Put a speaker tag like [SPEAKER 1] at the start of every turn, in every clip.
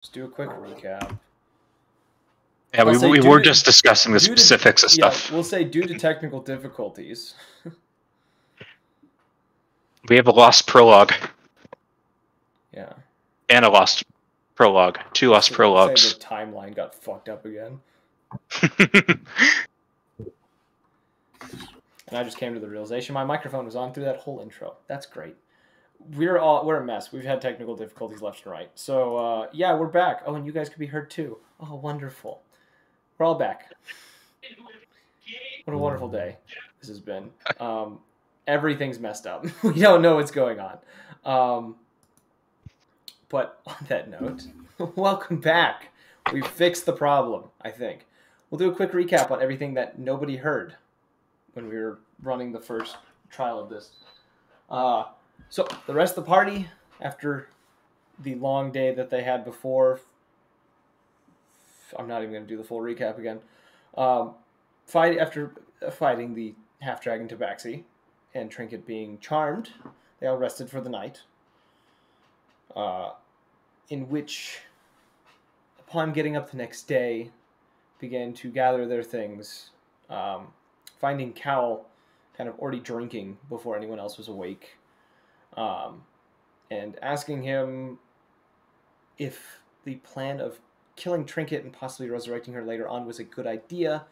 [SPEAKER 1] Just do a quick recap.
[SPEAKER 2] Yeah, we were just discussing the specifics of stuff.
[SPEAKER 1] Yeah, we'll say due to technical difficulties.
[SPEAKER 2] We have a lost prologue.
[SPEAKER 1] Yeah.
[SPEAKER 2] And a lost prologue. Two lost prologues.
[SPEAKER 1] Say the timeline got fucked up again. And I just came to the realization my microphone was on through that whole intro. That's great. We're a mess. We've had technical difficulties left and right. So yeah, we're back. Oh, and you guys could be heard too. Oh, wonderful. We're all back. What a wonderful day this has been. Everything's messed up. We don't know what's going on. But on that note, welcome back. We fixed the problem, I think. We'll do a quick recap on everything that nobody heard when we were running the first trial of this. So the rest of the party, after the long day that they had before, I'm not even going to do the full recap again. After fighting the half-dragon Tabaxi and Trinket being charmed, they all rested for the night. In which, upon getting up the next day, began to gather their things, finding Cal kind of already drinking before anyone else was awake, and asking him if the plan of killing Trinket and possibly resurrecting her later on was a good idea,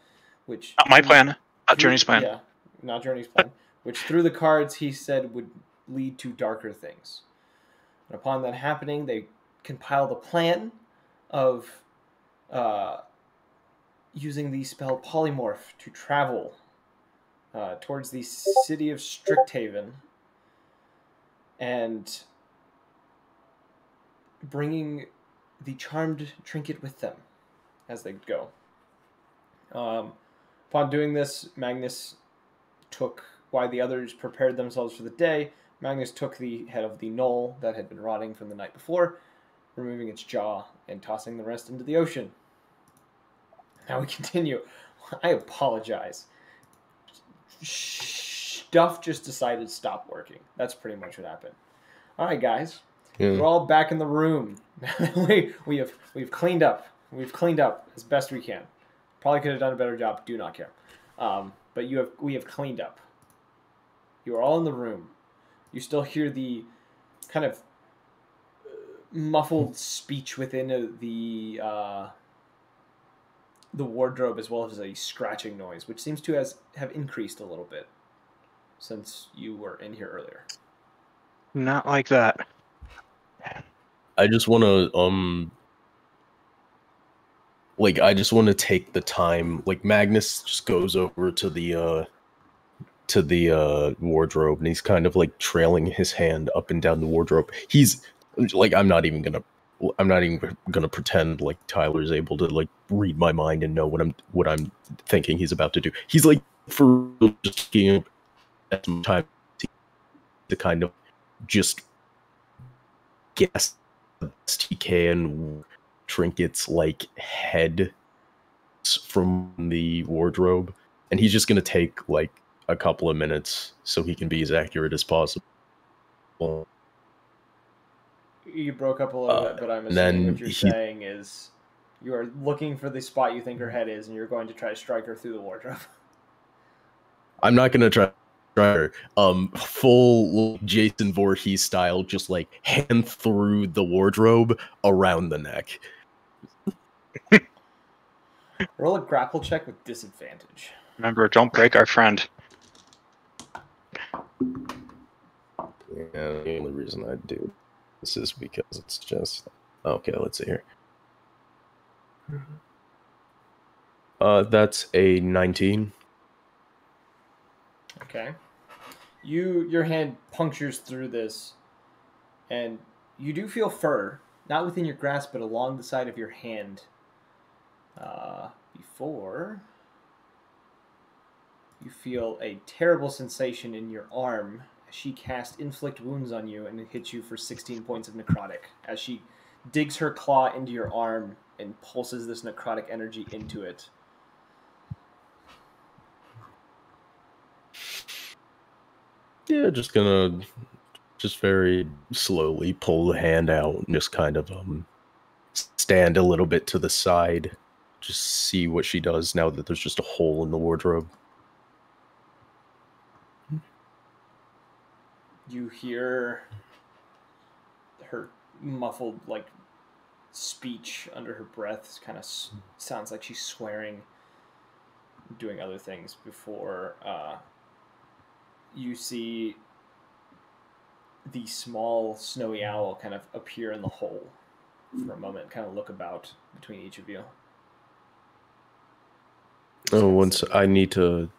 [SPEAKER 1] which...
[SPEAKER 2] Not my plan, not Journey's plan.
[SPEAKER 1] Yeah, not Journey's plan, which through the cards he said would lead to darker things. And upon that happening, they compiled a plan of using the spell Polymorph to travel towards the city of Strixhaven and bringing the charmed Trinket with them as they go. Upon doing this, Magnus took, while the others prepared themselves for the day, Magnus took the head of the knoll that had been rotting from the night before, removing its jaw and tossing the rest into the ocean. Now we continue. I apologize. Stuff just decided to stop working. That's pretty much what happened. All right, guys. Yeah. We're all back in the room. we've cleaned up. We've cleaned up as best we can. Probably could have done a better job. Do not care. But we have cleaned up. You are all in the room. You still hear the kind of muffled speech within the wardrobe, as well as a scratching noise, which seems to have increased a little bit since you were in here earlier.
[SPEAKER 2] Not like that.
[SPEAKER 3] I just want to I just want to take the time. Like, Magnus just goes over to the wardrobe, and he's kind of like trailing his hand up and down the wardrobe. He's like, I'm not even gonna pretend like Tyler's able to like read my mind and know what I'm thinking he's about to do. He's like, for real, just taking some time to kind of just guess the best he can Trinket's like head from the wardrobe, and he's just gonna take like a couple of minutes so he can be as accurate as possible.
[SPEAKER 1] You broke up a little bit, but I'm assuming what you're saying is you are looking for the spot you think her head is, and you're going to try to strike her through the wardrobe.
[SPEAKER 3] I'm not gonna try her. Full Jason Voorhees style, just like hand through the wardrobe around the neck.
[SPEAKER 1] Roll a grapple check with disadvantage.
[SPEAKER 2] Remember, don't break our friend.
[SPEAKER 3] Yeah, the only reason I do this is because it's just... Okay, let's see here. That's a 19.
[SPEAKER 1] Okay. Your hand punctures through this, and you do feel fur, not within your grasp, but along the side of your hand. Before you feel a terrible sensation in your arm as she casts inflict wounds on you and hits you for 16 points of necrotic as she digs her claw into your arm and pulses this necrotic energy into it.
[SPEAKER 3] Yeah, just gonna very slowly pull the hand out and just kind of stand a little bit to the side, just see what she does now that there's just a hole in the wardrobe.
[SPEAKER 1] You hear her muffled, like, speech under her breath. Kind of sounds like she's swearing, doing other things before you see the small snowy owl kind of appear in the hole for a moment, kind of look about between each of you.
[SPEAKER 3] Oh, once I need to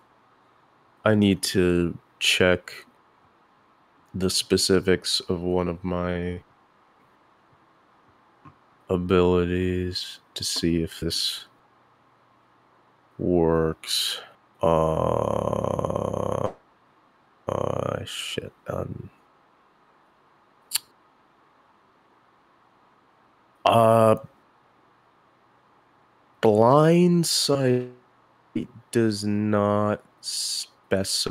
[SPEAKER 3] check the specifics of one of my abilities to see if this works. Shit. Blind sight does not specify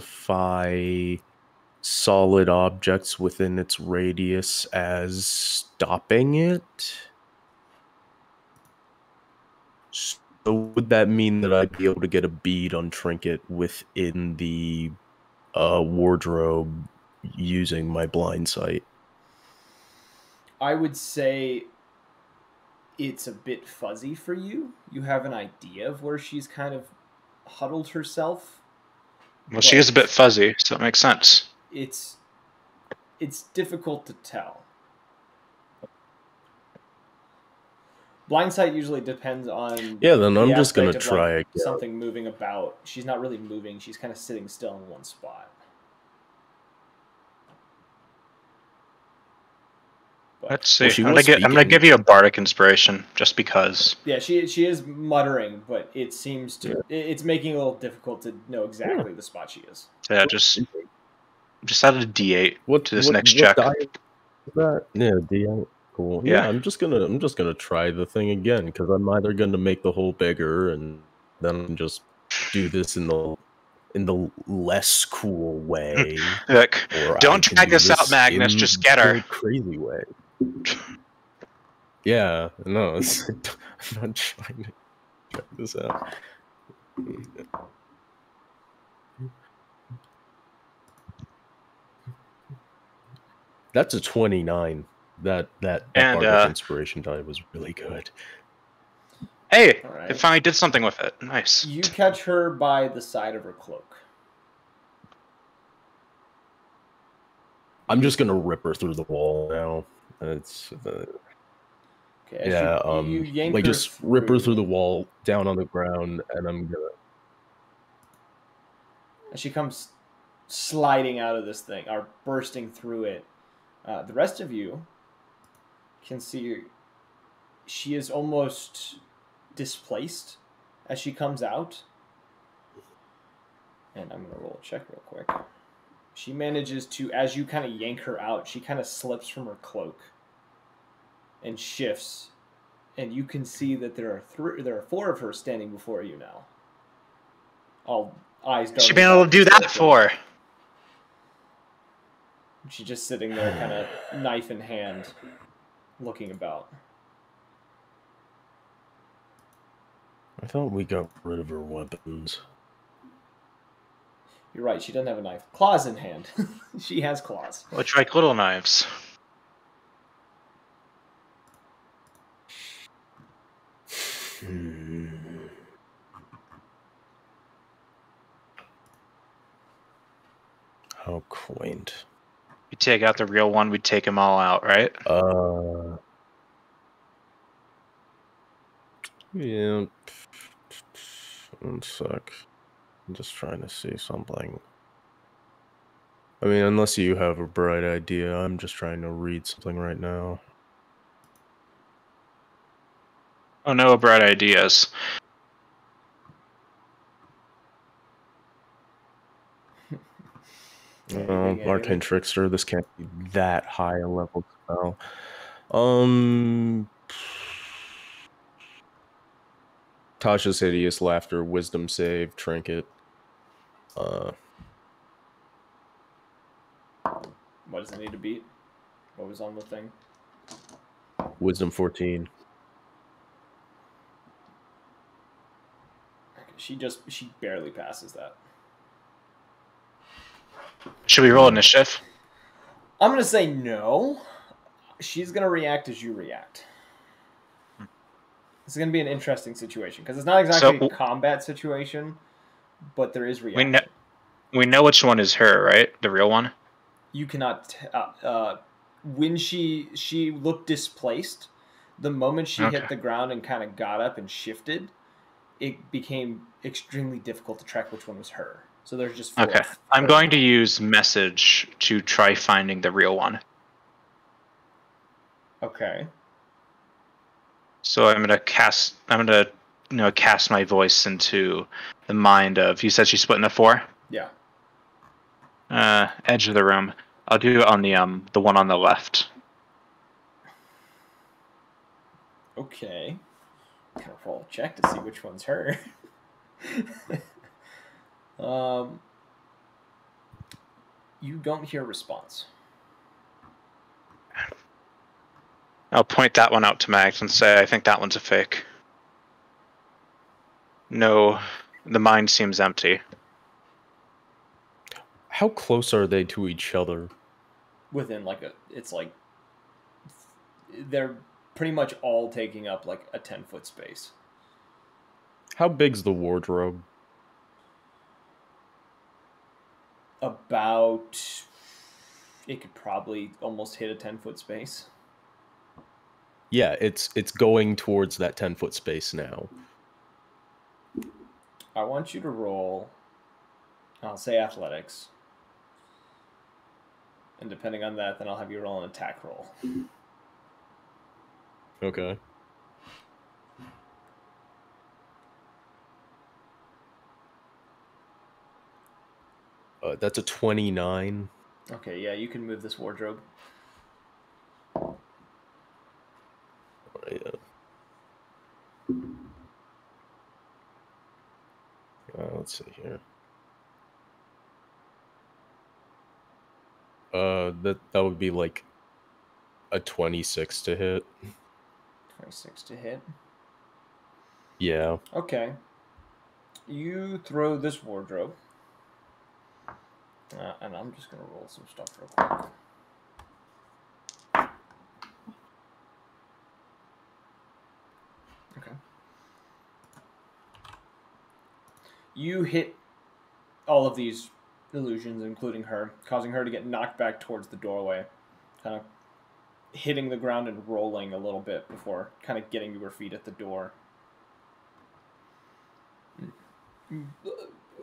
[SPEAKER 3] solid objects within its radius as stopping it. So would that mean that I'd be able to get a bead on Trinket within the wardrobe using my blind sight?
[SPEAKER 1] I would say it's a bit fuzzy for you. You have an idea of where she's kind of huddled herself.
[SPEAKER 2] Well, she is a bit fuzzy, so it makes sense.
[SPEAKER 1] It's difficult to tell. Blind sight usually depends on...
[SPEAKER 3] Yeah, then I'm just going to try again.
[SPEAKER 1] Something moving about. She's not really moving. She's kind of sitting still in one spot.
[SPEAKER 2] But, let's see. Well, I'm gonna give you a bardic inspiration just because.
[SPEAKER 1] Yeah, she is muttering, but it seems to it's making it a little difficult to know exactly the spot she is.
[SPEAKER 2] Yeah, just add a D8 to this next check.
[SPEAKER 3] That? Yeah, D8. Cool. Yeah, I'm just gonna try the thing again because I'm either gonna make the hole bigger and then just do this in the less cool way.
[SPEAKER 2] Look, don't drag this out, Magnus. Just get her.
[SPEAKER 3] Crazy way. Yeah, no, I'm not trying to check this out. That's a 29. That bardic inspiration die was really good.
[SPEAKER 2] Hey, right. It finally did something with it. Nice.
[SPEAKER 1] You catch her by the side of her cloak.
[SPEAKER 3] I'm just gonna rip her through the wall now. It's
[SPEAKER 1] okay,
[SPEAKER 3] yeah.
[SPEAKER 1] you yank
[SPEAKER 3] like
[SPEAKER 1] her
[SPEAKER 3] just rip her through the wall down on the ground, and I'm gonna.
[SPEAKER 1] And she comes sliding out of this thing, or bursting through it. The rest of you can see she is almost displaced as she comes out. And I'm gonna roll a check real quick. She manages to, as you kind of yank her out, she kind of slips from her cloak and shifts, and you can see that there are 4 of her standing before you now. All eyes.
[SPEAKER 2] She been able to do that for.
[SPEAKER 1] She's just sitting there, kind of knife in hand, looking about.
[SPEAKER 3] I thought we got rid of her weapons.
[SPEAKER 1] You're right, she doesn't have a knife. Claws in hand. She has claws.
[SPEAKER 2] Which like little knives.
[SPEAKER 3] How quaint.
[SPEAKER 2] You take out the real one, we take them all out, right?
[SPEAKER 3] Yeah. 1 sec. I'm just trying to see something. I mean, unless you have a bright idea, I'm just trying to read something right now.
[SPEAKER 2] Oh, no bright ideas.
[SPEAKER 3] Arcane Trickster, this can't be that high a level spell. Tasha's Hideous Laughter, Wisdom Save, Trinket.
[SPEAKER 1] What does it need to beat? What was on the thing?
[SPEAKER 3] Wisdom 14.
[SPEAKER 1] She barely passes that.
[SPEAKER 2] Should we roll initiative?
[SPEAKER 1] I'm gonna say no. She's gonna react as you react. This is gonna be an interesting situation because it's not exactly a combat situation, but there is reaction.
[SPEAKER 2] We know which one is her, right? The real one.
[SPEAKER 1] You cannot. When she looked displaced, the moment she hit the ground and kind of got up and shifted, it became extremely difficult to track which one was her. So there's just four.
[SPEAKER 2] Okay. I'm going to use message to try finding the real one.
[SPEAKER 1] Okay.
[SPEAKER 2] So I'm gonna cast my voice into the mind of. You said she's split into 4.
[SPEAKER 1] Yeah.
[SPEAKER 2] Edge of the room. I'll do it on the one on the left.
[SPEAKER 1] Okay. Gotta roll a check to see which one's her. You don't hear a response.
[SPEAKER 2] I'll point that one out to Max and say, I think that one's a fake. No, the mind seems empty.
[SPEAKER 3] How close are they to each other?
[SPEAKER 1] Within they're pretty much all taking up like a 10-foot space.
[SPEAKER 3] How big's the wardrobe?
[SPEAKER 1] About, it could probably almost hit a 10-foot space.
[SPEAKER 3] Yeah, it's going towards that 10-foot space now.
[SPEAKER 1] I want you to roll, I'll say athletics. And depending on that, then I'll have you roll an attack roll.
[SPEAKER 3] Okay. That's a 29.
[SPEAKER 1] Okay, yeah, you can move this wardrobe.
[SPEAKER 3] Let's see here. That would be like a 26 to hit.
[SPEAKER 1] 26 to hit?
[SPEAKER 3] Yeah.
[SPEAKER 1] Okay. You throw this wardrobe. And I'm just going to roll some stuff real quick. Okay. You hit all of these illusions, including her, causing her to get knocked back towards the doorway, kind of hitting the ground and rolling a little bit before kind of getting to her feet at the door.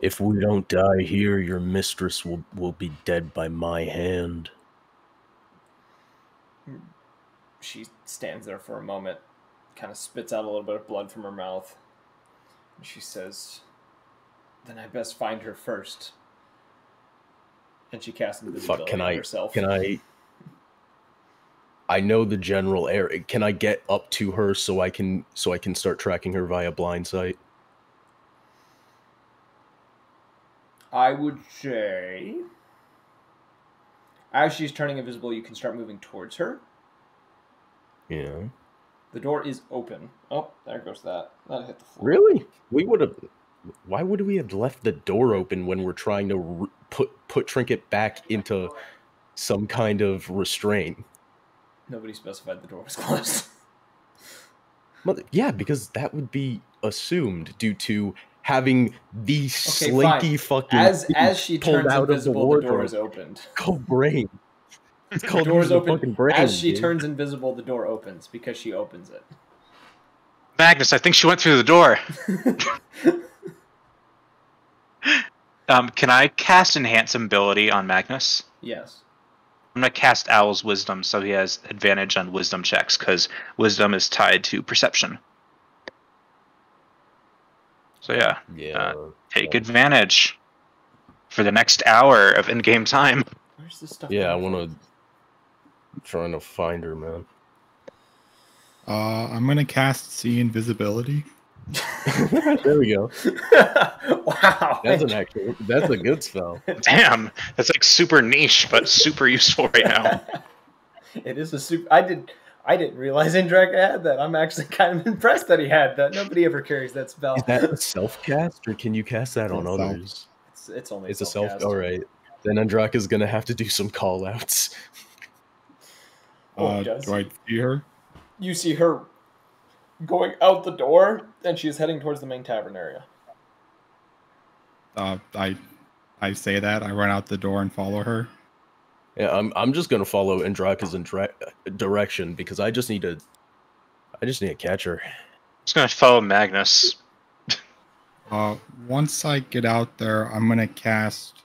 [SPEAKER 3] If we don't die here, your mistress will be dead by my hand.
[SPEAKER 1] She stands there for a moment, kind of spits out a little bit of blood from her mouth. And she says, "Then I best find her first." And she casts invisibility on herself.
[SPEAKER 3] I know the general area. Can I get up to her so I can start tracking her via blind sight?
[SPEAKER 1] I would say, as she's turning invisible, you can start moving towards her.
[SPEAKER 3] Yeah.
[SPEAKER 1] The door is open. Oh, there goes that. That hit the floor.
[SPEAKER 3] Really? Why would we have left the door open when we're trying to put Trinket back into some kind of restraint?
[SPEAKER 1] Nobody specified the door was closed.
[SPEAKER 3] Yeah, because that would be assumed due to having the slinky fucking
[SPEAKER 1] as she turns invisible, the door is opened.
[SPEAKER 3] Called brain. It's called
[SPEAKER 1] the door is open.
[SPEAKER 3] Fucking brain.
[SPEAKER 1] As she turns invisible, the door opens because she opens it.
[SPEAKER 2] Magnus, I think she went through the door. Can I cast Enhance Ability on Magnus?
[SPEAKER 1] Yes.
[SPEAKER 2] I'm going to cast Owl's Wisdom so he has advantage on wisdom checks because wisdom is tied to perception. So take advantage for the next hour of in-game time.
[SPEAKER 1] Where's this stuff?
[SPEAKER 3] Yeah, I'm trying to find her, man.
[SPEAKER 4] I'm gonna cast See Invisibility.
[SPEAKER 3] There we go.
[SPEAKER 1] Wow,
[SPEAKER 3] that's a good spell.
[SPEAKER 2] Damn, that's like super niche but super useful right now.
[SPEAKER 1] It is a super. I didn't realize Indrek had that. I'm actually kind of impressed that he had that. Nobody ever carries that spell.
[SPEAKER 3] Is that a self cast, or can you cast that on
[SPEAKER 4] It's self.
[SPEAKER 3] others?
[SPEAKER 1] It's only
[SPEAKER 3] It's a
[SPEAKER 1] self
[SPEAKER 3] self.
[SPEAKER 1] cast.
[SPEAKER 3] All right, then Andraka's gonna have to do some call outs.
[SPEAKER 1] Does
[SPEAKER 4] Do I
[SPEAKER 1] he?
[SPEAKER 4] see her?
[SPEAKER 1] You see her going out the door, and she is heading towards the main tavern area.
[SPEAKER 4] I say that. I run out the door and follow her.
[SPEAKER 3] Yeah, I'm just gonna follow Andraka's direction because I just need to catch her.
[SPEAKER 2] Just gonna follow Magnus.
[SPEAKER 4] Once I get out there, I'm gonna cast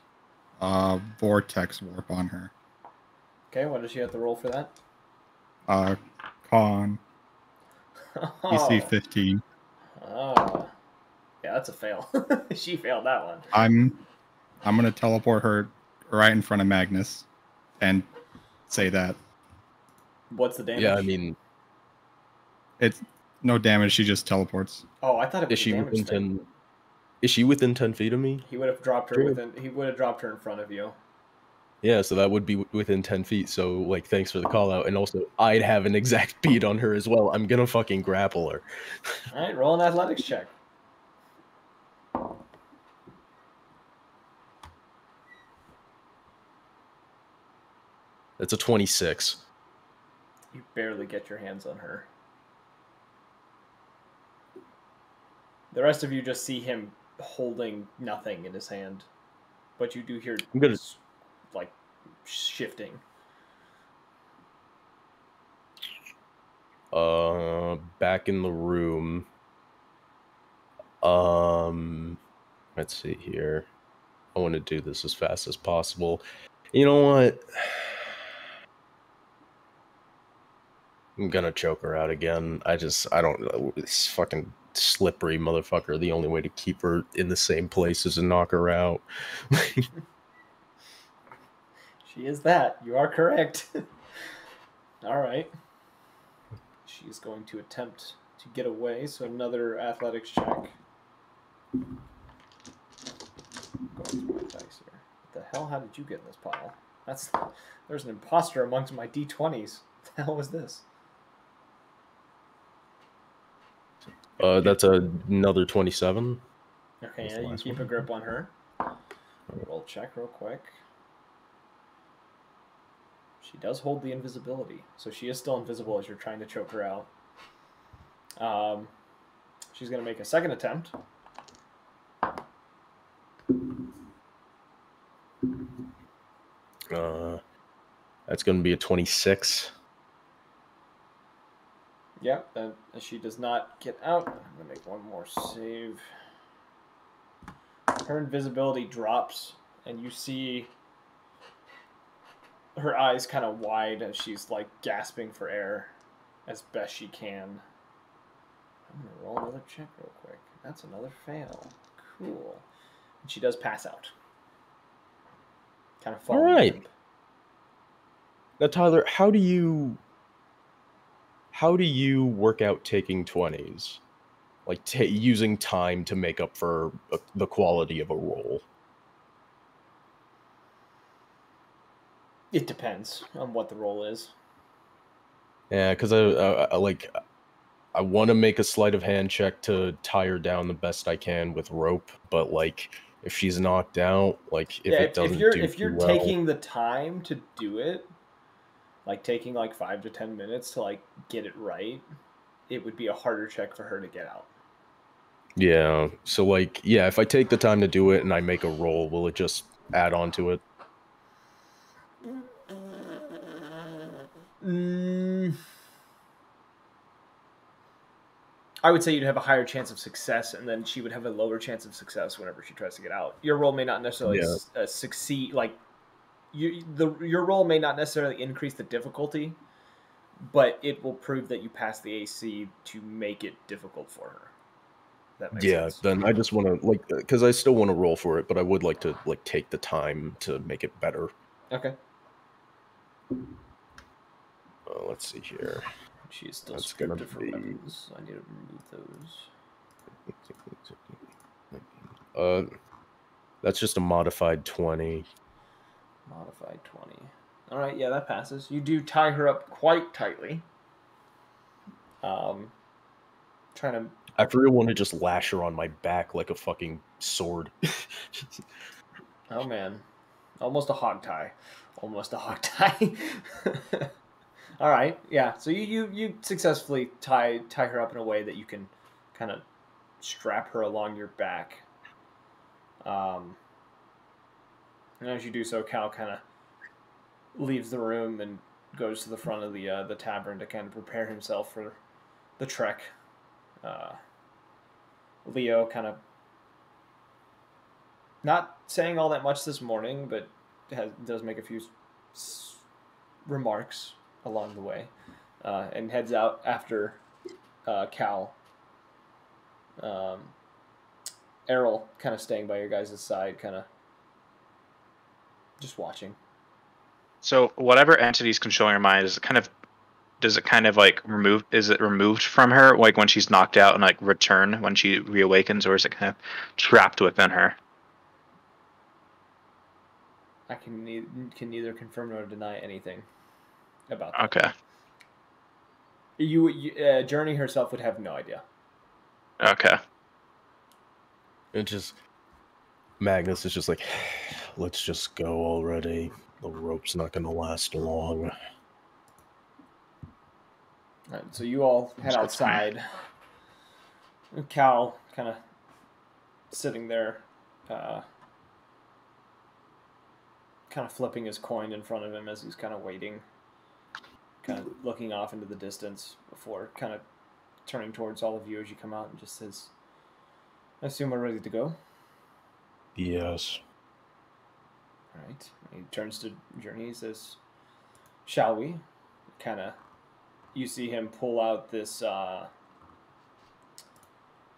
[SPEAKER 4] Vortex Warp on her.
[SPEAKER 1] Okay, what does she have to roll for that?
[SPEAKER 4] Con DC 15.
[SPEAKER 1] Oh. Yeah, that's a fail. She failed that one.
[SPEAKER 4] I'm gonna teleport her right in front of Magnus, and say that
[SPEAKER 1] What's the damage?
[SPEAKER 3] Yeah, I mean,
[SPEAKER 4] it's no damage. She just teleports.
[SPEAKER 1] Oh, I thought it was
[SPEAKER 3] is she
[SPEAKER 1] a damage
[SPEAKER 3] within
[SPEAKER 1] thing.
[SPEAKER 3] 10? Is she within 10 feet of me?
[SPEAKER 1] He would have dropped her
[SPEAKER 3] Sure.
[SPEAKER 1] within. He would have dropped her in front of you.
[SPEAKER 3] Yeah, so that would be within 10 feet. So, like, thanks for the call out. And also, I'd have an exact beat on her as well. I'm gonna fucking grapple her.
[SPEAKER 1] All right, roll an athletics check.
[SPEAKER 3] That's a 26.
[SPEAKER 1] You barely get your hands on her. The rest of you just see him holding nothing in his hand, but you do hear
[SPEAKER 3] I'm gonna-
[SPEAKER 1] like shifting.
[SPEAKER 3] Back in the room. Let's see here. I want to do this as fast as possible. You know what? I'm gonna choke her out again. I don't know. This fucking slippery motherfucker. The only way to keep her in the same place is to knock her out.
[SPEAKER 1] She is that. You are correct. All right. She is going to attempt to get away, so another athletics check. Going through my dice here. What the hell? How did you get in this pile? There's an imposter amongst my d20s. What the hell was this?
[SPEAKER 3] That's another 27.
[SPEAKER 1] Okay,
[SPEAKER 3] What's
[SPEAKER 1] yeah,
[SPEAKER 3] the
[SPEAKER 1] you
[SPEAKER 3] last
[SPEAKER 1] keep
[SPEAKER 3] one?
[SPEAKER 1] a grip on her. Roll check real quick. She does hold the invisibility, so she is still invisible as you're trying to choke her out. She's going to make a second attempt.
[SPEAKER 3] That's gonna be a 26.
[SPEAKER 1] Yep, and she does not get out. I'm going to make one more save. Her invisibility drops, and you see her eyes kind of wide as she's like gasping for air as best she can. I'm going to roll another check real quick. That's another fail. Cool. And she does pass out. Kind of falling.
[SPEAKER 3] All right.
[SPEAKER 1] limp.
[SPEAKER 3] Now, Tyler, how do you work out taking 20s? Like using time to make up for the quality of a roll?
[SPEAKER 1] It depends on what the roll is.
[SPEAKER 3] Yeah, because I want to make a sleight of hand check to tie her down the best I can with rope, but like if she's knocked out, like if
[SPEAKER 1] you're
[SPEAKER 3] too well,
[SPEAKER 1] taking the time to do it, like taking like 5 to 10 minutes to like get it right, it would be a harder check for her to get out.
[SPEAKER 3] yeah. So like, yeah, if I take the time to do it and I make a roll, will it just add on to it?
[SPEAKER 1] I would say you'd have a higher chance of success, and then she would have a lower chance of success whenever she tries to get out. Your roll may not necessarily succeed. Like your roll may not necessarily increase the difficulty, but it will prove that you pass the AC to make it difficult for her. That makes sense.
[SPEAKER 3] Then I just want to like, because I still want to roll for it, but I would like to like take the time to make it better.
[SPEAKER 1] Okay.
[SPEAKER 3] Let's see here.
[SPEAKER 1] She is still
[SPEAKER 3] That's gonna
[SPEAKER 1] scripted for
[SPEAKER 3] be-
[SPEAKER 1] weapons. I need to remove those.
[SPEAKER 3] That's just a modified 20.
[SPEAKER 1] Modified 20. All right, yeah, that passes. You do tie her up quite tightly. trying to.
[SPEAKER 3] I really want to just lash her on my back like a fucking sword.
[SPEAKER 1] Oh man, almost a hog tie. Almost a hog tie. All right, yeah. So you successfully tie her up in a way that you can kind of strap her along your back. And as you do so, Cal kind of leaves the room and goes to the front of the tavern to kind of prepare himself for the trek. Leo kind of not saying all that much this morning, but does make a few remarks along the way, and heads out after Cal. Errol kind of staying by your guys' side, kind of just watching.
[SPEAKER 2] So whatever entity's controlling her mind does it kind of like is it removed from her like when she's knocked out and like return when she reawakens, or is it kind of trapped within her?
[SPEAKER 1] I can neither confirm nor deny anything about that.
[SPEAKER 2] Okay.
[SPEAKER 1] Journey herself would have no idea.
[SPEAKER 2] Okay.
[SPEAKER 3] It just Magnus is just like, let's just go already. The rope's not gonna last long.
[SPEAKER 1] All right, so you all head outside. Cal kind of sitting there, kind of flipping his coin in front of him as he's kind of waiting, kind of looking off into the distance before kind of turning towards all of you as you come out and just says, I assume we're ready to go?
[SPEAKER 3] Yes.
[SPEAKER 1] All right. He turns to Journey and says, shall we? Kind of, you see him pull out this kind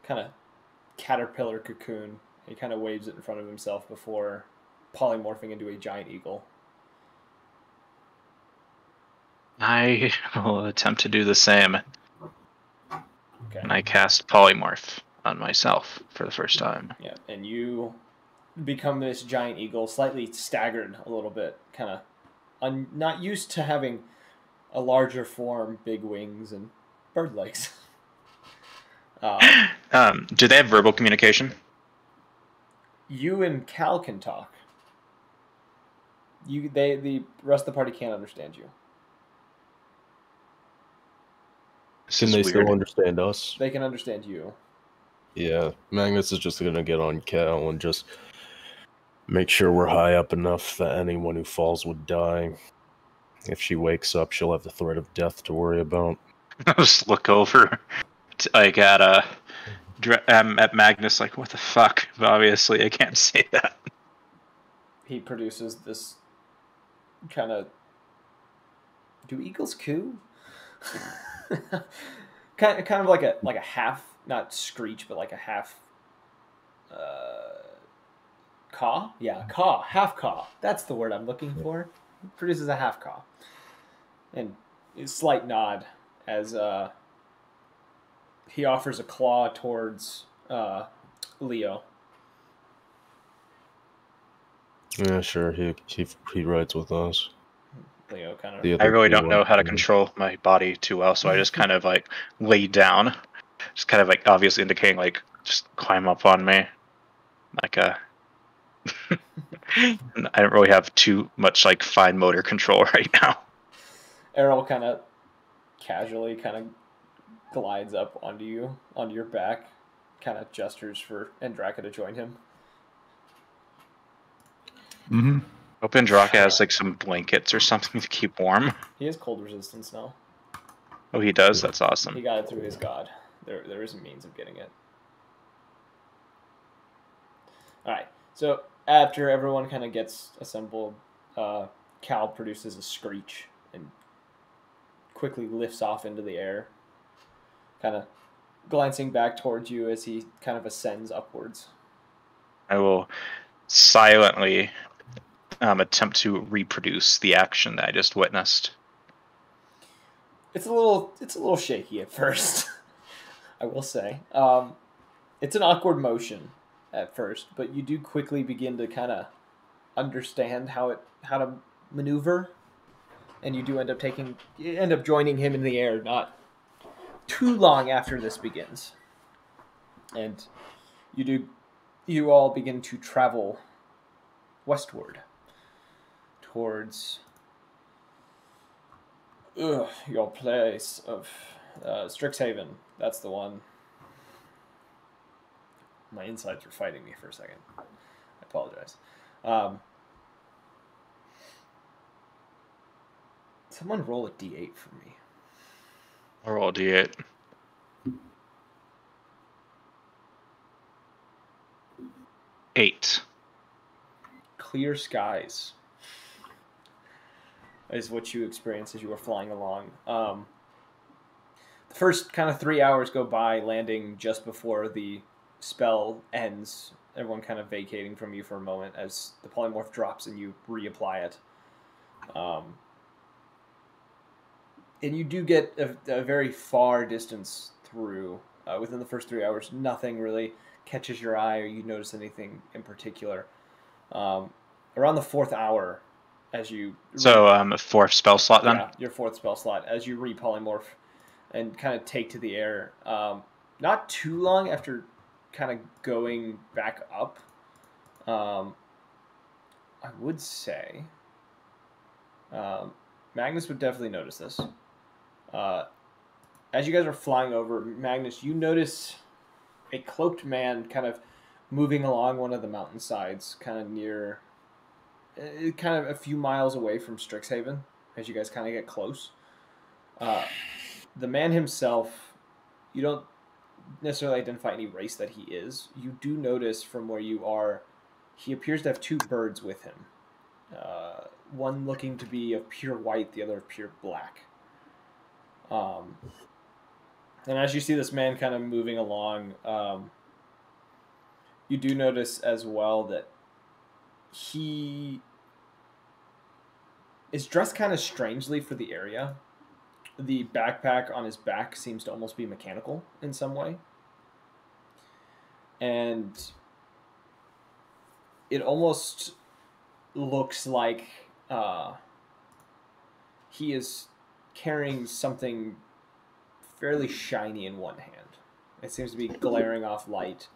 [SPEAKER 1] of caterpillar cocoon. He kind of waves it in front of himself before polymorphing into a giant eagle.
[SPEAKER 2] I will attempt to do the same.
[SPEAKER 1] Okay.
[SPEAKER 2] And I cast polymorph on myself for the first time.
[SPEAKER 1] Yeah, and you become this giant eagle, slightly staggered a little bit, kind of not used to having a larger form, big wings, and bird legs.
[SPEAKER 2] Do they have verbal communication?
[SPEAKER 1] You and Cal can talk. The rest of the party can't understand you.
[SPEAKER 3] Can they still understand us?
[SPEAKER 1] They can understand you.
[SPEAKER 3] Yeah, Magnus is just gonna get on Cal and just make sure we're high up enough that anyone who falls would die. If she wakes up, she'll have the threat of death to worry about.
[SPEAKER 2] I'll just look over like at Magnus, like, what the fuck? But obviously, I can't say that.
[SPEAKER 1] He produces this kind of. Do eagles coo? kind of like a half, not screech, but like a half. Caw? Yeah, caw, half caw. That's the word I'm looking for. He produces a half caw, and a slight nod as he offers a claw towards Leo.
[SPEAKER 3] Yeah, sure. He rides with us.
[SPEAKER 1] Leo kind of.
[SPEAKER 2] I really don't know how to control my body too well, so I just kind of like lay down, just kind of like obviously indicating like just climb up on me, like a. I don't really have too much like fine motor control right now.
[SPEAKER 1] Errol kind of casually kind of glides up onto your back, kind of gestures for Andraka to join him.
[SPEAKER 4] Mm-hmm.
[SPEAKER 2] Hope Andraka has like some blankets or something to keep warm.
[SPEAKER 1] He has cold resistance now.
[SPEAKER 2] Oh, he does? That's awesome.
[SPEAKER 1] He got it through his god. There is a means of getting it. Alright, so after everyone kind of gets assembled, Cal produces a screech and quickly lifts off into the air, kind of glancing back towards you as he kind of ascends upwards.
[SPEAKER 2] I will silently attempt to reproduce the action that I just witnessed.
[SPEAKER 1] It's a little shaky at first, I will say. It's an awkward motion at first, but you do quickly begin to kind of understand how to maneuver, and you do end up joining him in the air, not too long after this begins, and you all begin to travel westward towards your place of Strixhaven. That's the one. My insides were fighting me for a second. I apologize. Someone roll a d8 for me.
[SPEAKER 2] I'll roll a d8. Eight.
[SPEAKER 1] Clear skies is what you experience as you were flying along. The first kind of 3 hours go by, landing just before the spell ends. Everyone kind of vacating from you for a moment as the polymorph drops and you reapply it. And you do get a very far distance through. Within the first 3 hours, nothing really catches your eye or you notice anything in particular. Around the fourth hour, as you...
[SPEAKER 2] a fourth spell slot then?
[SPEAKER 1] Yeah, your fourth spell slot. As you repolymorph and kind of take to the air. Not too long after kind of going back up, I would say... Magnus would definitely notice this. As you guys are flying over, Magnus, you notice a cloaked man kind of moving along one of the mountainsides, kind of near, kind of a few miles away from Strixhaven, as you guys kind of get close. The man himself, you don't necessarily identify any race that he is. You do notice from where you are, he appears to have two birds with him. One looking to be of pure white, the other of pure black. And as you see this man kind of moving along, you do notice as well that he is dressed kind of strangely for the area. The backpack on his back seems to almost be mechanical in some way. And it almost looks like he is carrying something fairly shiny in one hand. It seems to be glaring off light,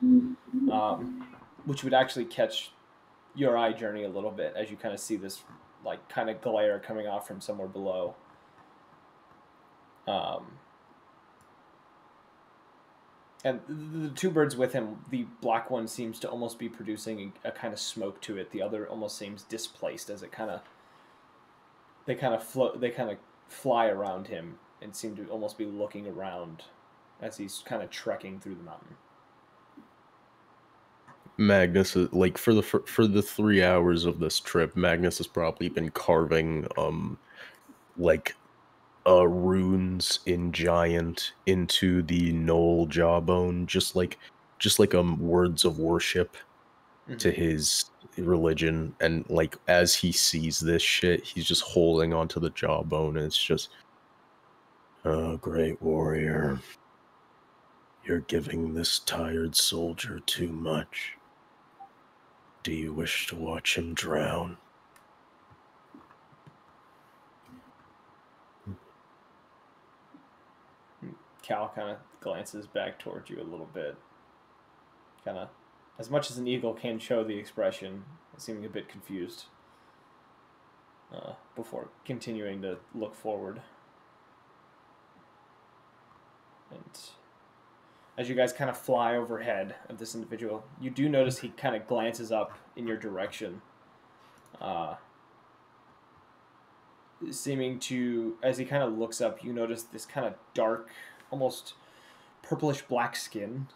[SPEAKER 1] which would actually catch your eye journey a little bit as you kind of see this like kind of glare coming off from somewhere below. And the two birds with him, the black one seems to almost be producing a kind of smoke to it. The other almost seems displaced as it they kind of fly around him and seem to almost be looking around as he's kind of trekking through the mountain.
[SPEAKER 3] Magnus, like for the 3 hours of this trip, Magnus has probably been carving like runes in giant into the knoll jawbone, just like words of worship to his religion. And like as he sees this shit, he's just holding onto the jawbone, and it's just, oh, great warrior, you're giving this tired soldier too much. Do you wish to watch him drown?
[SPEAKER 1] Cal kind of glances back towards you a little bit. Kind of, as much as an eagle can show the expression, seeming a bit confused. Before continuing to look forward. And as you guys kind of fly overhead of this individual, you do notice he kind of glances up in your direction. Seeming to, as he kind of looks up, you notice this kind of dark, almost purplish black skin.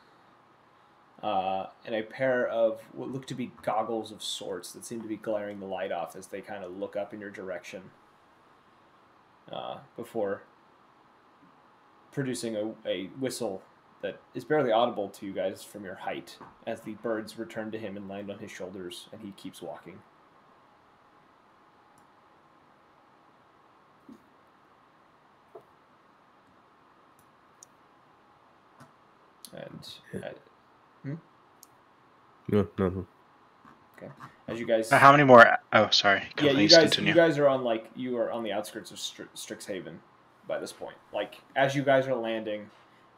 [SPEAKER 1] And a pair of what look to be goggles of sorts that seem to be glaring the light off as they kind of look up in your direction. Before producing a whistle that is barely audible to you guys from your height as the birds return to him and land on his shoulders and he keeps walking. And
[SPEAKER 3] No, nothing.
[SPEAKER 1] okay, as you guys,
[SPEAKER 2] How many more? Oh, sorry.
[SPEAKER 1] yeah,
[SPEAKER 2] Please
[SPEAKER 1] you
[SPEAKER 2] continue.
[SPEAKER 1] guys are on the outskirts of Strixhaven by this point. Like as you guys are landing,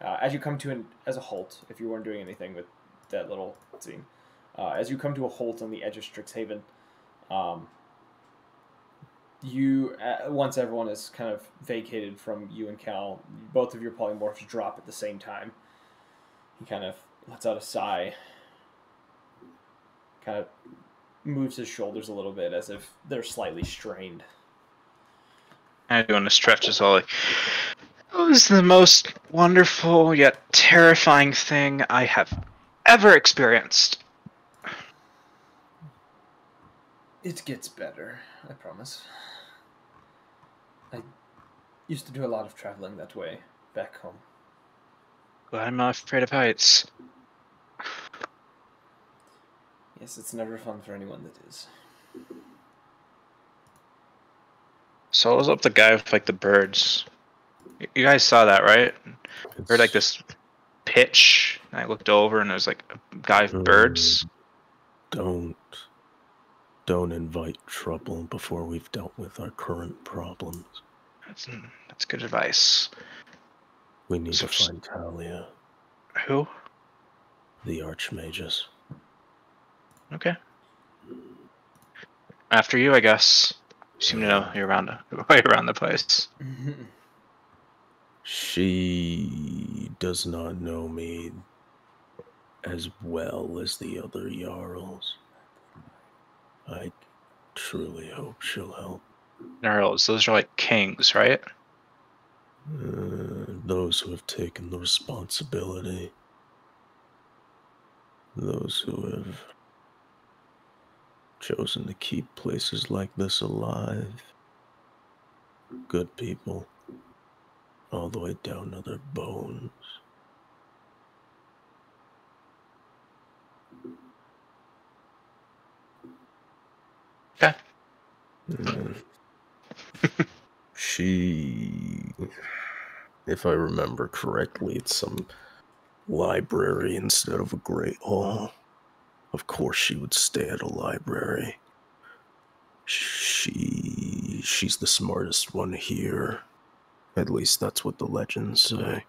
[SPEAKER 1] As you come to as a halt, if you weren't doing anything with that little scene, as you come to a halt on the edge of Strixhaven, you once everyone is kind of vacated from you and Cal, both of your polymorphs drop at the same time. He kind of lets out a sigh, kind of moves his shoulders a little bit as if they're slightly strained.
[SPEAKER 2] I do want to stretch as well. Like, it was the most wonderful yet terrifying thing I have ever experienced.
[SPEAKER 1] It gets better, I promise. I used to do a lot of traveling that way back home.
[SPEAKER 2] But I'm not afraid of heights.
[SPEAKER 1] Yes, it's never fun for anyone that is.
[SPEAKER 2] So I was up the guy with like the birds. You guys saw that, right? Heard like this pitch, and I looked over, and there's like a guy with birds.
[SPEAKER 3] Don't invite trouble before we've dealt with our current problems.
[SPEAKER 2] That's good advice.
[SPEAKER 3] We need to find Talia.
[SPEAKER 2] Who?
[SPEAKER 3] The Archmages.
[SPEAKER 2] Okay. After you, I guess. You seem to know you're around the place.
[SPEAKER 3] She does not know me as well as the other Jarls. I truly hope she'll help.
[SPEAKER 2] Jarls, those are like kings, right?
[SPEAKER 3] Those who have taken the responsibility. Those who have chosen to keep places like this alive. Good people. All the way down to their bones.
[SPEAKER 2] Okay.
[SPEAKER 3] She, if I remember correctly, it's some library instead of a great hall. Of course she would stay at a library. She's the smartest one here. At least that's what the legends say.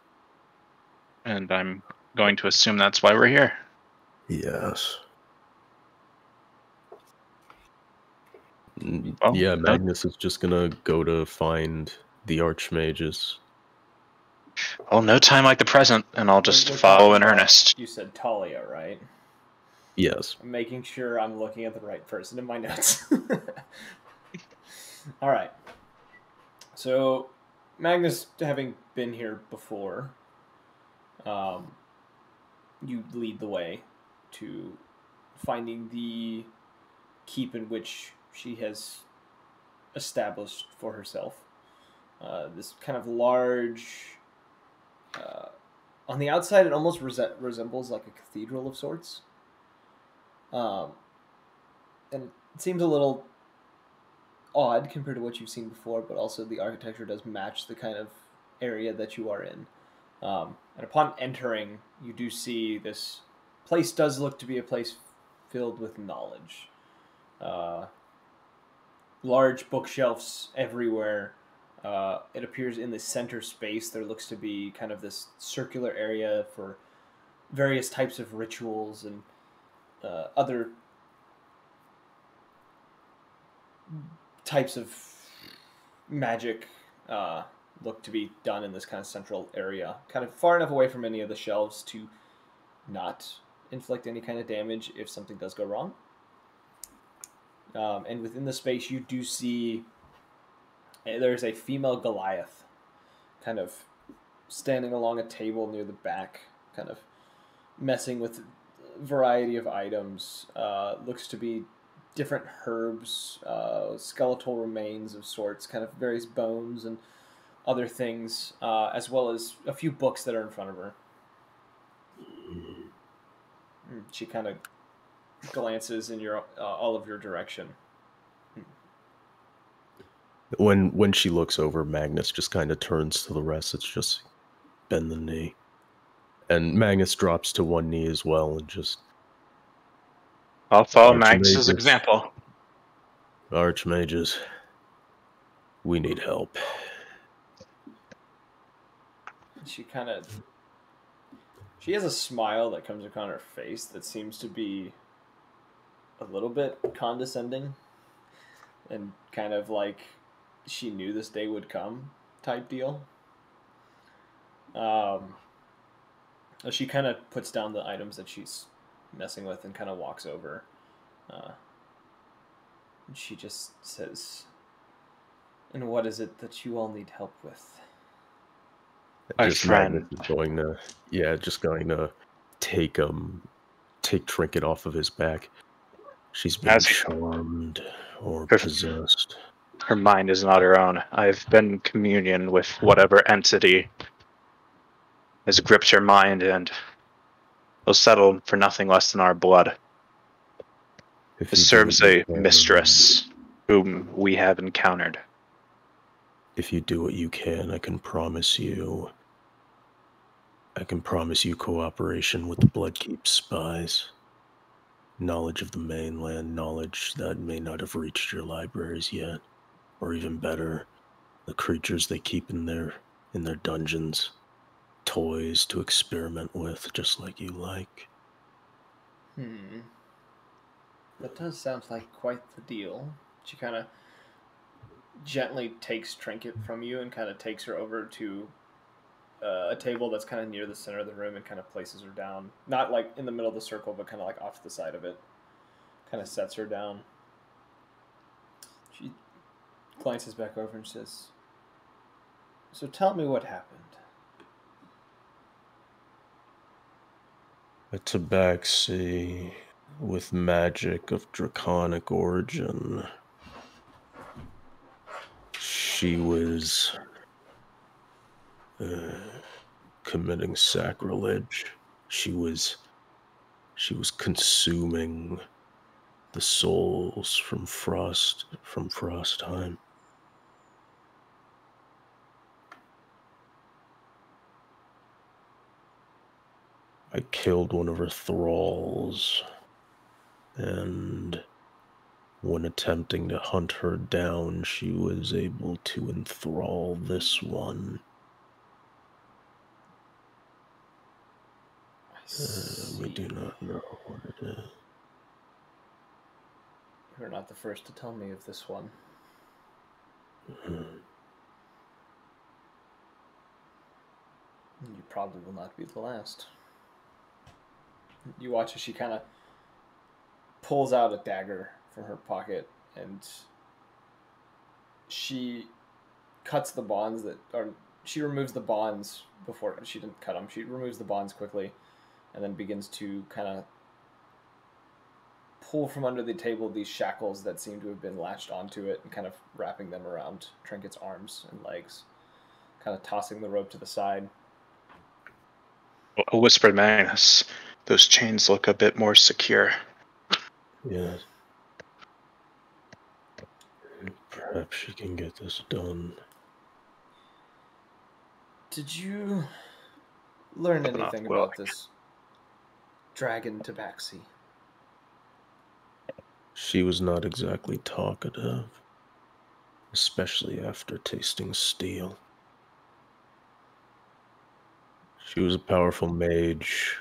[SPEAKER 2] And I'm going to assume that's why we're here.
[SPEAKER 3] Yes.
[SPEAKER 2] Well,
[SPEAKER 3] yeah, Magnus is just gonna go to find the Archmages.
[SPEAKER 2] Well, no time like the present, and I'll just follow in earnest.
[SPEAKER 1] You said Talia, right?
[SPEAKER 3] Yes.
[SPEAKER 1] I'm making sure I'm looking at the right person in my notes. All right. So, Magnus, having been here before, you lead the way to finding the keep in which she has established for herself. This kind of large... on the outside, it almost resembles like a cathedral of sorts. And it seems a little odd compared to what you've seen before, but also the architecture does match the kind of area that you are in. And upon entering, you do see this place does look to be a place filled with knowledge. Large bookshelves everywhere. It appears in the center space there looks to be kind of this circular area for various types of rituals and other types of magic look to be done in this kind of central area, kind of far enough away from any of the shelves to not inflict any kind of damage if something does go wrong. And within the space, you do see there's a female Goliath kind of standing along a table near the back, kind of messing with a variety of items. Looks to be different herbs, skeletal remains of sorts, kind of various bones and other things, as well as a few books that are in front of her. She kind of glances in your all of your direction.
[SPEAKER 3] When she looks over, Magnus just kind of turns to the rest. It's just bend the knee. And Magnus drops to one knee as well and just...
[SPEAKER 2] I'll follow Magnus's example.
[SPEAKER 3] Archmages, we need help.
[SPEAKER 1] She kind of She has a smile that comes upon her face that seems to be a little bit condescending and kind of like she knew this day would come type deal. She kind of puts down the items that she's messing with and kind of walks over. And she just says, "And what is it that you all need help with?"
[SPEAKER 2] Our
[SPEAKER 3] Just Magnus
[SPEAKER 2] friend.
[SPEAKER 3] is going to, yeah, just going to take Trinket off of his back. She's been
[SPEAKER 2] As
[SPEAKER 3] charmed or
[SPEAKER 2] her,
[SPEAKER 3] possessed.
[SPEAKER 2] her mind is not her own. I've been in communion with whatever entity has gripped her mind and will settle for nothing less than our blood.
[SPEAKER 3] If
[SPEAKER 2] It
[SPEAKER 3] you do what
[SPEAKER 2] serves
[SPEAKER 3] you
[SPEAKER 2] a
[SPEAKER 3] can,
[SPEAKER 2] mistress whom we have encountered.
[SPEAKER 3] if you do what you can, I can promise you cooperation with the Bloodkeep spies. Knowledge of the mainland, knowledge that may not have reached your libraries yet, or even better, the creatures they keep in their dungeons, toys to experiment with, just like you like.
[SPEAKER 1] That does sound like quite the deal. She kind of gently takes Trinket from you and kind of takes her over to a table that's kind of near the center of the room and kind of places her down. Not like in the middle of the circle, but kind of like off to the side of it. Kind of sets her down. She glances back over and says, "So tell me what happened."
[SPEAKER 3] A tabaxi with magic of draconic origin. She was committing sacrilege. She was consuming the souls from Frostheim. I killed one of her thralls, and when attempting to hunt her down, she was able to enthrall this one. We do not know what it is.
[SPEAKER 1] You're not the first to tell me of this one. You probably will not be the last. You watch as she kind of pulls out a dagger from her pocket and she cuts the bonds she removes the bonds before she didn't cut them. She removes the bonds quickly and then begins to kind of pull from under the table these shackles that seem to have been latched onto it and kind of wrapping them around Trinket's arms and legs, kind of tossing the rope to the side.
[SPEAKER 2] A whispered Magnus. Those chains look a bit more secure.
[SPEAKER 3] Yes. Perhaps she can get this done.
[SPEAKER 1] Did you learn anything about this dragon tabaxi?
[SPEAKER 3] She was not exactly talkative, especially after tasting steel. She was a powerful mage,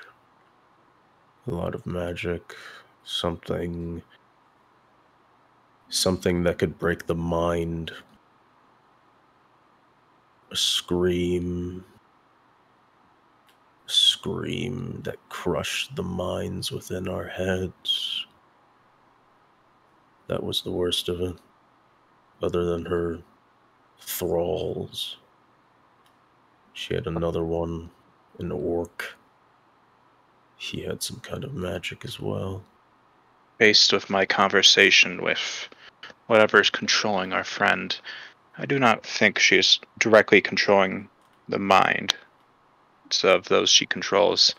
[SPEAKER 3] a lot of magic, something that could break the mind. A scream that crushed the minds within our heads. That was the worst of it. Other than her thralls, she had another one, an orc. He had some kind of magic as well.
[SPEAKER 2] Based with my conversation with whatever's controlling our friend, I do not think she is directly controlling the mind of those she controls.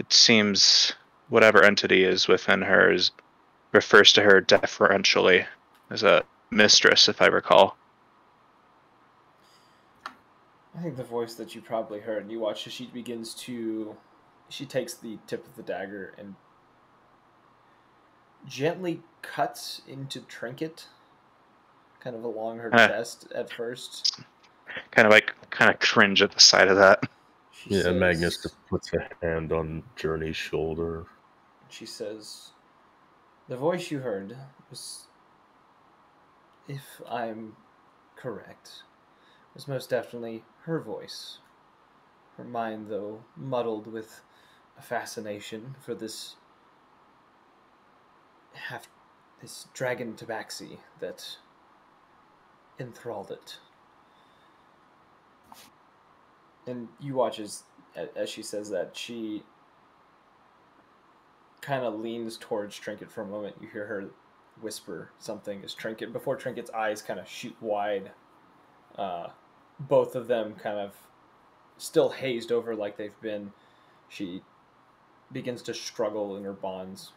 [SPEAKER 2] It seems whatever entity is within her refers to her deferentially as a mistress, if I recall.
[SPEAKER 1] I think the voice that you probably heard, and you watch as she takes the tip of the dagger and gently cuts into Trinket, kind of along her chest at first.
[SPEAKER 2] Kind of cringe at the sight of that.
[SPEAKER 1] She
[SPEAKER 3] Yeah,
[SPEAKER 1] says,
[SPEAKER 3] Magnus just puts a hand on Journey's shoulder.
[SPEAKER 1] She says, the voice you heard was, if I'm correct, was most definitely her voice. Her mind, though, muddled with a fascination for this dragon tabaxi that enthralled it. And you watch as she says that, she kind of leans towards Trinket for a moment. You hear her whisper something as Trinket, before Trinket's eyes kind of shoot wide. Both of them kind of still hazed over like they've been. She begins to struggle in her bonds.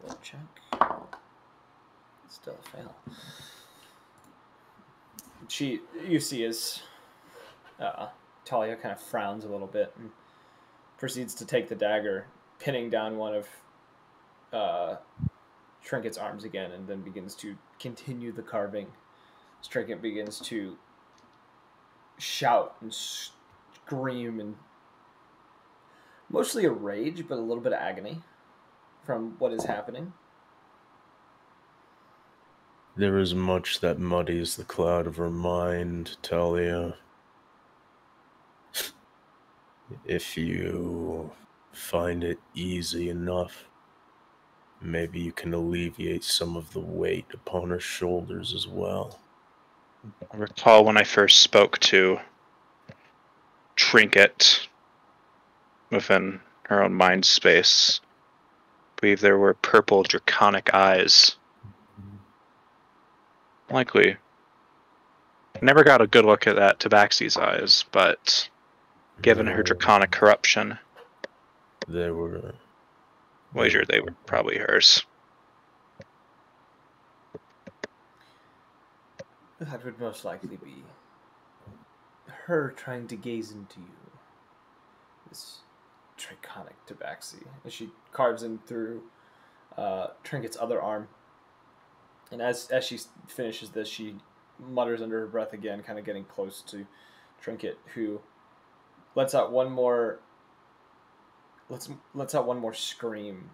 [SPEAKER 1] Roll check. Still a fail. You see as Talia kind of frowns a little bit and proceeds to take the dagger, pinning down one of Trinket's arms again, and then begins to continue the carving. Trinket begins to shout and scream and mostly a rage, but a little bit of agony from what is happening.
[SPEAKER 3] There is much that muddies the cloud of her mind, Talia. If you find it easy enough, maybe you can alleviate some of the weight upon her shoulders as well.
[SPEAKER 2] I recall when I first spoke to Trinket within her own mind space, I believe there were purple draconic eyes. Likely. Never got a good look at that Tabaxi's eyes, but given her draconic corruption,
[SPEAKER 3] They were...
[SPEAKER 2] wager they were probably hers.
[SPEAKER 1] That would most likely be her trying to gaze into you. This draconic tabaxi. As she carves in through Trinket's other arm. And as she finishes this, she mutters under her breath again, kind of getting close to Trinket, who lets out one more scream.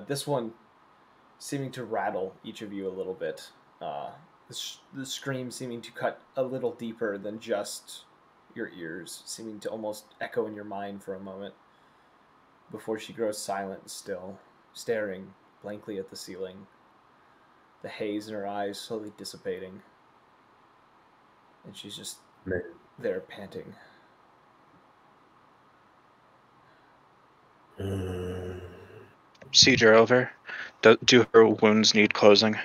[SPEAKER 1] This one seeming to rattle each of you a little bit. The scream seeming to cut a little deeper than just your ears, seeming to almost echo in your mind for a moment before she grows silent and still, staring blankly at the ceiling, the haze in her eyes slowly dissipating, and she's just there panting.
[SPEAKER 2] Siege over. Do her wounds need closing?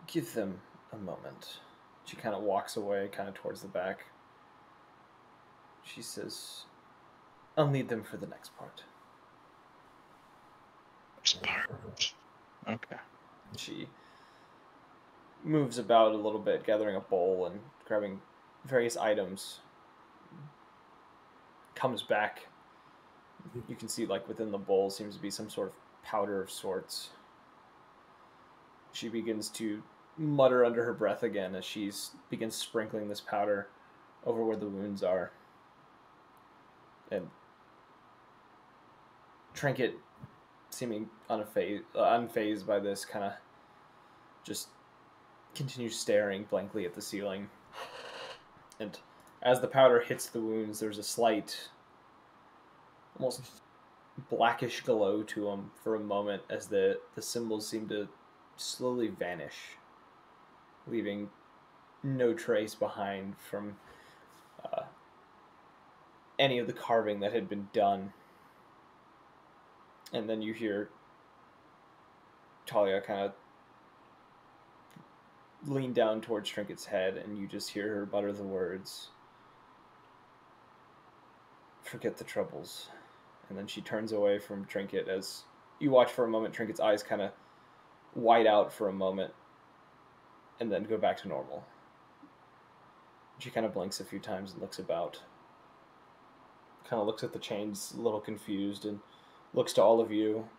[SPEAKER 1] Give them a moment. She kind of walks away, kind of towards the back. She says, I'll need them for the next part.
[SPEAKER 2] Okay.
[SPEAKER 1] She moves about a little bit, gathering a bowl and grabbing various items. Comes back. You can see, like, within the bowl seems to be some sort of powder of sorts. She begins to mutter under her breath again as she begins sprinkling this powder over where the wounds are. And Trinket, seeming unfazed by this, kind of just continues staring blankly at the ceiling. And as the powder hits the wounds, there's a slight, almost blackish glow to them for a moment as the symbols seem to slowly vanish, leaving no trace behind from any of the carving that had been done. And then you hear Talia kind of lean down towards Trinket's head, and you just hear her mutter the words, "Forget the troubles." And then she turns away from Trinket as you watch for a moment. Trinket's eyes kind of wide out for a moment and then go back to normal. She kind of blinks a few times and looks about. Kind of looks at the chains, a little confused, and looks to all of you.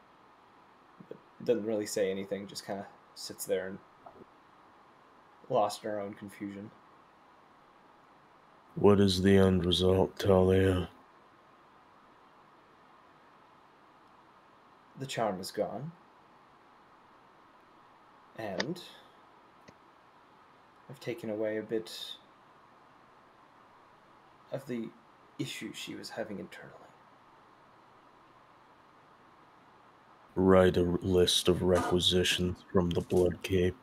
[SPEAKER 1] But doesn't really say anything, just kind of sits there and lost in her own confusion.
[SPEAKER 3] What is the end result, Talia?
[SPEAKER 1] The charm is gone. And I've taken away a bit of the issues she was having internally.
[SPEAKER 3] Write a list of requisitions from the Blood Cape.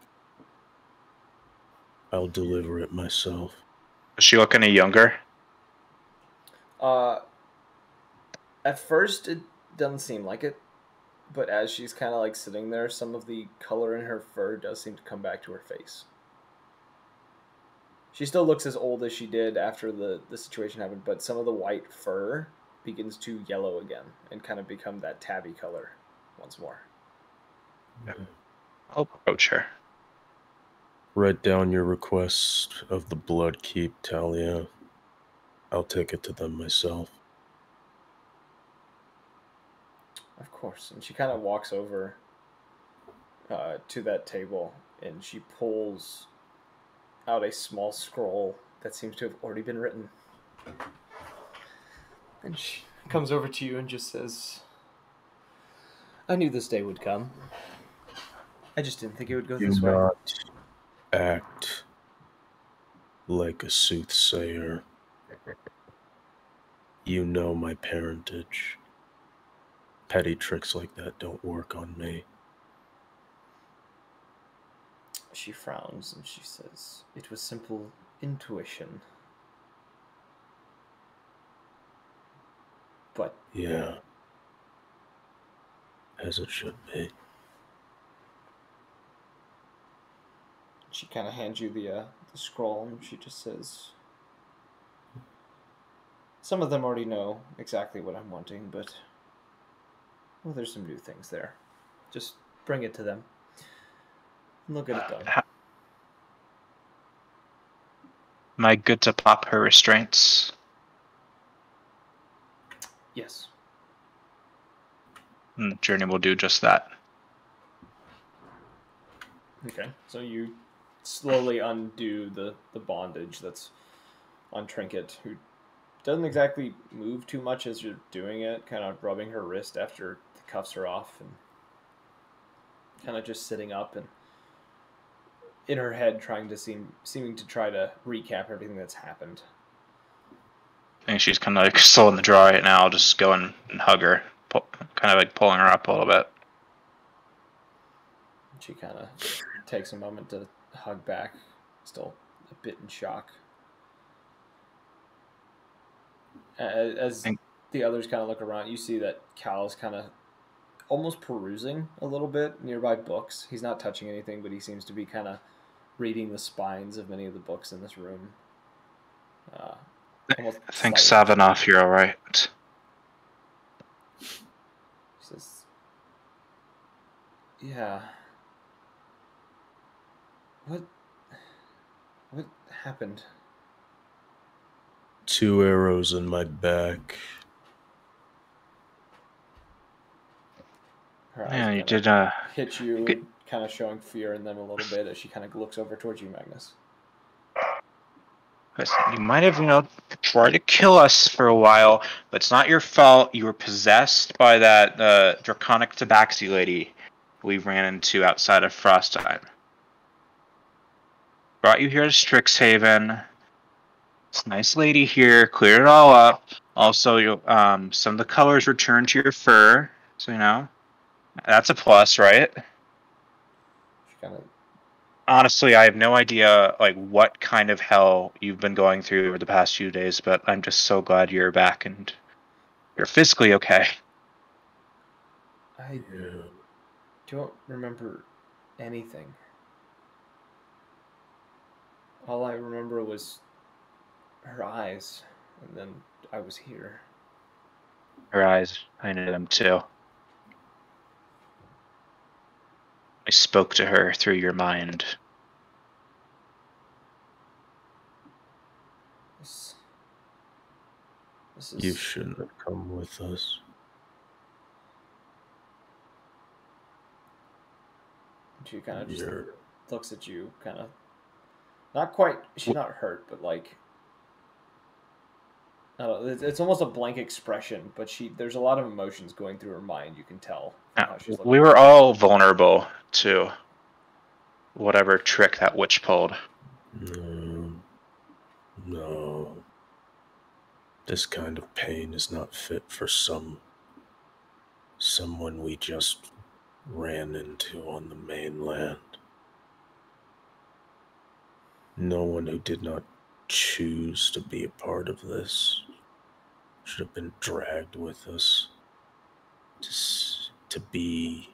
[SPEAKER 3] I'll deliver it myself.
[SPEAKER 2] Does she look any younger?
[SPEAKER 1] At first, it doesn't seem like it, but as she's kind of like sitting there, some of the color in her fur does seem to come back to her face. She still looks as old as she did after the situation happened, but some of the white fur begins to yellow again and kind of become that tabby color once more.
[SPEAKER 2] I'll approach her.
[SPEAKER 3] Write down your request of the Blood Keep, Talia. I'll take it to them myself.
[SPEAKER 1] Of course. And she kind of walks over to that table and she pulls out a small scroll that seems to have already been written. And she comes over to you and just says, I knew this day would come. I just didn't think it would go this way.
[SPEAKER 3] Do not act like a soothsayer. You know my parentage. Petty tricks like that don't work on me.
[SPEAKER 1] She frowns and she says, it was simple intuition. But
[SPEAKER 3] Yeah. As it should be.
[SPEAKER 1] she kind of hands you the scroll and she just says, some of them already know exactly what I'm wanting, but well, there's some new things there. Just bring it to them. And they'll get it done.
[SPEAKER 2] Am I good to pop her restraints?
[SPEAKER 1] Yes.
[SPEAKER 2] And Journey will do just that.
[SPEAKER 1] Okay. So you slowly undo the bondage that's on Trinket, who doesn't exactly move too much as you're doing it, kind of rubbing her wrist after the cuffs are off and kind of just sitting up and in her head seeming to try to recap everything that's happened.
[SPEAKER 2] I think she's kind of like still in the draw right now. I'll just go and hug her, kind of like pulling her up a little bit.
[SPEAKER 1] She kind of takes a moment to hug back, still a bit in shock. As the others kind of look around, you see that Cal is kind of almost perusing a little bit nearby books. He's not touching anything, but he seems to be kind of reading the spines of many of the books in this room.
[SPEAKER 2] I think Savanoff, you're all right.
[SPEAKER 1] He says, yeah. What happened?
[SPEAKER 3] 2 arrows in my back.
[SPEAKER 1] Her eyes
[SPEAKER 2] Yeah, you did.
[SPEAKER 1] hit you, kind of showing fear in them a little bit as she kind of looks over towards you, Magnus.
[SPEAKER 2] You might have, tried to kill us for a while, but it's not your fault. You were possessed by that draconic tabaxi lady we ran into outside of Frostheim. Brought you here to Strixhaven. This nice lady here cleared it all up. Also, some of the colors returned to your fur, so that's a plus, right?
[SPEAKER 1] She kind of.
[SPEAKER 2] Honestly, I have no idea what kind of hell you've been going through over the past few days, but I'm just so glad you're back and you're physically okay.
[SPEAKER 1] I don't remember anything. All I remember was her eyes, and then I was here.
[SPEAKER 2] Her eyes, I knew them too. I spoke to her through your mind.
[SPEAKER 1] This is...
[SPEAKER 3] You shouldn't have come with us.
[SPEAKER 1] She kind of just looks at you, kind of Not quite. She's not hurt, but like, I don't know, it's almost a blank expression. But there's a lot of emotions going through her mind. You can tell from how she's looking.
[SPEAKER 2] We were all vulnerable to whatever trick that witch pulled.
[SPEAKER 3] No. This kind of pain is not fit for someone we just ran into on the mainland. No one who did not choose to be a part of this should have been dragged with us to be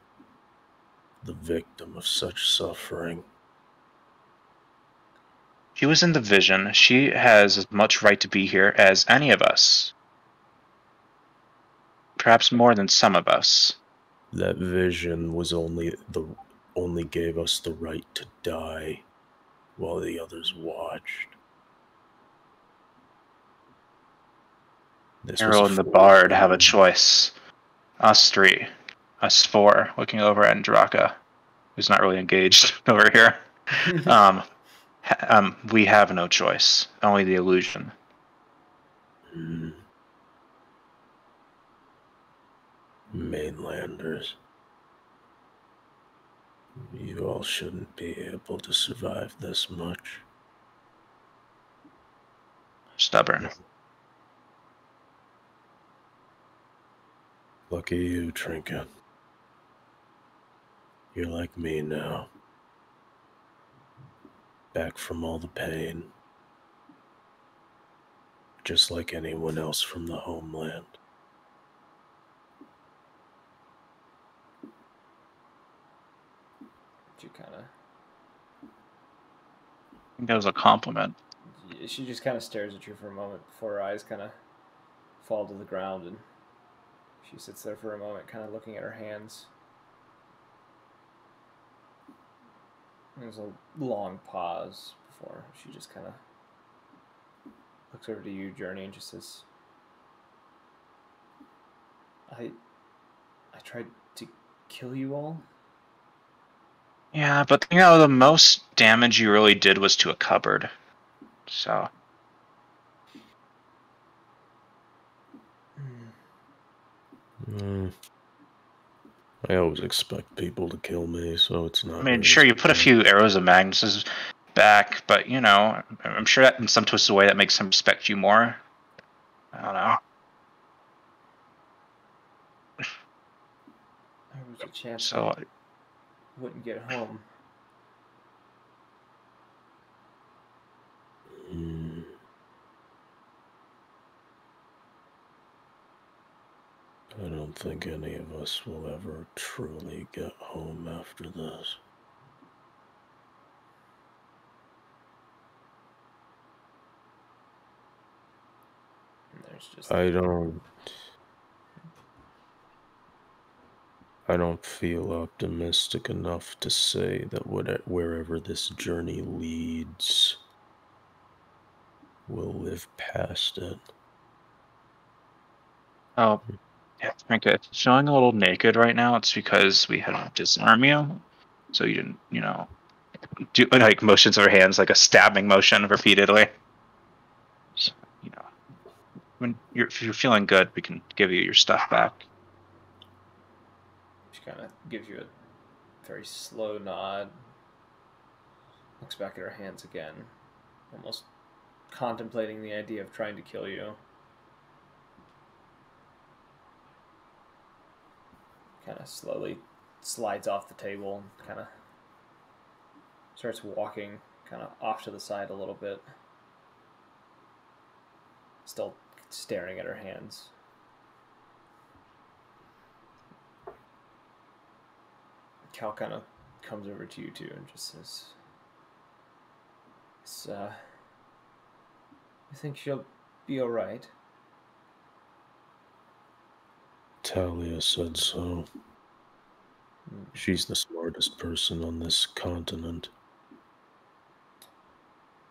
[SPEAKER 3] the victim of such suffering.
[SPEAKER 2] She was in the vision. She has as much right to be here as any of us. Perhaps more than some of us.
[SPEAKER 3] That vision was only gave us the right to die while the others watched.
[SPEAKER 2] Harold and the Bard have a choice. Us three. Us four, looking over at Andraka, who's not really engaged over here. We have no choice. Only the illusion.
[SPEAKER 3] Mainlanders. You all shouldn't be able to survive this much.
[SPEAKER 2] Stubborn.
[SPEAKER 3] Lucky you, Trinket. You're like me now. Back from all the pain. Just like anyone else from the homeland.
[SPEAKER 1] She kind of.
[SPEAKER 2] I think that was a compliment.
[SPEAKER 1] She just kind of stares at you for a moment before her eyes kind of fall to the ground, and she sits there for a moment, kind of looking at her hands. There's a long pause before she just kind of looks over to you, Journey, and just says, I tried to kill you all?
[SPEAKER 2] Yeah, but you know, the most damage you really did was to a cupboard. So.
[SPEAKER 3] I always expect people to kill me, so it's not.
[SPEAKER 2] I mean, sure, you put a few arrows of Magnus's back, but you know, I'm sure that in some twisted way that makes him respect you more. I don't know.
[SPEAKER 1] There was a chance
[SPEAKER 2] So
[SPEAKER 1] I wouldn't get home.
[SPEAKER 3] I don't think any of us will ever truly get home after this.
[SPEAKER 1] There's just
[SPEAKER 3] I don't feel optimistic enough to say that wherever this journey leads, we'll live past it.
[SPEAKER 2] Oh, yeah, Frank, it's showing a little naked right now. It's because we had to disarm you, so you didn't, you know, do like motions of her hands, like a stabbing motion repeatedly. So, you know, if you're feeling good, we can give you your stuff back.
[SPEAKER 1] She kind of gives you a very slow nod, looks back at her hands again, almost contemplating the idea of trying to kill you. Kind of slowly slides off the table, kind of starts walking kind of off to the side a little bit, still staring at her hands. Cal kind of comes over to you two and just says, you think she'll be alright?
[SPEAKER 3] Talia said so. She's the smartest person on this continent.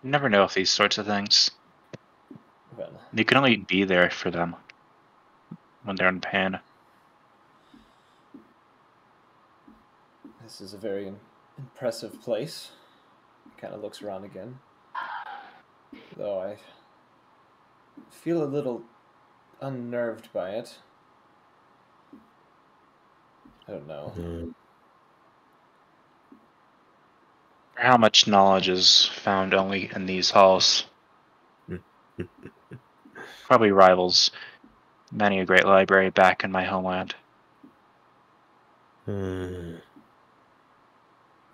[SPEAKER 2] You never know with these sorts of things.
[SPEAKER 1] Well,
[SPEAKER 2] You can only be there for them when they're in pain.
[SPEAKER 1] this is a very impressive place. Kind of looks around again. though I feel a little unnerved by it. I don't know.
[SPEAKER 2] How much knowledge is found only in these halls? Probably rivals many a great library back in my homeland.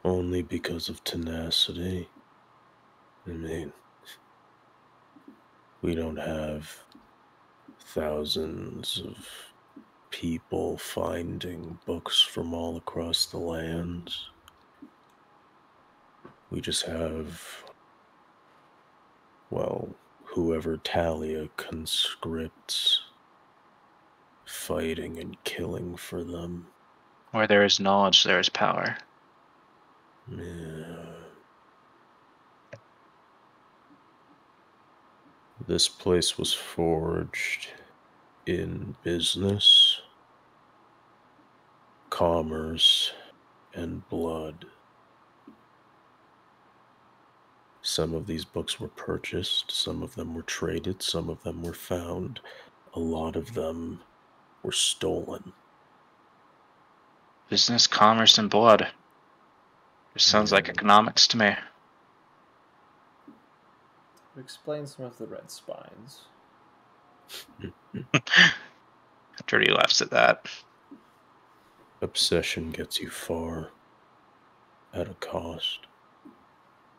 [SPEAKER 3] Only because of tenacity. I mean, we don't have thousands of people finding books from all across the lands. We just have, well, whoever Talia conscripts fighting and killing for them.
[SPEAKER 2] Where there is knowledge, there is power.
[SPEAKER 3] Yeah. This place was forged in business, commerce, and blood. Some of these books were purchased, some of them were traded, some of them were found. A lot of them were stolen.
[SPEAKER 2] Business, commerce, and blood. This sounds like economics to me.
[SPEAKER 1] Explain some of the red spines.
[SPEAKER 2] Dirty laughs at that.
[SPEAKER 3] Obsession gets you far at a cost.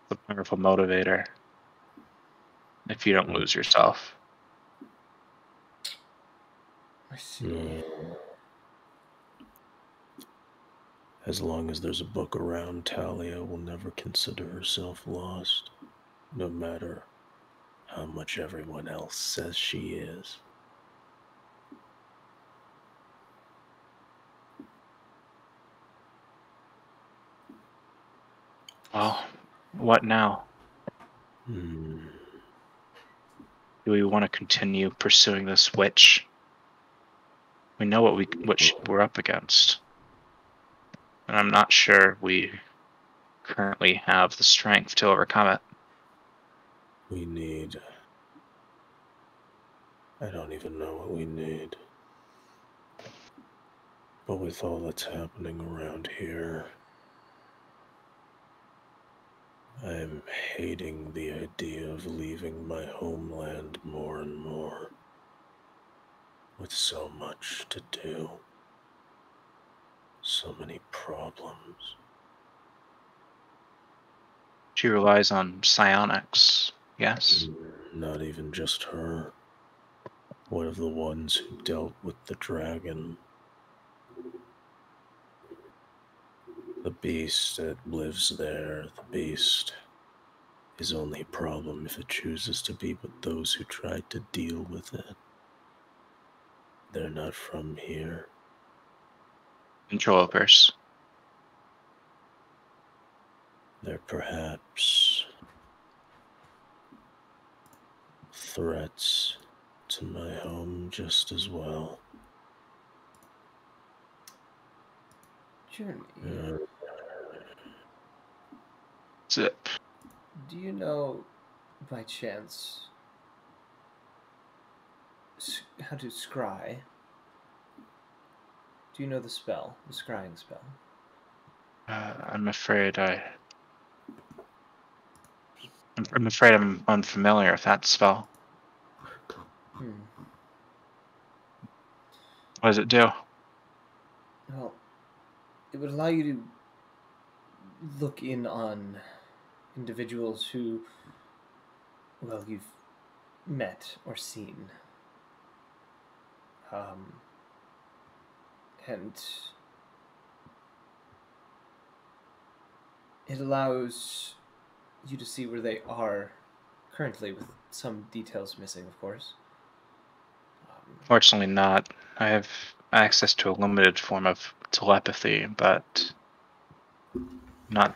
[SPEAKER 2] The powerful motivator. If you don't lose yourself.
[SPEAKER 1] I see.
[SPEAKER 3] As long as there's a book around, Talia will never consider herself lost, no matter how much everyone else says she is.
[SPEAKER 2] Well, what now? Do we want to continue pursuing this witch? We know what we're up against. And I'm not sure we currently have the strength to overcome it.
[SPEAKER 3] We need... I don't even know what we need. But with all that's happening around here, I'm hating the idea of leaving my homeland more and more. With so much to do. So many problems.
[SPEAKER 2] She relies on psionics, yes?
[SPEAKER 3] Not even just her. One of the ones who dealt with the dragon. The beast that lives there, the beast is only a problem if it chooses to be with those who tried to deal with it. They're not from here.
[SPEAKER 2] Interlopers.
[SPEAKER 3] They're perhaps threats to my home just as well.
[SPEAKER 1] Journey.
[SPEAKER 2] Zip.
[SPEAKER 1] Do you know, by chance, how to scry? Do you know the spell, the scrying spell?
[SPEAKER 2] I'm afraid I'm afraid I'm unfamiliar with that spell. What does it do?
[SPEAKER 1] Well, it would allow you to look in on individuals who, well, you've met or seen. And it allows you to see where they are currently, with some details missing, of course.
[SPEAKER 2] Fortunately not. I have access to a limited form of telepathy, but not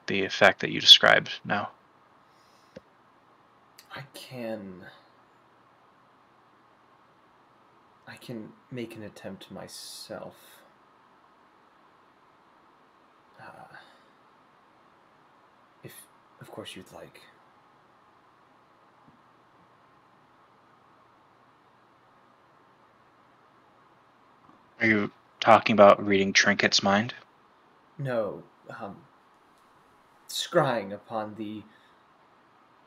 [SPEAKER 2] the effect that you described, no.
[SPEAKER 1] I can make an attempt myself. If, of course, you'd like.
[SPEAKER 2] Are you talking about reading Trinket's mind?
[SPEAKER 1] No, scrying upon the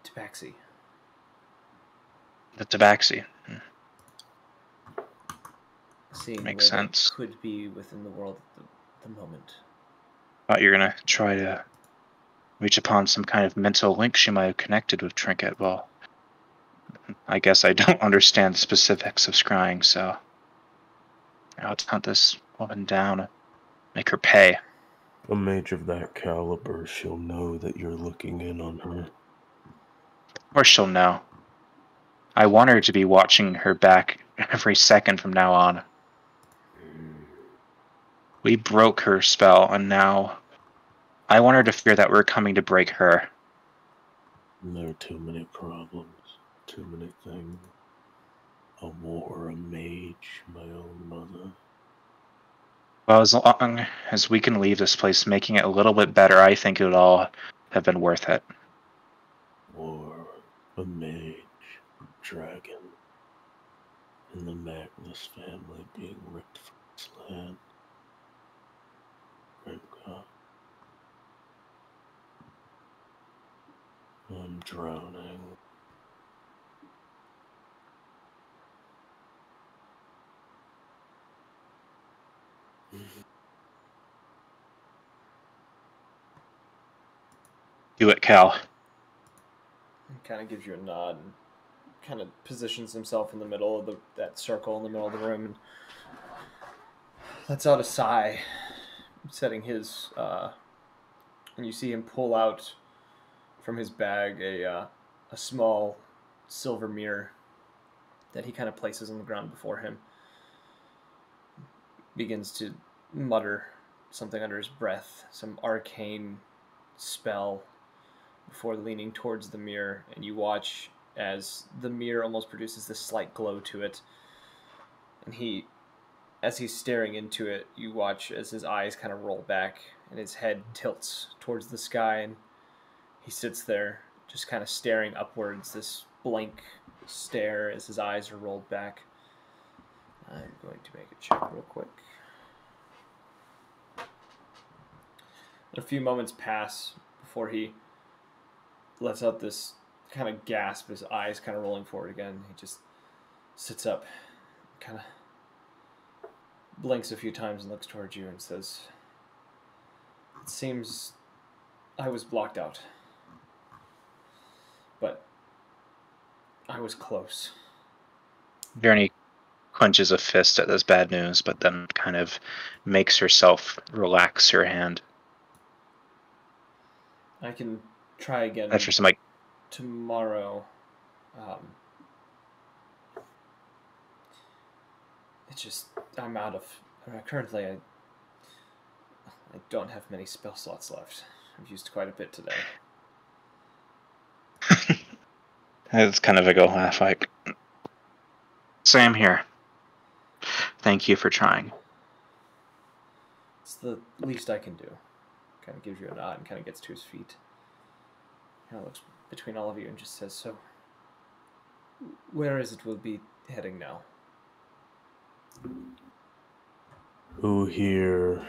[SPEAKER 1] tabaxi.
[SPEAKER 2] The tabaxi.
[SPEAKER 1] Seeing
[SPEAKER 2] Makes
[SPEAKER 1] where
[SPEAKER 2] sense.
[SPEAKER 1] they could be within the world at the moment.
[SPEAKER 2] Thought you were gonna try to reach upon some kind of mental link she might have connected with Trinket. Well, I guess I don't understand the specifics of scrying, so now let's hunt this woman down, make her pay.
[SPEAKER 3] A mage of that caliber, she'll know that you're looking in on her.
[SPEAKER 2] Or she'll know. I want her to be watching her back every second from now on. We broke her spell, and now I want her to fear that we're coming to break her.
[SPEAKER 3] There are too many problems, too many things. A war, a mage, my own mother.
[SPEAKER 2] Well, as long as we can leave this place making it a little bit better, I think it would all have been worth it.
[SPEAKER 3] War, a mage, a dragon, and the Magnus family being ripped from this land. Grimcock. I'm drowning.
[SPEAKER 2] Do it, Cal.
[SPEAKER 1] He kind of gives you a nod and kind of positions himself in the middle of that circle in the middle of the room and lets out a sigh, setting his. And you see him pull out from his bag a small silver mirror that he kind of places on the ground before him. Begins to mutter something under his breath, some arcane spell, before leaning towards the mirror, and you watch as the mirror almost produces this slight glow to it. And as he's staring into it, you watch as his eyes kind of roll back and his head tilts towards the sky, and he sits there just kind of staring upwards, this blank stare as his eyes are rolled back. I'm going to make a check real quick. A few moments pass before he lets out this kind of gasp, his eyes kind of rolling forward again. He just sits up, kind of blinks a few times and looks towards you and says, "It seems I was blocked out, but I was close."
[SPEAKER 2] Journey clenches a fist at this bad news, but then kind of makes herself relax her hand.
[SPEAKER 1] I can try again
[SPEAKER 2] After some
[SPEAKER 1] tomorrow. It's just I'm out of. Currently, I don't have many spell slots left. I've used quite a bit today.
[SPEAKER 2] It's kind of a go laugh, like, same here. Thank you for trying.
[SPEAKER 1] It's the least I can do. Kind of gives you a nod and kind of gets to his feet. Kind of looks between all of you and just says, "So, where is it we'll be heading now?"
[SPEAKER 3] Who here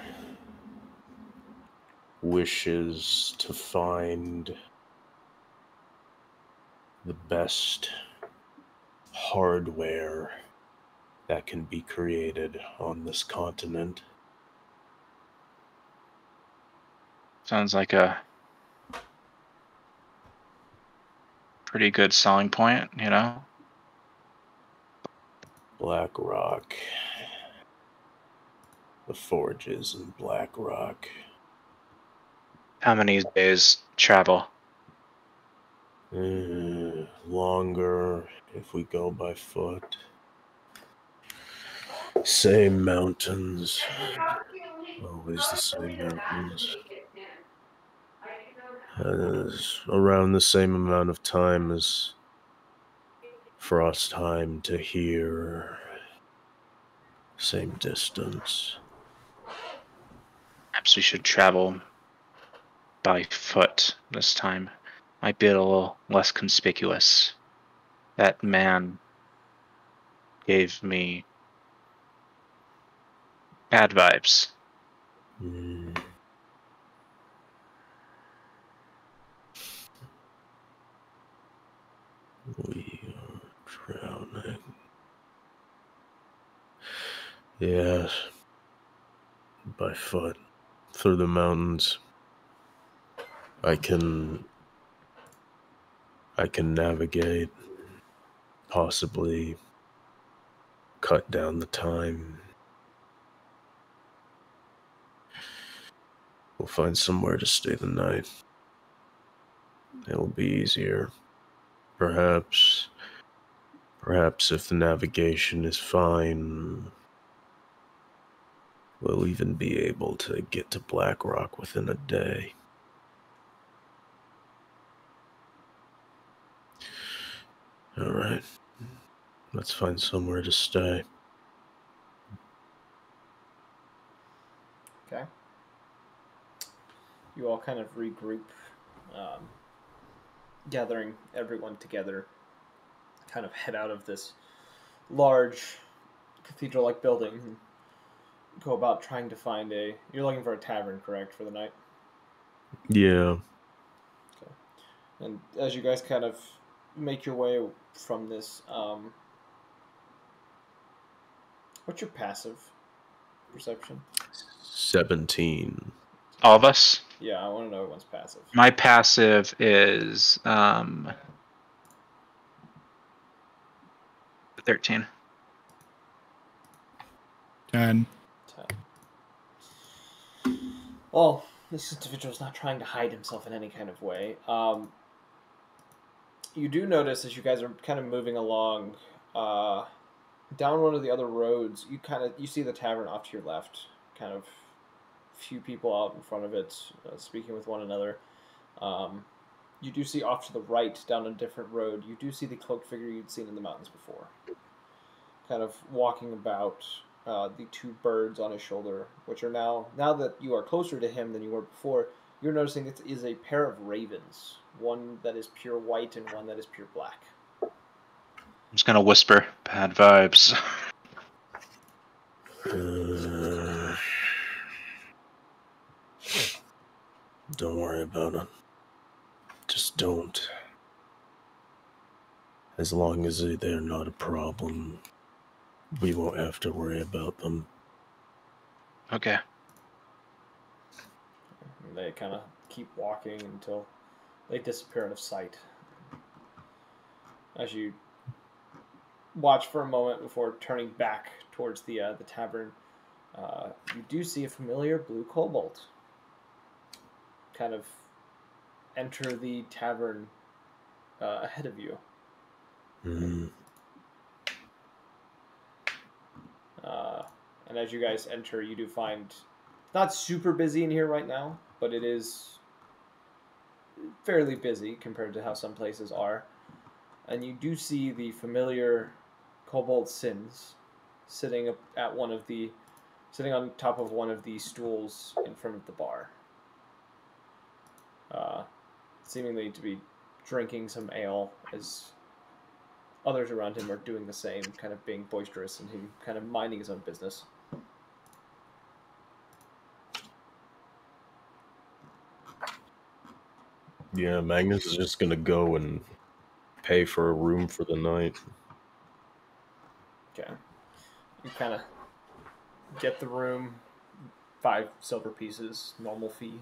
[SPEAKER 3] wishes to find the best hardware that can be created on this continent?
[SPEAKER 2] Sounds like a pretty good selling point, you know?
[SPEAKER 3] Black Rock. The forges in Black Rock.
[SPEAKER 2] How many days travel?
[SPEAKER 3] Longer if we go by foot. Same mountains. Always the same mountains. Around the same amount of time as Frostheim to here. Same distance.
[SPEAKER 2] Perhaps we should travel by foot this time. Might be a little less conspicuous. That man gave me Bad vibes.
[SPEAKER 3] Hmm. We are drowning. Yes. By foot. Through the mountains. I can navigate. Possibly cut down the time. We'll find somewhere to stay the night. It'll be easier. Perhaps if the navigation is fine, we'll even be able to get to Black Rock within a day. Alright. Let's find somewhere to stay.
[SPEAKER 1] Okay. You all kind of regroup, gathering everyone together, kind of head out of this large cathedral-like building and go about trying to find a... You're looking for a tavern, correct, for the night?
[SPEAKER 3] Yeah.
[SPEAKER 1] Okay. And as you guys kind of make your way from this, what's your passive perception?
[SPEAKER 3] 17.
[SPEAKER 2] All of us?
[SPEAKER 1] Yeah, I want to know everyone's passive.
[SPEAKER 2] My passive is 13.
[SPEAKER 4] 10.
[SPEAKER 1] 10. Well, this individual is not trying to hide himself in any kind of way. You do notice as you guys are kind of moving along, down one of the other roads, you see the tavern off to your left, kind of few people out in front of it, speaking with one another. You do see off to the right, down a different road, you do see the cloaked figure you'd seen in the mountains before, kind of walking about, the two birds on his shoulder, which are now that you are closer to him than you were before, you're noticing it is a pair of ravens, one that is pure white and one that is pure black.
[SPEAKER 2] I'm just gonna whisper, bad vibes.
[SPEAKER 3] Don't worry about it. Just don't. As long as they're not a problem, we won't have to worry about them.
[SPEAKER 2] Okay.
[SPEAKER 1] And they kind of keep walking until they disappear out of sight. As you watch for a moment before turning back towards the tavern, you do see a familiar blue kobold kind of enter the tavern ahead of you.
[SPEAKER 3] Mm.
[SPEAKER 1] And as you guys enter, you do find it's not super busy in here right now, but it is fairly busy compared to how some places are. And you do see the familiar kobold Sins sitting on top of one of the stools in front of the bar, seemingly to be drinking some ale as others around him are doing the same, kind of being boisterous and him kind of minding his own business.
[SPEAKER 3] Yeah, Magnus is just gonna go and pay for a room for the night.
[SPEAKER 1] Okay. You kind of get the room, 5 silver pieces, normal fee.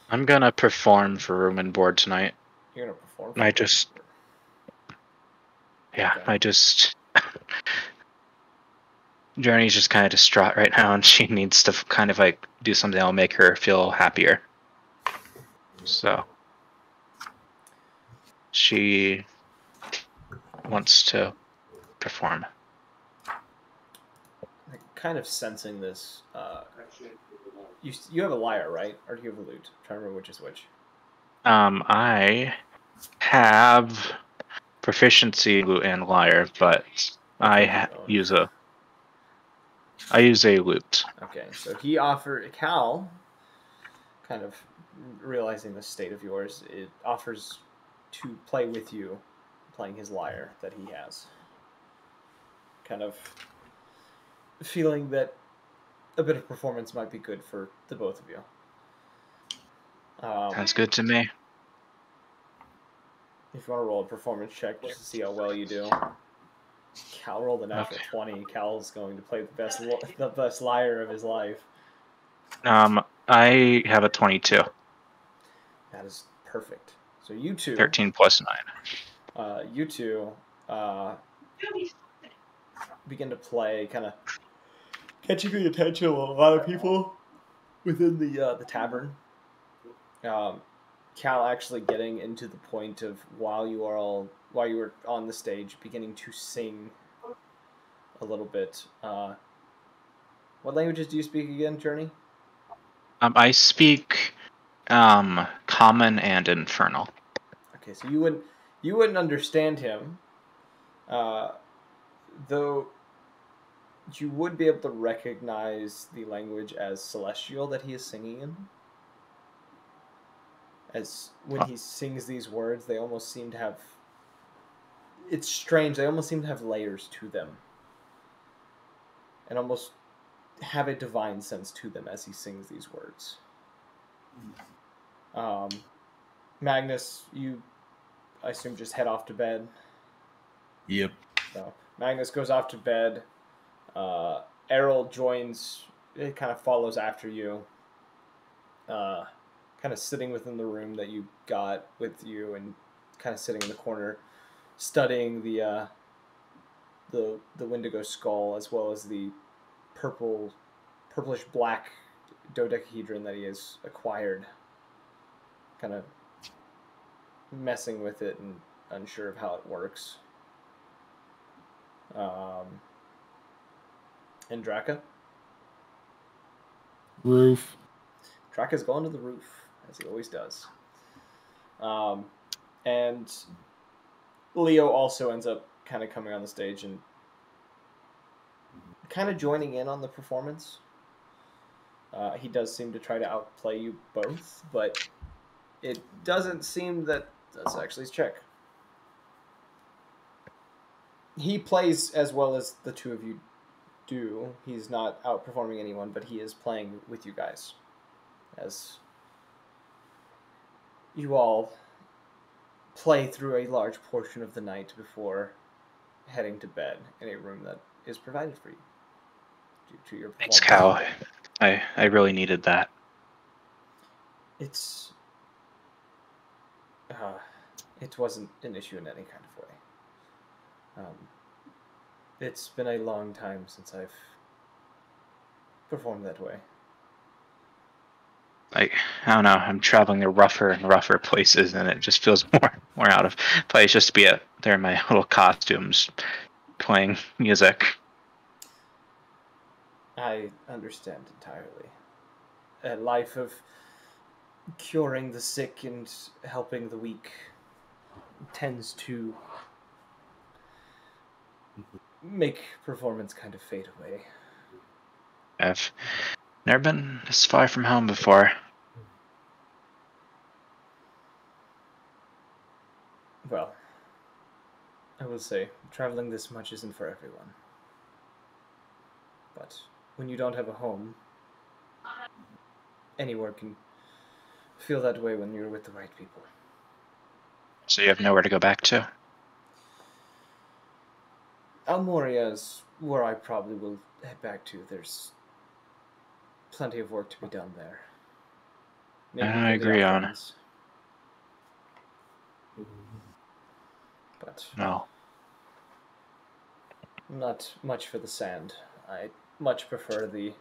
[SPEAKER 2] I'm gonna perform for room and board tonight.
[SPEAKER 1] You're going to perform.
[SPEAKER 2] I just... Yeah,
[SPEAKER 1] Okay.
[SPEAKER 2] I just... Journey's just kind of distraught right now, and she needs to kind of like do something that'll make her feel happier. So she wants to perform.
[SPEAKER 1] Kind of sensing this. You have a lyre, right? Or do you have a lute? I'm trying to remember which is which.
[SPEAKER 2] I have proficiency in lute and lyre, but I use a lute.
[SPEAKER 1] Okay, so Cal, kind of realizing the state of yours, it offers to play with you, playing his lyre that he has. Kind of feeling that a bit of performance might be good for the both of you.
[SPEAKER 2] Sounds good to me.
[SPEAKER 1] If you want to roll a performance check just to see how well you do. Cal rolled a natural 20. Cal's going to play the best liar of his life.
[SPEAKER 2] I have a 22.
[SPEAKER 1] That is perfect. So you two,
[SPEAKER 2] 13 plus 9.
[SPEAKER 1] you two begin to play, kind of catching the attention of a lot of people within the tavern. Cal actually getting into the point of while you were on the stage, beginning to sing a little bit. What languages do you speak again, Journey?
[SPEAKER 2] I speak Common and Infernal.
[SPEAKER 1] Okay, so you wouldn't understand him, though you would be able to recognize the language as Celestial that he is singing in. As when he sings these words, they almost seem to have. It's strange. They almost seem to have layers to them, and almost have a divine sense to them as he sings these words. Magnus, you, I assume, just head off to bed.
[SPEAKER 3] Yep.
[SPEAKER 1] So Magnus goes off to bed. Errol joins. It kind of follows after you. Kind of sitting within the room that you got with you, and kind of sitting in the corner, studying the Wendigo skull as well as the purplish black dodecahedron that he has acquired. Kind of messing with it and unsure of how it works. And Draka?
[SPEAKER 4] Roof.
[SPEAKER 1] Draka's going to the roof, as he always does. And Leo also ends up kind of coming on the stage and kind of joining in on the performance. He does seem to try to outplay you both, but it doesn't seem that that's actually his check. He plays as well as the two of you do. He's not outperforming anyone, but he is playing with you guys. As you all play through a large portion of the night before heading to bed in a room that is provided for you due to your performance.
[SPEAKER 2] Thanks, Cal. I really needed that.
[SPEAKER 1] It wasn't an issue in any kind of way. It's been a long time since I've performed that way.
[SPEAKER 2] I don't know. I'm traveling to rougher and rougher places, and it just feels more out of place just to be there in my little costumes, playing music.
[SPEAKER 1] I understand entirely. A life of curing the sick and helping the weak tends to make performance kind of fade away.
[SPEAKER 2] I've never been this far from home before.
[SPEAKER 1] Well, I will say, traveling this much isn't for everyone. But when you don't have a home, anyone can feel that way when you're with the right people.
[SPEAKER 2] So you have nowhere to go back to?
[SPEAKER 1] Almoria is where I probably will head back to. There's plenty of work to be done there. Maybe
[SPEAKER 2] I
[SPEAKER 1] for the
[SPEAKER 2] agree on.
[SPEAKER 1] Afghans. But
[SPEAKER 2] No.
[SPEAKER 1] not much for the sand. I much prefer the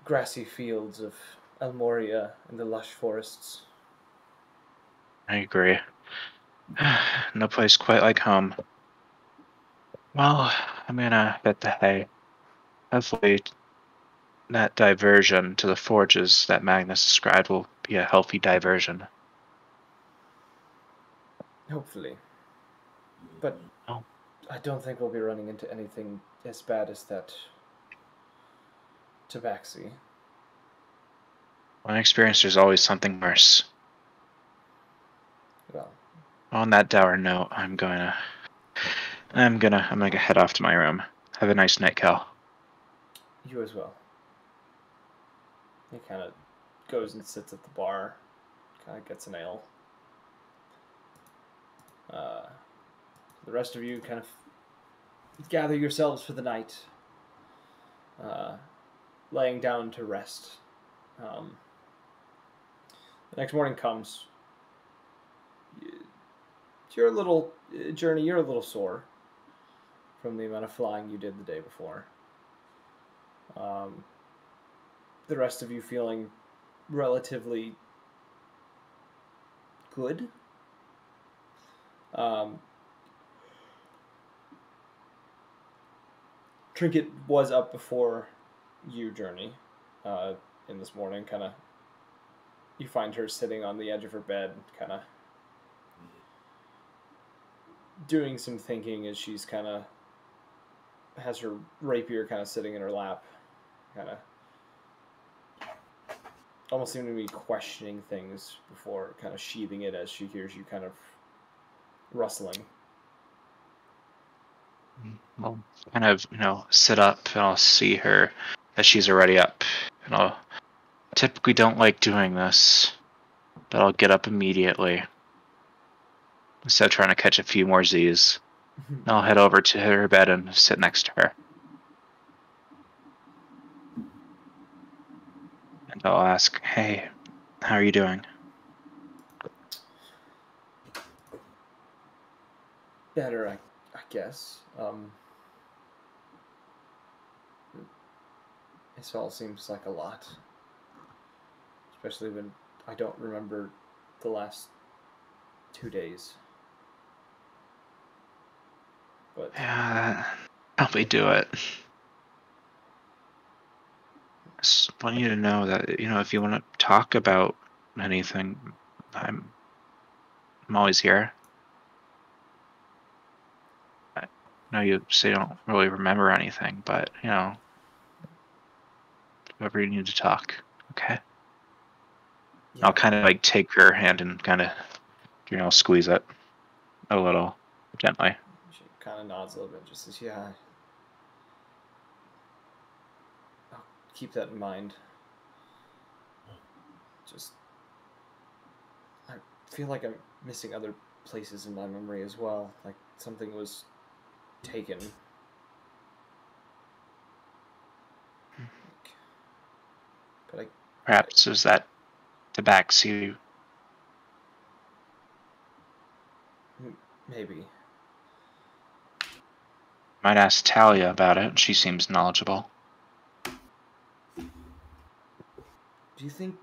[SPEAKER 1] grassy fields of Almoria and the lush forests.
[SPEAKER 2] I agree. No place quite like home. Well, I'm gonna bet the hay. Hopefully that diversion to the forges that Magnus described will be a healthy diversion.
[SPEAKER 1] Hopefully. But
[SPEAKER 2] Oh.
[SPEAKER 1] I don't think we'll be running into anything as bad as that tabaxi.
[SPEAKER 2] My experience, there's always something worse.
[SPEAKER 1] Well,
[SPEAKER 2] On that dour note, I'm gonna head off to my room. Have a nice night, Cal.
[SPEAKER 1] You as well. He kind of goes and sits at the bar, kind of gets an ale. The rest of you kind of gather yourselves for the night, laying down to rest. The next morning comes. You're a little journey. You're a little sore from the amount of flying you did the day before. The rest of you feeling relatively good. Trinket was up before you, Journey, in this morning. Kind of, you find her sitting on the edge of her bed, kind of doing some thinking as she's kind of has her rapier kind of sitting in her lap, kind of almost seeming to be questioning things before kind of sheathing it as she hears you kind of rustling.
[SPEAKER 2] I'll kind of, sit up and I'll see her as she's already up. And I'll typically don't like doing this, but I'll get up immediately. Instead of trying to catch a few more Z's. And I'll head over to her bed and sit next to her. And I'll ask, hey, how are you doing?
[SPEAKER 1] Better, I guess. This all seems like a lot. Especially when I don't remember the last 2 days. But
[SPEAKER 2] Yeah, probably do it. Just want you to know that, if you want to talk about anything, I'm always here. I know you say you don't really remember anything, but, whoever you need to talk, okay?
[SPEAKER 1] yeah.
[SPEAKER 2] I'll kind of take her hand and kind of, squeeze it a little gently.
[SPEAKER 1] She kind of nods a little bit, just says, yeah. I'll keep that in mind. Just, I feel like I'm missing other places in my memory as well. Like something was taken. But
[SPEAKER 2] Perhaps it was that tabaxi.
[SPEAKER 1] Maybe.
[SPEAKER 2] Might ask Talia about it. She seems knowledgeable.
[SPEAKER 1] Do you think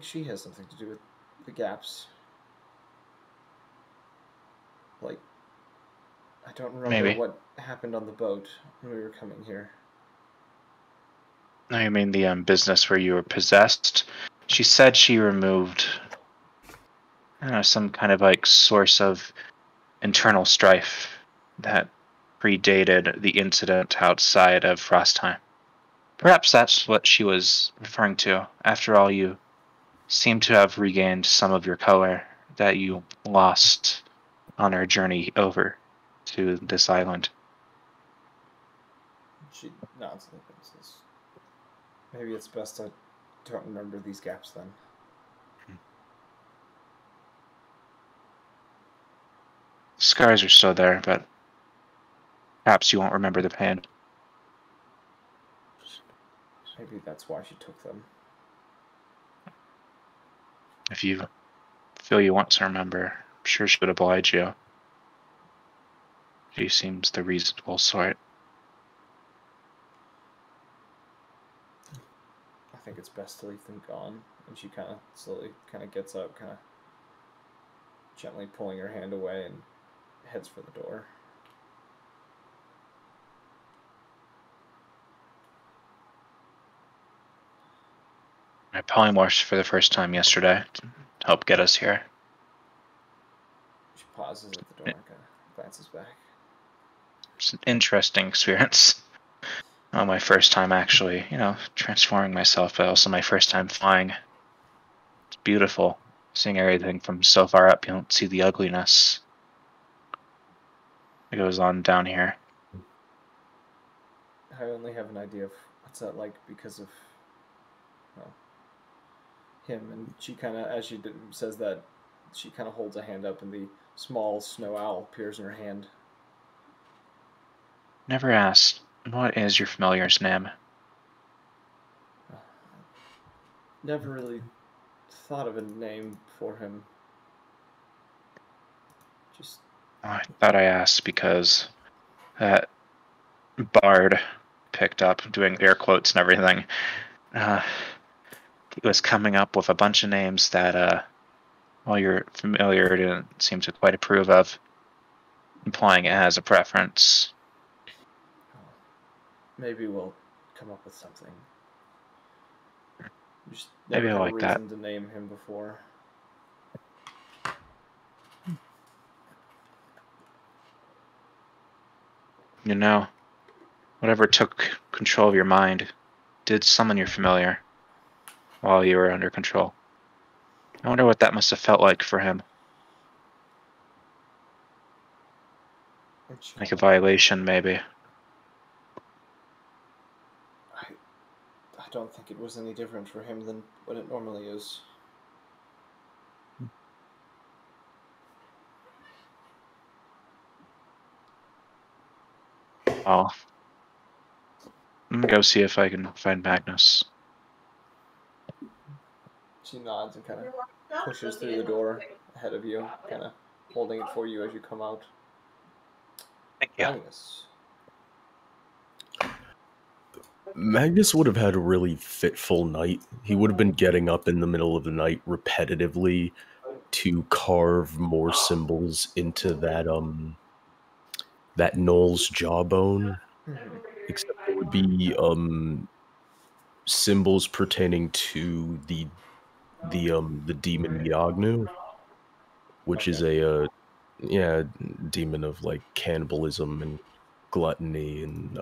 [SPEAKER 1] she has something to do with the gaps? Like, I don't remember
[SPEAKER 2] Maybe.
[SPEAKER 1] what happened on the boat when we were coming here.
[SPEAKER 2] No, you mean the business where you were possessed? She said she removed, some kind of source of internal strife that predated the incident outside of Frostheim. Perhaps that's what she was referring to. After all, you seem to have regained some of your color that you lost on our journey over to this island.
[SPEAKER 1] She nods and says, maybe it's best I don't remember these gaps then.
[SPEAKER 2] Scars are still there, but perhaps you won't remember the pain.
[SPEAKER 1] Maybe that's why she took them.
[SPEAKER 2] If you feel you want to remember, I'm sure she would oblige you. She seems the reasonable sort.
[SPEAKER 1] I think it's best to leave them gone. And she kind of slowly kind of gets up, kind of gently pulling her hand away and heads for the door.
[SPEAKER 2] I polymorphed for the first time yesterday to help get us here.
[SPEAKER 1] She pauses at the door and kind of glances back.
[SPEAKER 2] It's an interesting experience. My first time actually, transforming myself, but also my first time flying. It's beautiful. Seeing everything from so far up, you don't see the ugliness that goes on down here.
[SPEAKER 1] I only have an idea of what's that like because of, well, him. And she kind of, as she says that, she kind of holds a hand up, and the small snow owl appears in her hand.
[SPEAKER 2] Never asked, what is your familiar's name?
[SPEAKER 1] Never really thought of a name for him. Just.
[SPEAKER 2] I thought I asked because that bard picked up, doing air quotes and everything. He was coming up with a bunch of names that, while your familiar didn't seem to quite approve of, implying it has a preference.
[SPEAKER 1] Maybe we'll come up with something. We just
[SPEAKER 2] Maybe
[SPEAKER 1] never
[SPEAKER 2] I
[SPEAKER 1] had a
[SPEAKER 2] like that.
[SPEAKER 1] reason to name him before.
[SPEAKER 2] You know, whatever took control of your mind did summon your familiar while you were under control. I wonder what that must have felt like for him. Like a violation, maybe.
[SPEAKER 1] I don't think it was any different for him than what it normally is.
[SPEAKER 2] Oh. I'm gonna go see if I can find Magnus.
[SPEAKER 1] She nods and kind of pushes through the door ahead of you, kind of holding it for you as you come out.
[SPEAKER 2] Thank you.
[SPEAKER 1] Magnus.
[SPEAKER 3] Magnus would have had a really fitful night. He would have been getting up in the middle of the night repetitively to carve more symbols into that Knoll's jawbone.
[SPEAKER 1] Mm-hmm.
[SPEAKER 3] Except it would be symbols pertaining to the demon Yagnu, which is a demon of like cannibalism and gluttony and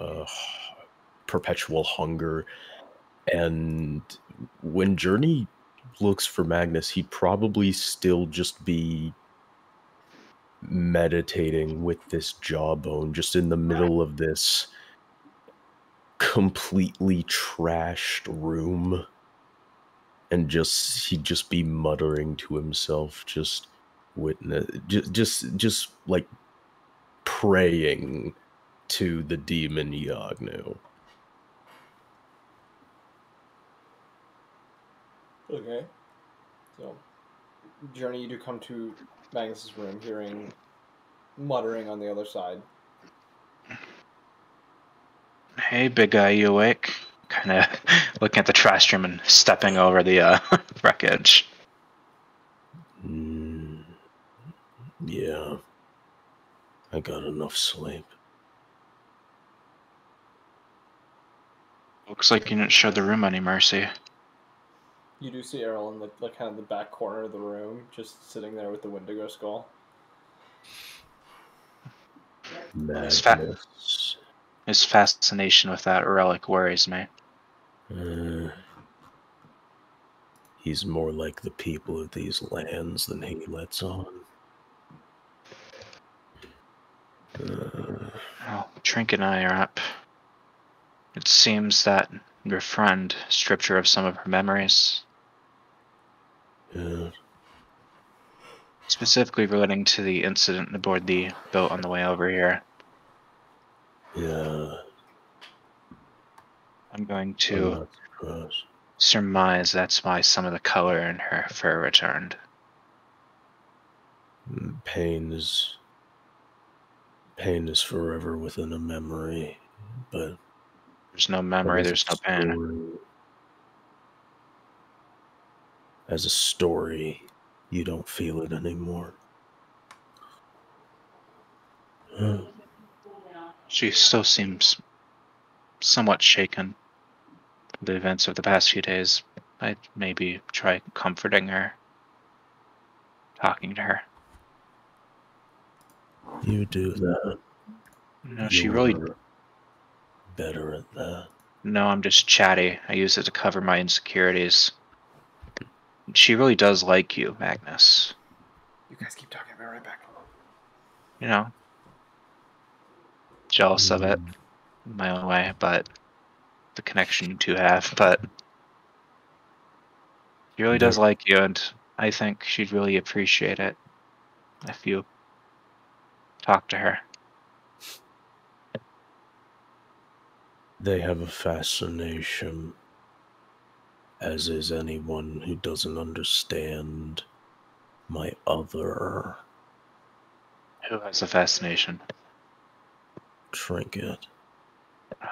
[SPEAKER 3] perpetual hunger. And when Journey looks for Magnus, he'd probably still just be meditating with this jawbone just in the middle of this completely trashed room, and he'd just be muttering to himself, just like praying to the demon Yagnu.
[SPEAKER 1] Okay. So, Journey, you do come to Magnus's room, hearing muttering on the other side.
[SPEAKER 2] Hey, big guy, you awake? Kind of looking at the trash room and stepping over the wreckage.
[SPEAKER 3] Yeah. I got enough sleep.
[SPEAKER 2] Looks like you didn't show the room any mercy.
[SPEAKER 1] You do see Errol in the kind of the back corner of the room, just sitting there with the Wendigo skull.
[SPEAKER 3] Magnus.
[SPEAKER 2] His fascination with that relic worries me.
[SPEAKER 3] He's more like the people of these lands than he lets on.
[SPEAKER 2] Well, Trink and I are up. It seems that your friend stripped her of some of her memories.
[SPEAKER 3] Yeah.
[SPEAKER 2] Specifically relating to the incident aboard the boat on the way over here.
[SPEAKER 3] Yeah.
[SPEAKER 2] I'm going to surmise that's why some of the color in her fur returned.
[SPEAKER 3] Pain is forever within a memory, but
[SPEAKER 2] there's no memory, there's no pain.
[SPEAKER 3] As a story, you don't feel it anymore.
[SPEAKER 2] She still seems somewhat shaken from the events of the past few days. I'd maybe try comforting her, talking to her.
[SPEAKER 3] You do that.
[SPEAKER 2] No, she really
[SPEAKER 3] better at that.
[SPEAKER 2] No, I'm just chatty. I use it to cover my insecurities. She really does like you, Magnus.
[SPEAKER 1] You guys keep talking. I'll be right back.
[SPEAKER 2] You know, jealous of it. my own way, but the connection you two have. But she really does like you, and I think she'd really appreciate it if you talk to her.
[SPEAKER 3] They have a fascination, as is anyone who doesn't understand my other
[SPEAKER 2] Who has a fascination?
[SPEAKER 3] trinket.
[SPEAKER 2] You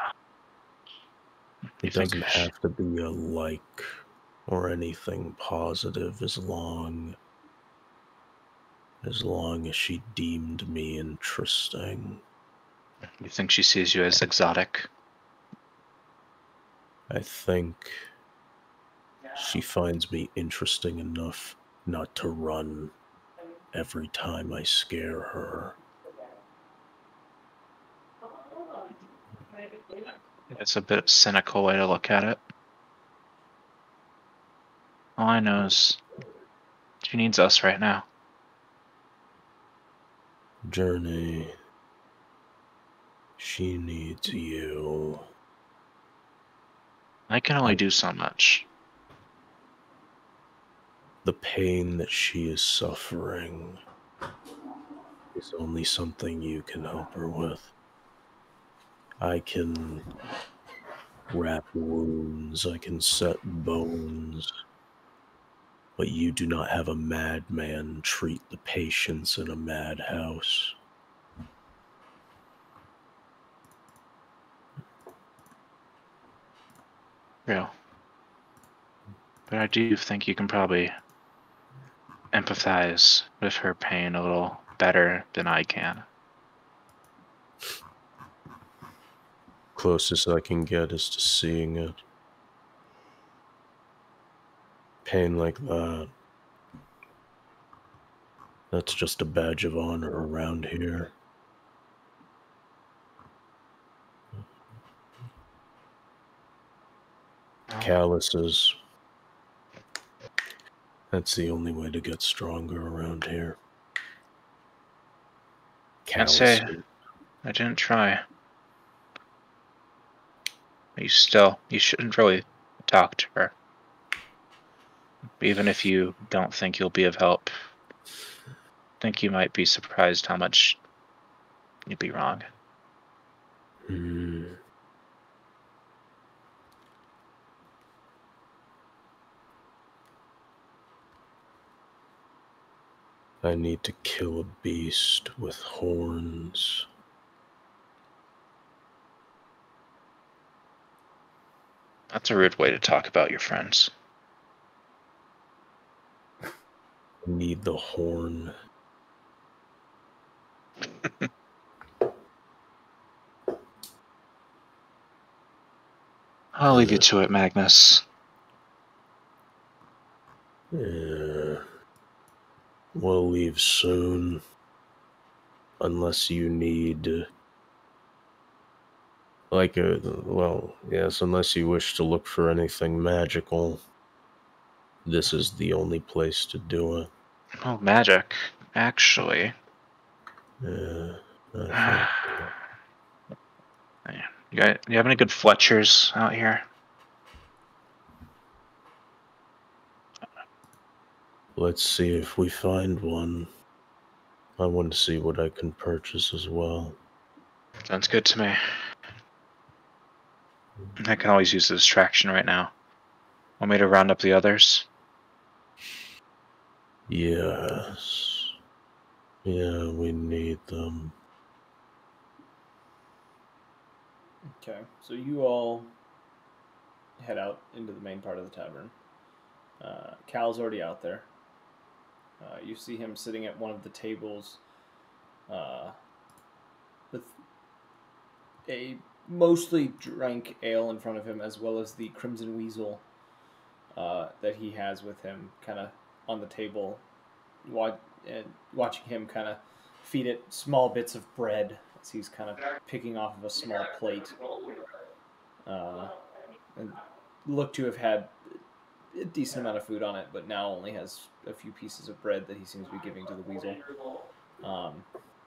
[SPEAKER 3] It
[SPEAKER 2] think
[SPEAKER 3] doesn't have to be a like or anything positive as long as she deemed me interesting.
[SPEAKER 2] you think she sees you as exotic?
[SPEAKER 3] I think she finds me interesting enough not to run every time I scare her.
[SPEAKER 2] It's a bit cynical way to look at it. All I know is she needs us right now.
[SPEAKER 3] Journey, she needs you.
[SPEAKER 2] I can only do so much.
[SPEAKER 3] The pain that she is suffering is only something you can help her with. I can wrap wounds, I can set bones, but you do not have a madman treat the patients in a madhouse.
[SPEAKER 2] Real. But I do think you can probably empathize with her pain a little better than I can.
[SPEAKER 3] Closest I can get is to seeing it. Pain like that. That's just a badge of honor around here. Calluses. That's the only way to get stronger around here.
[SPEAKER 2] Can't say
[SPEAKER 3] Calluses.
[SPEAKER 2] I didn't try. You shouldn't really talk to her. Even if you don't think you'll be of help. I think you might be surprised how much you'd be wrong.
[SPEAKER 3] I need to kill a beast with horns.
[SPEAKER 2] That's a rude way to talk about your friends.
[SPEAKER 3] I need the horn.
[SPEAKER 2] I'll leave you to it, Magnus.
[SPEAKER 3] Yeah. We'll leave soon. Unless you need... unless you wish to look for anything magical. This is the only place to do it.
[SPEAKER 2] Oh, magic. Actually.
[SPEAKER 3] Yeah,
[SPEAKER 2] You have any good Fletchers out here?
[SPEAKER 3] let's see if we find one. I want to see what I can purchase as well.
[SPEAKER 2] Sounds good to me. I can always use the distraction right now. Want me to round up the others?
[SPEAKER 3] Yes. Yeah, we need them.
[SPEAKER 1] Okay, so you all head out into the main part of the tavern. Cal's already out there. You see him sitting at one of the tables with a mostly drank ale in front of him, as well as the Crimson Weasel that he has with him, kind of on the table, watching him kind of feed it small bits of bread as he's kind of picking off of a small plate. And look to have had a decent amount of food on it, but now only has a few pieces of bread that he seems to be giving to the weasel.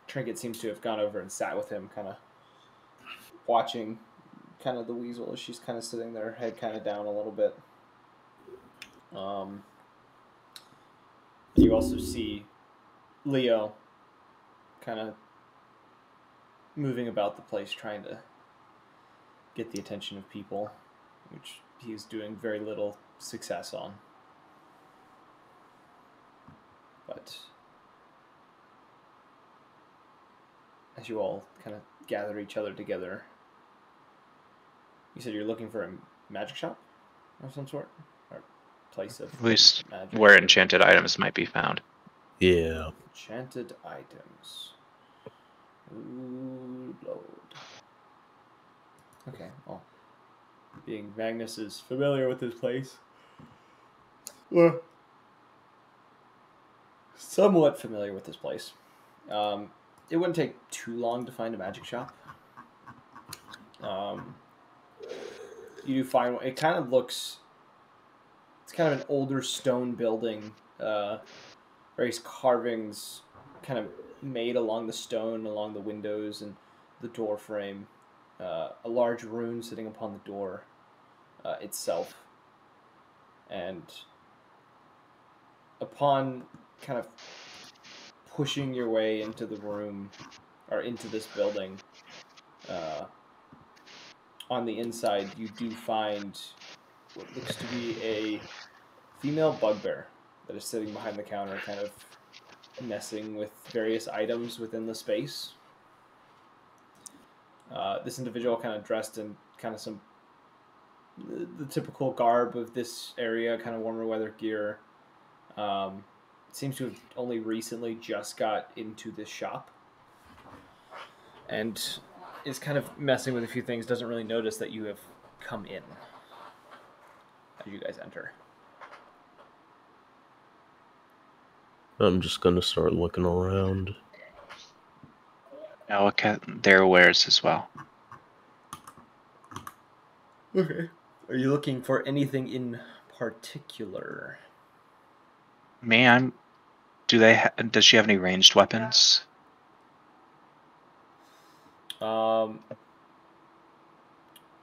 [SPEAKER 1] Trinket seems to have gone over and sat with him, kind of watching kind of the weasel as she's kind of sitting there, head kind of down a little bit. You also see Leo kind of moving about the place, trying to get the attention of people, which he's doing very little success on. But as you all kind of gather each other together, you said you're looking for a magic shop of some sort? Or place of
[SPEAKER 2] At least
[SPEAKER 1] magic?
[SPEAKER 2] where enchanted items might be found.
[SPEAKER 3] Yeah.
[SPEAKER 1] Enchanted items. Ooh, Lord. Okay, well, being Magnus is familiar with this place. Well, somewhat familiar with this place. It wouldn't take too long to find a magic shop. You do find one. It kind of looks... It's kind of an older stone building. Various carvings kind of made along the stone, along the windows and the door frame. A large rune sitting upon the door itself. And upon kind of pushing your way into the room, or into this building, on the inside you do find what looks to be a female bugbear that is sitting behind the counter, kind of messing with various items within the space. This individual kind of dressed in kind of the typical garb of this area, kind of warmer weather gear. Seems to have only recently just got into this shop and is kind of messing with a few things. Doesn't really notice that you have come in as you guys enter.
[SPEAKER 3] I'm just gonna start looking around.
[SPEAKER 2] I'll look at their wares as well.
[SPEAKER 1] Okay. Are you looking for anything in particular?
[SPEAKER 2] Does she have any ranged weapons?
[SPEAKER 1] As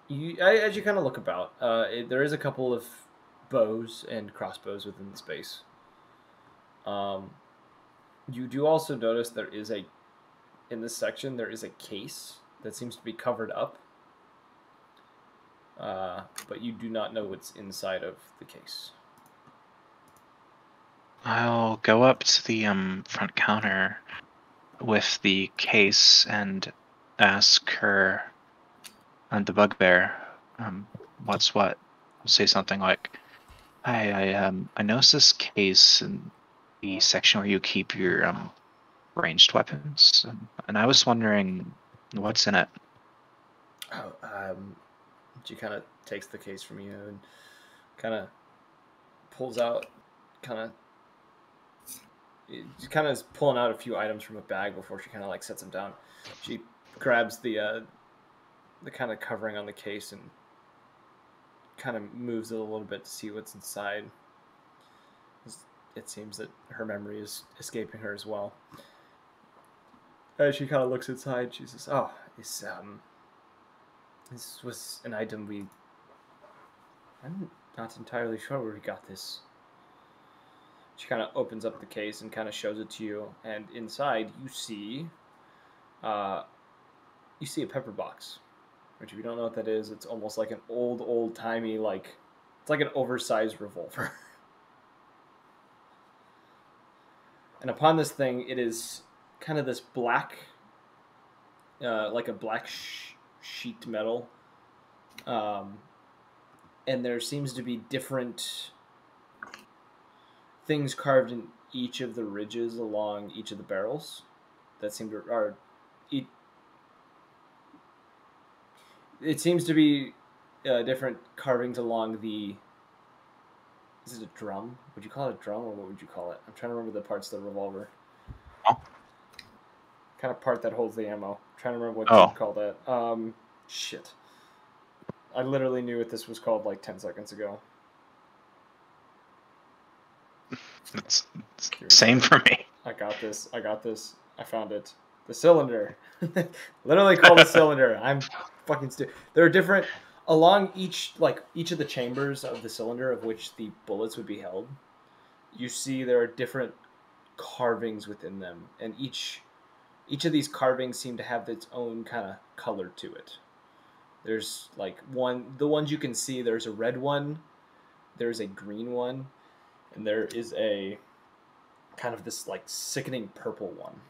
[SPEAKER 1] you kind of look about, there is a couple of bows and crossbows within the space. You do also notice in this section, there is a case that seems to be covered up. But you do not know what's inside of the case.
[SPEAKER 2] I'll go up to the front counter with the case and ask her, and the bugbear, what's what. I'll say something like, "Hi, I noticed this case in the section where you keep your ranged weapons, and I was wondering what's in it."
[SPEAKER 1] She kind of takes the case from you and kind of pulls out, she kind of is pulling out a few items from a bag before she kind of like sets them down. She grabs the kind of covering on the case and kind of moves it a little bit to see what's inside. It seems that her memory is escaping her as well. As she kind of looks inside, she says, "Oh, this was an item I'm not entirely sure where we got this." She kind of opens up the case and kind of shows it to you, and inside you see a pepper box, which if you don't know what that is, it's almost like an old-timey, it's like an oversized revolver. And upon this thing, it is kind of this black, like a black sheet metal, and there seems to be different things carved in each of the ridges along each of the barrels that seem to it seems to be different carvings along the... Is it a drum? Would you call it a drum, or what would you call it? I'm trying to remember the parts of the revolver.
[SPEAKER 2] Oh.
[SPEAKER 1] Kind of part that holds the ammo. I'm trying to remember what you would call that. Shit. I literally knew what this was called like 10 seconds ago.
[SPEAKER 2] It's same for me.
[SPEAKER 1] I got this. I found it. The cylinder. Literally called a cylinder. I'm fucking stupid. There are different along each of the chambers of the cylinder of which the bullets would be held. You see there are different carvings within them, and each of these carvings seem to have its own kind of color to it. There's like the ones you can see, there's a red one, there's a green one, and there is a kind of this like sickening purple one.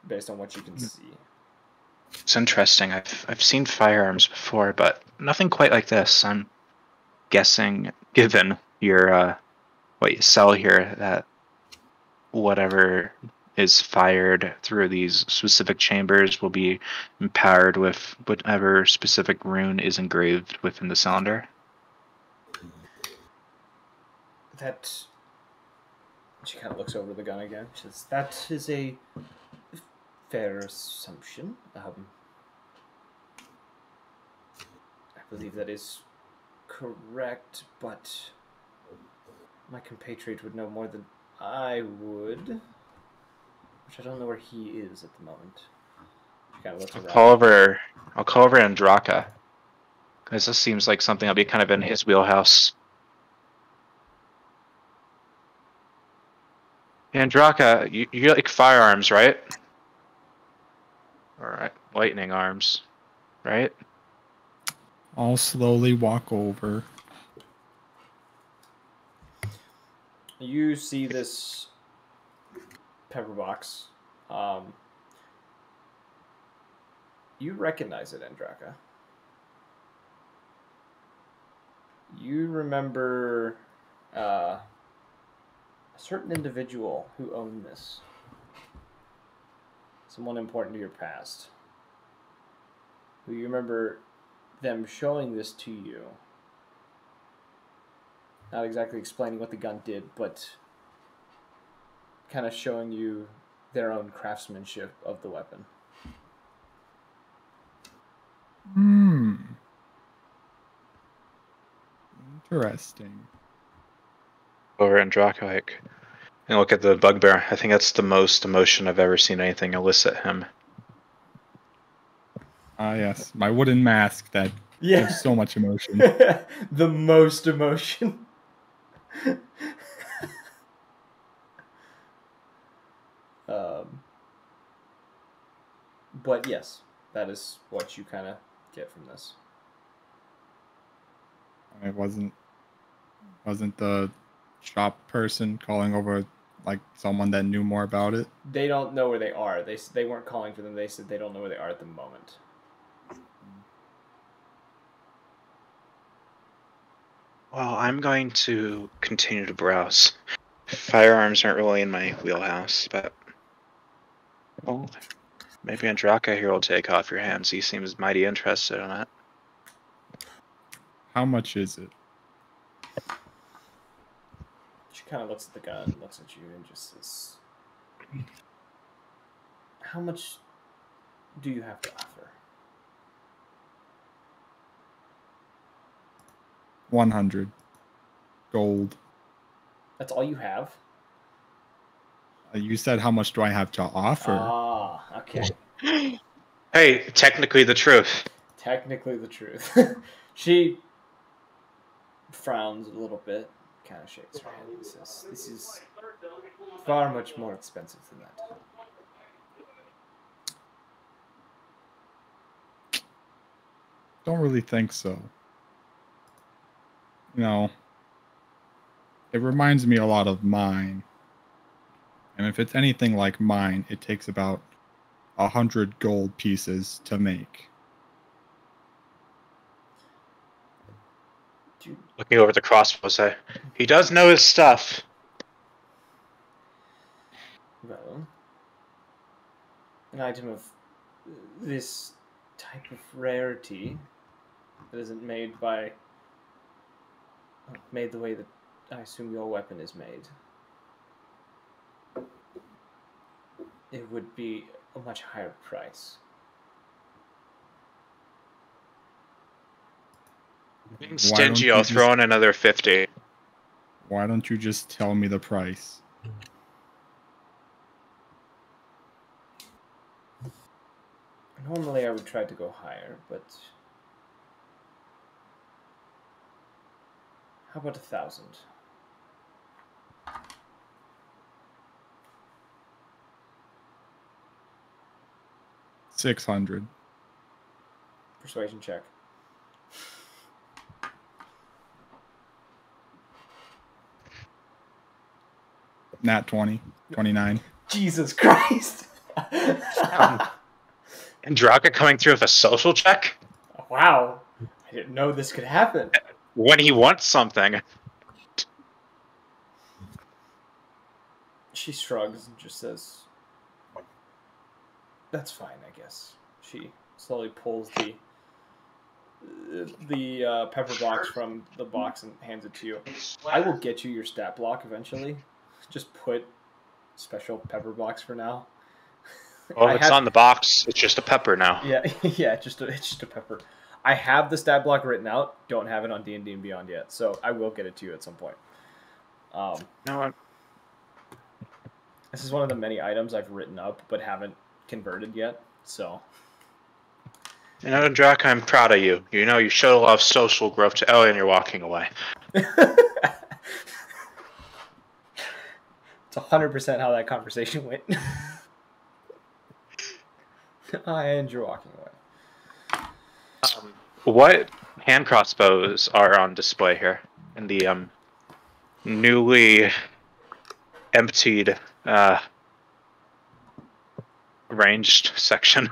[SPEAKER 1] Based on what you can see.
[SPEAKER 2] It's interesting. I've seen firearms before, but nothing quite like this. I'm guessing, given your what you sell here, that whatever is fired through these specific chambers will be empowered with whatever specific rune is engraved within the cylinder.
[SPEAKER 1] That she kind of looks over the gun again. She says, "That is a fair assumption. I believe that is correct, but my compatriot would know more than I would, which I don't know where he is at the moment." She kind of looks around.
[SPEAKER 2] I'll call over Andraka, because this seems like something that'll be kind of in his wheelhouse. Andraka, you like firearms, right? Alright, lightning arms, right?
[SPEAKER 4] I'll slowly walk over.
[SPEAKER 1] You see this pepper box. You recognize it, Andraka. You remember a certain individual who owned this. Someone important to your past. Who you remember them showing this to you. Not exactly explaining what the gun did, but kind of showing you their own craftsmanship of the weapon.
[SPEAKER 4] Interesting.
[SPEAKER 2] Over Andraka, like, and look at the bugbear. I think that's the most emotion I've ever seen anything elicit him.
[SPEAKER 4] Ah, yes. My wooden mask that gives so much emotion.
[SPEAKER 1] The most emotion. But yes, that is what you kind of get from this.
[SPEAKER 4] It wasn't the shop person calling over like someone that knew more about it?
[SPEAKER 1] They don't know where they are. They weren't calling for them. They said they don't know where they are at the moment.
[SPEAKER 2] Well, I'm going to continue to browse. Firearms aren't really in my wheelhouse, but well, maybe Andraka here will take off your hands. He seems mighty interested in it.
[SPEAKER 4] How much is it?
[SPEAKER 1] She kind of looks at the gun, looks at you, and just says, "How much do you have to offer?"
[SPEAKER 4] 100 gold.
[SPEAKER 1] That's all you have?
[SPEAKER 4] You said how much do I have to offer?
[SPEAKER 1] Ah, okay.
[SPEAKER 2] Hey, technically the truth.
[SPEAKER 1] Technically the truth. She frowns a little bit, kind of shakes her head and says, "This is far much more expensive than that."
[SPEAKER 4] Don't really think so. You know, it reminds me a lot of mine. And if it's anything like mine, it takes about 100 gold pieces to make.
[SPEAKER 1] Dude.
[SPEAKER 2] Looking over at the crossbow, say, he does know his stuff.
[SPEAKER 1] Well, an item of this type of rarity that isn't made the way that I assume your weapon is made, it would be a much higher price.
[SPEAKER 2] Being stingy, I'll throw in another 50.
[SPEAKER 4] Why don't you just tell me the price?
[SPEAKER 1] Normally I would try to go higher, but how about 1,000?
[SPEAKER 4] $600.
[SPEAKER 1] Persuasion check.
[SPEAKER 4] Nat 20. 29.
[SPEAKER 1] Jesus Christ!
[SPEAKER 2] And Draka coming through with a social check?
[SPEAKER 1] Wow. I didn't know this could happen.
[SPEAKER 2] When he wants something.
[SPEAKER 1] She shrugs and just says, "That's fine, I guess." She slowly pulls the pepper box from the box and hands it to you. I will get you your stat block eventually. Just put special pepper box for now.
[SPEAKER 2] Well, if it's on the box, it's just a pepper now.
[SPEAKER 1] Yeah, yeah, it's just a pepper. I have the stat block written out. Don't have it on D&D and Beyond yet, so I will get it to you at some point.
[SPEAKER 2] No,
[SPEAKER 1] This is one of the many items I've written up but haven't converted yet. So,
[SPEAKER 2] you know, Draka, I'm proud of you. You know, you showed a lot of social growth to Ellie, and you're walking away.
[SPEAKER 1] it's 100% how that conversation went. And you're walking away.
[SPEAKER 2] What hand crossbows are on display here in the newly emptied ranged section?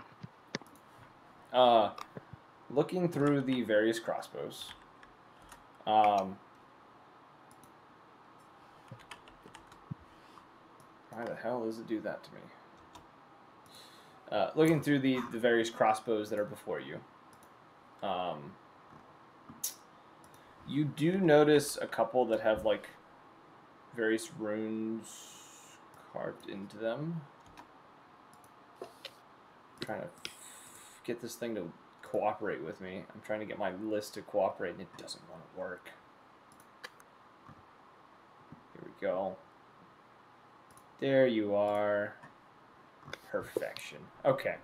[SPEAKER 1] Looking through the various crossbows, why the hell does it do that to me? Looking through the various crossbows that are before you, you do notice a couple that have like various runes carved into them. I'm trying to get this thing to cooperate with me. I'm trying to get my list to cooperate and it doesn't want to work. Here we go. There you are. Perfection. Okay.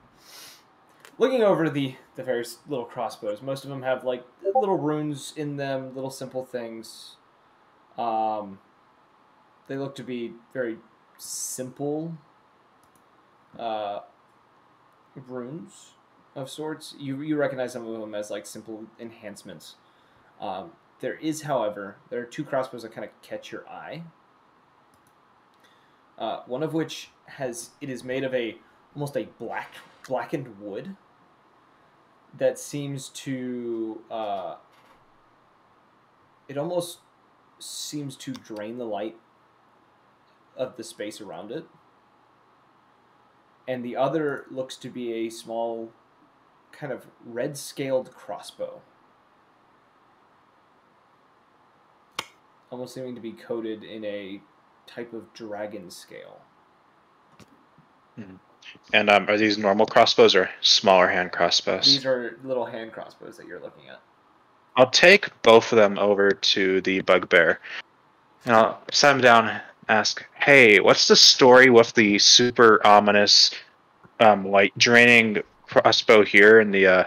[SPEAKER 1] Looking over the various little crossbows, most of them have like little runes in them, little simple things. They look to be very simple runes of sorts. You recognize some of them as like simple enhancements. There is, however, there are two crossbows that kind of catch your eye. One of which is made of almost a blackened wood that seems to it almost seems to drain the light of the space around it. And the other looks to be a small kind of red scaled crossbow, almost seeming to be coated in a type of dragon scale.
[SPEAKER 2] And are these normal crossbows or smaller hand crossbows?
[SPEAKER 1] These are little hand crossbows that you're looking at.
[SPEAKER 2] I'll take both of them over to the bugbear. And I'll set him down and ask, hey, what's the story with the super ominous light draining crossbow here and the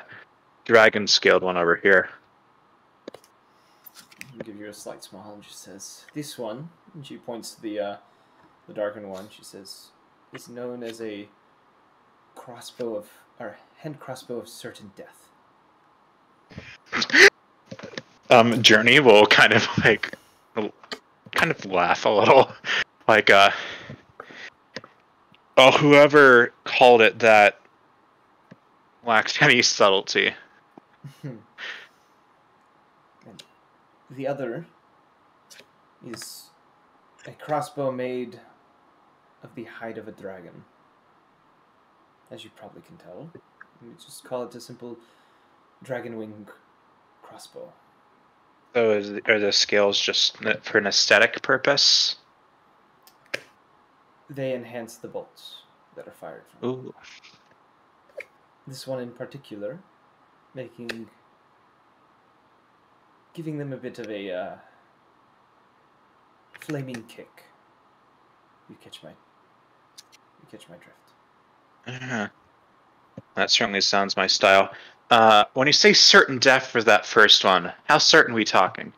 [SPEAKER 2] dragon scaled one over here?
[SPEAKER 1] I'll give you a slight smile and she says, "This one," and she points to the darkened one. She says, "is known as a hand crossbow of certain death."
[SPEAKER 2] Journey will kind of laugh a little, like oh, whoever called it that lacks any subtlety.
[SPEAKER 1] And the other is a crossbow made of the hide of a dragon. As you probably can tell, we just call it a simple dragon wing crossbow.
[SPEAKER 2] So are the scales just for an aesthetic purpose?
[SPEAKER 1] They enhance the bolts that are fired from them.
[SPEAKER 2] Ooh.
[SPEAKER 1] This one in particular, giving them a bit of a flaming kick. You catch my drift.
[SPEAKER 2] That certainly sounds my style. When you say certain death for that first one, how certain are we talking?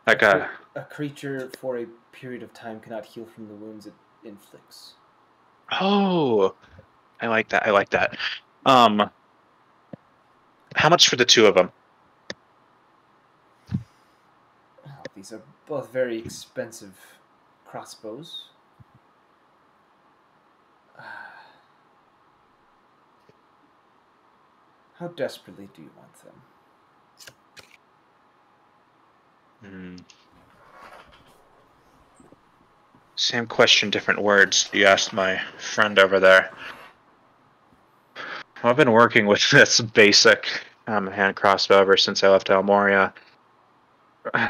[SPEAKER 2] Like
[SPEAKER 1] A creature for a period of time cannot heal from the wounds it inflicts.
[SPEAKER 2] Oh, I like that. I like that. How much for the two of them?
[SPEAKER 1] Oh, these are both very expensive crossbows. How desperately do you want them?
[SPEAKER 2] Same question, different words. You asked my friend over there. I've been working with this basic hand crossbow ever since I left Almoria.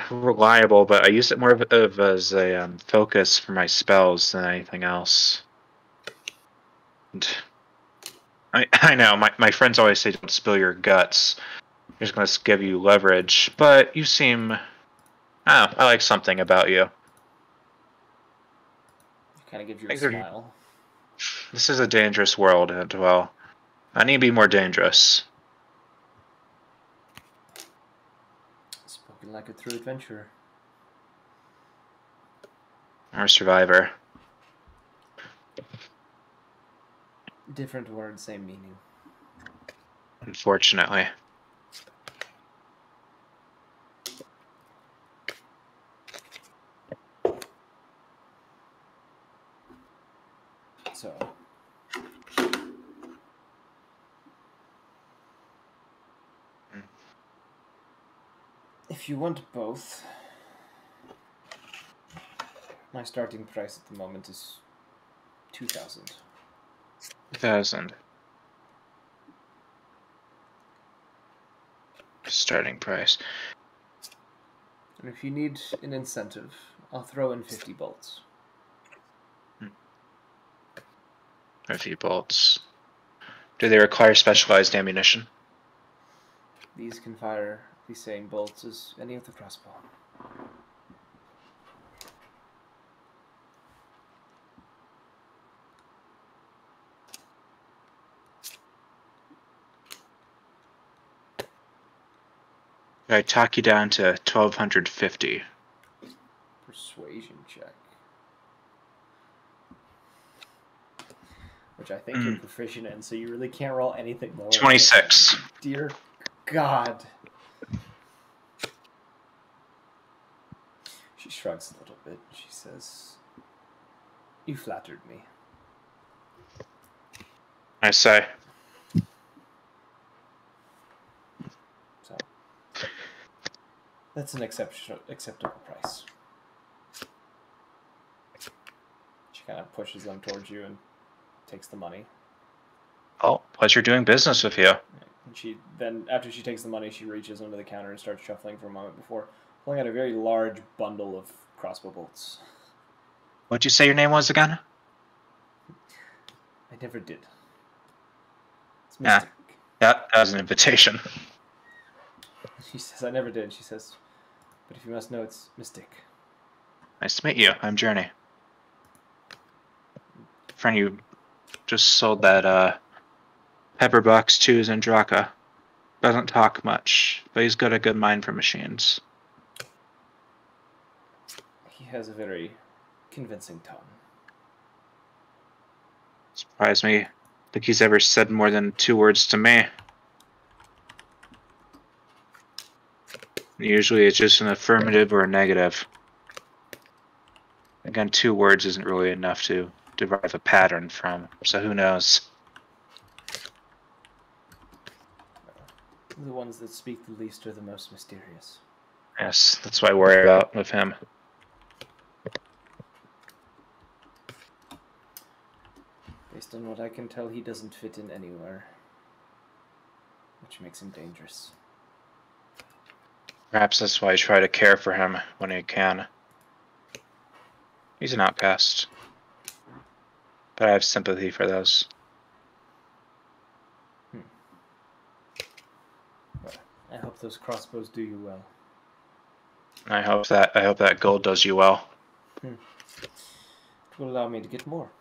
[SPEAKER 2] Reliable, but I use it more of as a focus for my spells than anything else. And I know, my friends always say don't spill your guts. They're just going to give you leverage, but you seem... I like something about you.
[SPEAKER 1] Kind of gives you a smile.
[SPEAKER 2] This is a dangerous world, and well, I need to be more dangerous.
[SPEAKER 1] Spoken like a true adventurer.
[SPEAKER 2] Or a survivor.
[SPEAKER 1] Different word, same meaning.
[SPEAKER 2] Unfortunately.
[SPEAKER 1] So, if you want both, my starting price at the moment is 2,000.
[SPEAKER 2] 2,000. Starting price.
[SPEAKER 1] And if you need an incentive, I'll throw in 50 bolts.
[SPEAKER 2] 50 bolts. Do they require specialized ammunition?
[SPEAKER 1] These can fire the same bolts as any other crossbow.
[SPEAKER 2] I talk you down to 1,250.
[SPEAKER 1] Persuasion check. Which I think you're proficient in, so you really can't roll anything lower.
[SPEAKER 2] 26.
[SPEAKER 1] Dear God. She shrugs a little bit. She says, "You flattered me."
[SPEAKER 2] I say.
[SPEAKER 1] So that's an acceptable price. She kind of pushes them towards you and takes the money.
[SPEAKER 2] Oh, pleasure doing business with you.
[SPEAKER 1] And she then, after she takes the money, she reaches under the counter and starts shuffling for a moment before pulling out a very large bundle of crossbow bolts.
[SPEAKER 2] What'd you say your name was again?
[SPEAKER 1] I never did. It's
[SPEAKER 2] Yeah,
[SPEAKER 1] Mystic.
[SPEAKER 2] that was an invitation.
[SPEAKER 1] She says, "I never did." She says, "But if you must know, it's Mystic."
[SPEAKER 2] Nice to meet you. I'm Journey. Friend, you just sold that Pepperbox to Zendraka. Doesn't talk much, but he's got a good mind for machines.
[SPEAKER 1] He has a very convincing tongue.
[SPEAKER 2] Surprised me. I think he's ever said more than 2 words to me. Usually it's just an affirmative or a negative. Again, 2 words isn't really enough to derive a pattern from, so who knows?
[SPEAKER 1] The ones that speak the least are the most mysterious.
[SPEAKER 2] Yes, that's what I worry about with him.
[SPEAKER 1] Based on what I can tell, he doesn't fit in anywhere, which makes him dangerous.
[SPEAKER 2] Perhaps that's why I try to care for him when I can. He's an outcast. But I have sympathy for those.
[SPEAKER 1] Well, I hope those crossbows do you well.
[SPEAKER 2] I hope that gold does you well.
[SPEAKER 1] It will allow me to get more.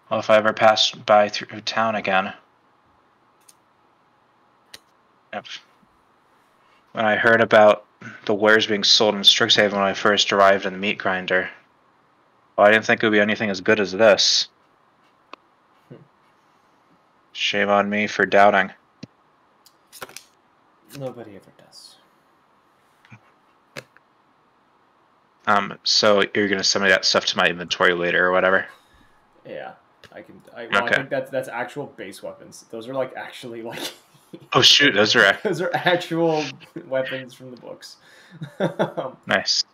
[SPEAKER 2] Well, if I ever pass by through town again. Yep. When I heard about the wares being sold in Strixhaven when I first arrived in the meat grinder, well, I didn't think it would be anything as good as this. Shame on me for doubting.
[SPEAKER 1] Nobody ever does.
[SPEAKER 2] So you're gonna send me that stuff to my inventory later or whatever?
[SPEAKER 1] Yeah, I can. I
[SPEAKER 2] Okay.
[SPEAKER 1] think that's actual base weapons. Those are like actually like.
[SPEAKER 2] Oh shoot, those are
[SPEAKER 1] Those are actual weapons from the books.
[SPEAKER 2] nice.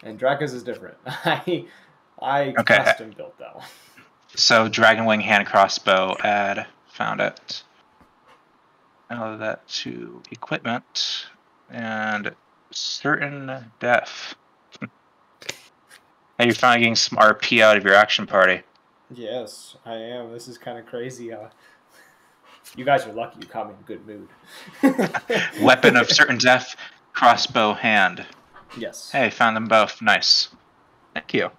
[SPEAKER 1] And Draka's is different. I
[SPEAKER 2] Okay.
[SPEAKER 1] custom built that one.
[SPEAKER 2] So Dragonwing hand crossbow add, found it. Add that to equipment and certain death. Hey, you're finally getting some RP out of your action party.
[SPEAKER 1] Yes, I am. This is kind of crazy. You guys are lucky you caught me in a good mood.
[SPEAKER 2] Weapon of certain death, crossbow hand.
[SPEAKER 1] Yes.
[SPEAKER 2] Hey, found them both. Nice. Thank you.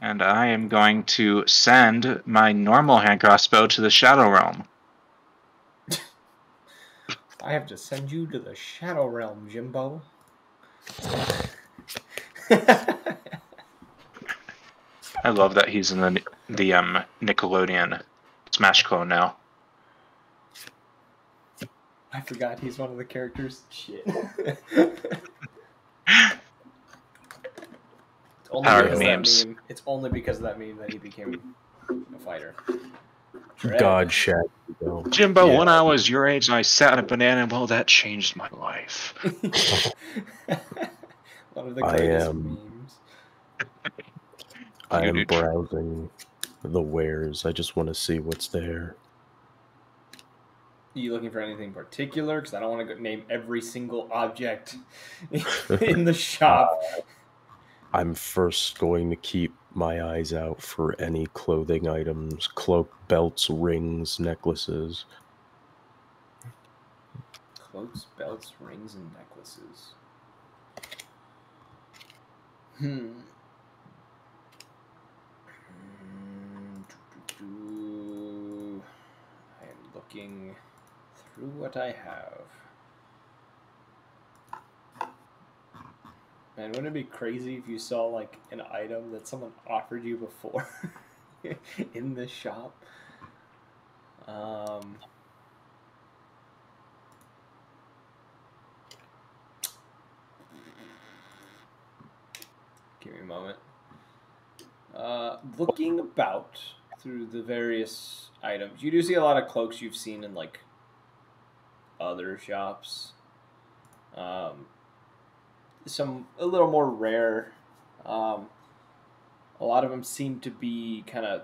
[SPEAKER 2] And I am going to send my normal hand crossbow to the Shadow Realm.
[SPEAKER 1] I have to send you to the Shadow Realm, Jimbo.
[SPEAKER 2] I love that he's in the Nickelodeon Smash clone now.
[SPEAKER 1] I forgot he's one of the characters. Shit. It's only because of that meme that he became a fighter.
[SPEAKER 3] God, Shaq.
[SPEAKER 2] Jimbo, when I was your age and I sat on a banana, well, that changed my life.
[SPEAKER 1] One of the greatest memes.
[SPEAKER 3] I am browsing the wares. I just want to see what's there.
[SPEAKER 1] Are you looking for anything particular? Because I don't want to name every single object in the shop.
[SPEAKER 3] I'm first going to keep my eyes out for any clothing items, cloak, belts, rings, necklaces.
[SPEAKER 1] Cloaks, belts, rings, and necklaces. I am looking through what I have. Man, wouldn't it be crazy if you saw like an item that someone offered you before in this shop? Give me a moment. Looking about through the various items, you do see a lot of cloaks you've seen in like other shops. Some a little more rare. A lot of them seem to be kind of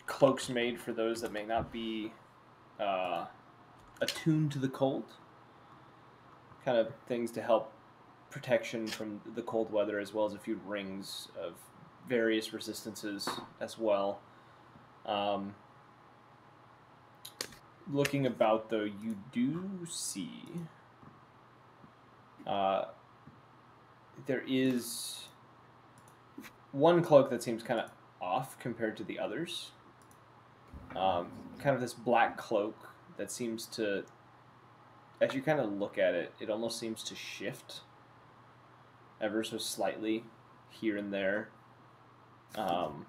[SPEAKER 1] cloaks made for those that may not be attuned to the cold. Kind of things to help protection from the cold weather, as well as a few rings of various resistances as well. Looking about, though, you do see there is one cloak that seems kind of off compared to the others. Kind of this black cloak that seems to, as you kind of look at it, it almost seems to shift ever so slightly here and there. And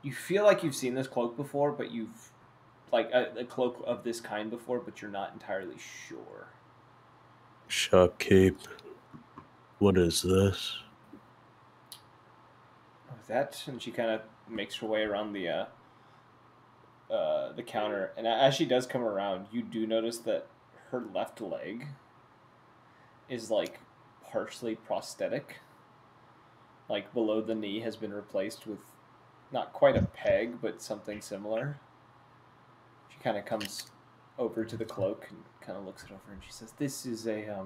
[SPEAKER 1] you feel like you've seen this cloak before, but you've, like, a cloak of this kind before, but you're not entirely sure.
[SPEAKER 3] Shopkeep, what is this?
[SPEAKER 1] That, and she kind of makes her way around the counter, and as she does come around, you do notice that her left leg is like partially prosthetic. Like below the knee has been replaced with not quite a peg, but something similar. She kind of comes over to the cloak and kind of looks it over, and she says, "This is a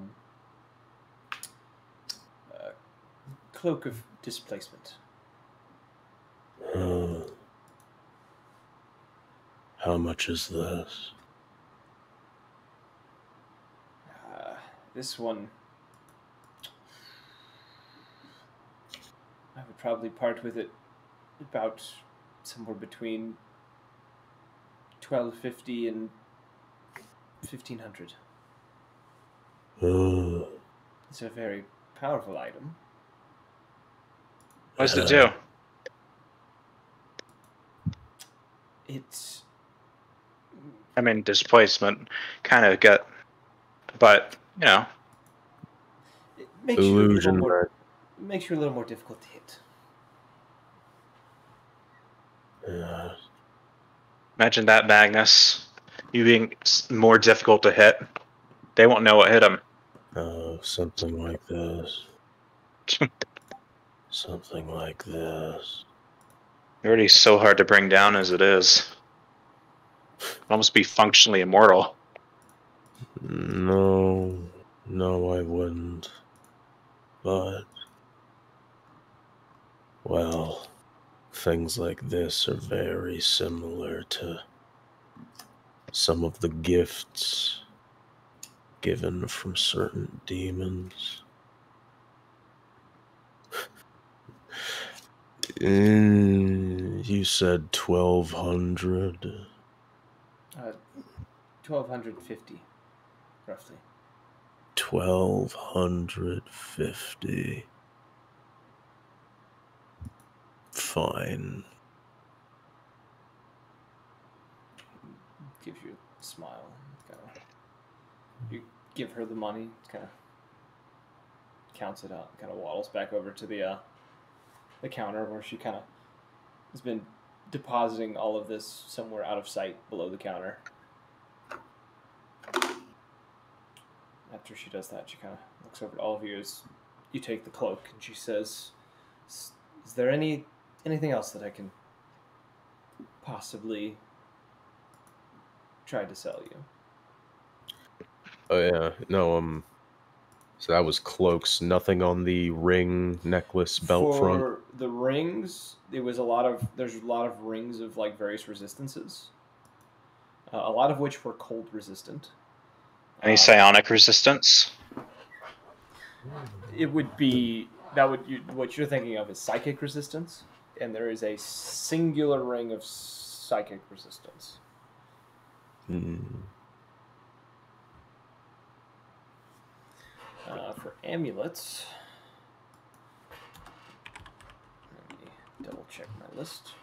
[SPEAKER 1] cloak of displacement."
[SPEAKER 3] How much is this?
[SPEAKER 1] This one, I would probably part with it about somewhere between 1250 and 1500. It's a very powerful item.
[SPEAKER 2] What does it do?
[SPEAKER 1] It's
[SPEAKER 2] I mean, displacement kind of get, but you know,
[SPEAKER 1] it makes you a
[SPEAKER 3] Illusion,
[SPEAKER 1] little more
[SPEAKER 3] right?
[SPEAKER 1] makes you a little more difficult to hit.
[SPEAKER 3] Yeah.
[SPEAKER 2] imagine that, Magnus. You being more difficult to hit. They won't know what hit them.
[SPEAKER 3] Something like this. Something like this.
[SPEAKER 2] You're already so hard to bring down as it is. You'd almost be functionally immortal.
[SPEAKER 3] No, I wouldn't. But, well, things like this are very similar to some of the gifts given from certain demons. You said 1200.
[SPEAKER 1] 1250, roughly.
[SPEAKER 3] 1250. Fine.
[SPEAKER 1] Gives you a smile. Kind of, you give her the money. Kind of counts it out. Kind of waddles back over to the counter where she kind of has been depositing all of this somewhere out of sight below the counter. After she does that, she kind of looks over to all of you as you take the cloak, and she says, "Is there anything else that I can possibly try to sell you?"
[SPEAKER 3] Oh yeah, no, so that was cloaks, nothing on the ring, necklace, belt front.
[SPEAKER 1] For the rings, there's a lot of rings of like various resistances. A lot of which were cold resistant.
[SPEAKER 2] Any psionic resistance?
[SPEAKER 1] It would be what you're thinking of is psychic resistance, and there is a singular ring of psychic resistance. For amulets, let me double check my list.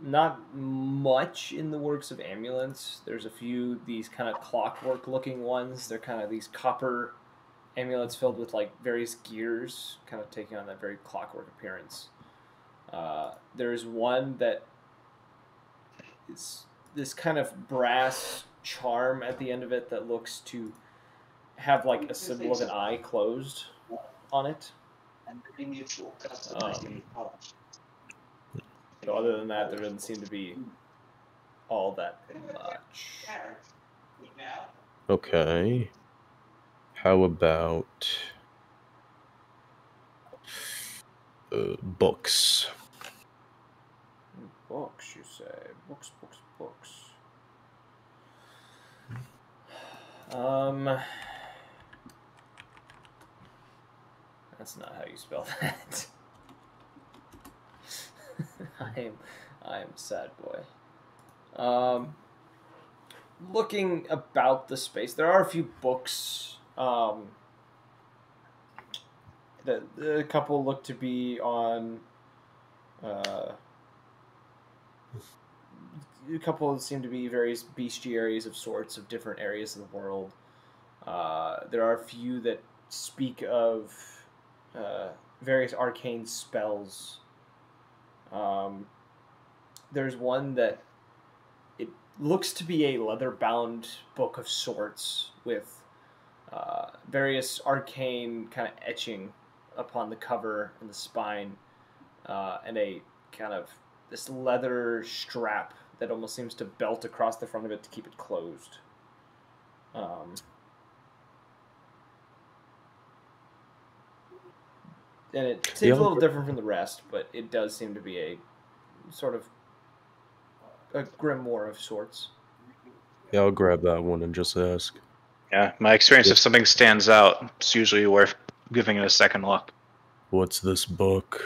[SPEAKER 1] Not much in the works of amulets. There's a few these kind of clockwork looking ones. They're kind of these copper amulets filled with like various gears, kind of taking on that very clockwork appearance. There's one that is this kind of brass charm at the end of it that looks to have like a symbol of an eye closed on it. So other than that, there doesn't seem to be all that much.
[SPEAKER 3] Okay. How about books?
[SPEAKER 1] Books, you say? Books. That's not how you spell that. I am sad boy. Looking about the space, there are a few books. That a couple look to be on. A couple seem to be various bestiaries of sorts of different areas of the world. There are a few that speak of various arcane spells. There's one that it looks to be a leather-bound book of sorts with various arcane kind of etching upon the cover and the spine, and a kind of this leather strap that almost seems to belt across the front of it to keep it closed. And it seems a little different from the rest, but it does seem to be a sort of a grimoire of sorts.
[SPEAKER 3] Yeah, I'll grab that one and just ask.
[SPEAKER 2] Yeah, my experience, if something stands out, it's usually worth giving it a second look.
[SPEAKER 3] What's this book?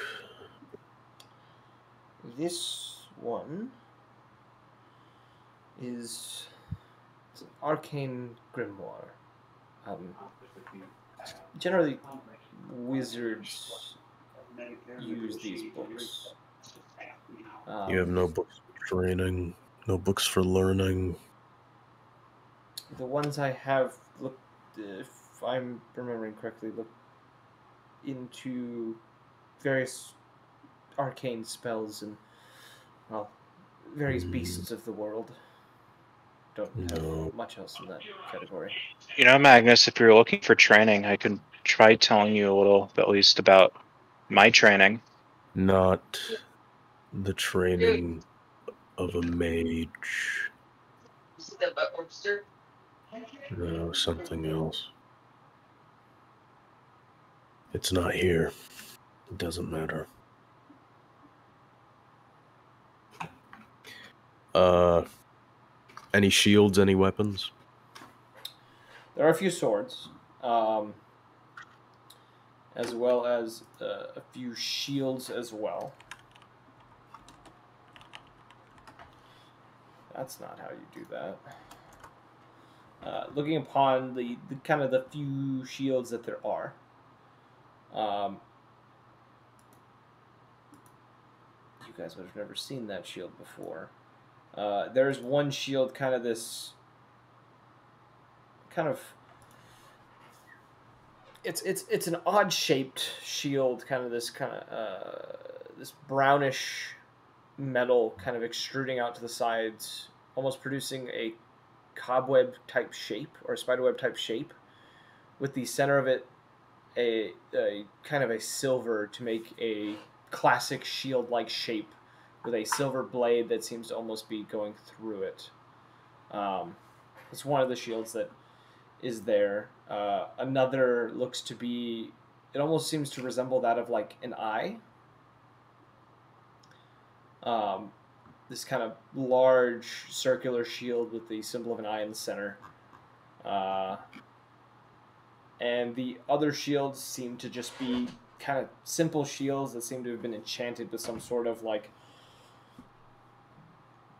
[SPEAKER 1] This one is it's an arcane grimoire. Generally, wizards use these books.
[SPEAKER 3] You have no books for training, no books for learning.
[SPEAKER 1] The ones I have looked, if I'm remembering correctly, looked into various arcane spells and, well, various beasts of the world. Don't have much else in that category.
[SPEAKER 2] You know, Magnus, if you're looking for training, I can try telling you a little, at least, about my training.
[SPEAKER 3] Not the training of a mage. No, something else. It's not here. It doesn't matter. Any shields, any weapons?
[SPEAKER 1] There are a few swords, as well as a few shields as well. That's not how you do that. Looking upon the kind of the few shields that there are, you guys would have never seen that shield before. There's one shield, kind of this, kind of. It's an odd shaped shield, kind of this this brownish metal, kind of extruding out to the sides, almost producing a cobweb type shape or a spiderweb type shape, with the center of it a kind of a silver to make a classic shield like shape with a silver blade that seems to almost be going through it. It's one of the shields that is there. Another looks to be, it almost seems to resemble that of like an eye. This kind of large circular shield with the symbol of an eye in the center. And the other shields seem to just be kind of simple shields that seem to have been enchanted with some sort of like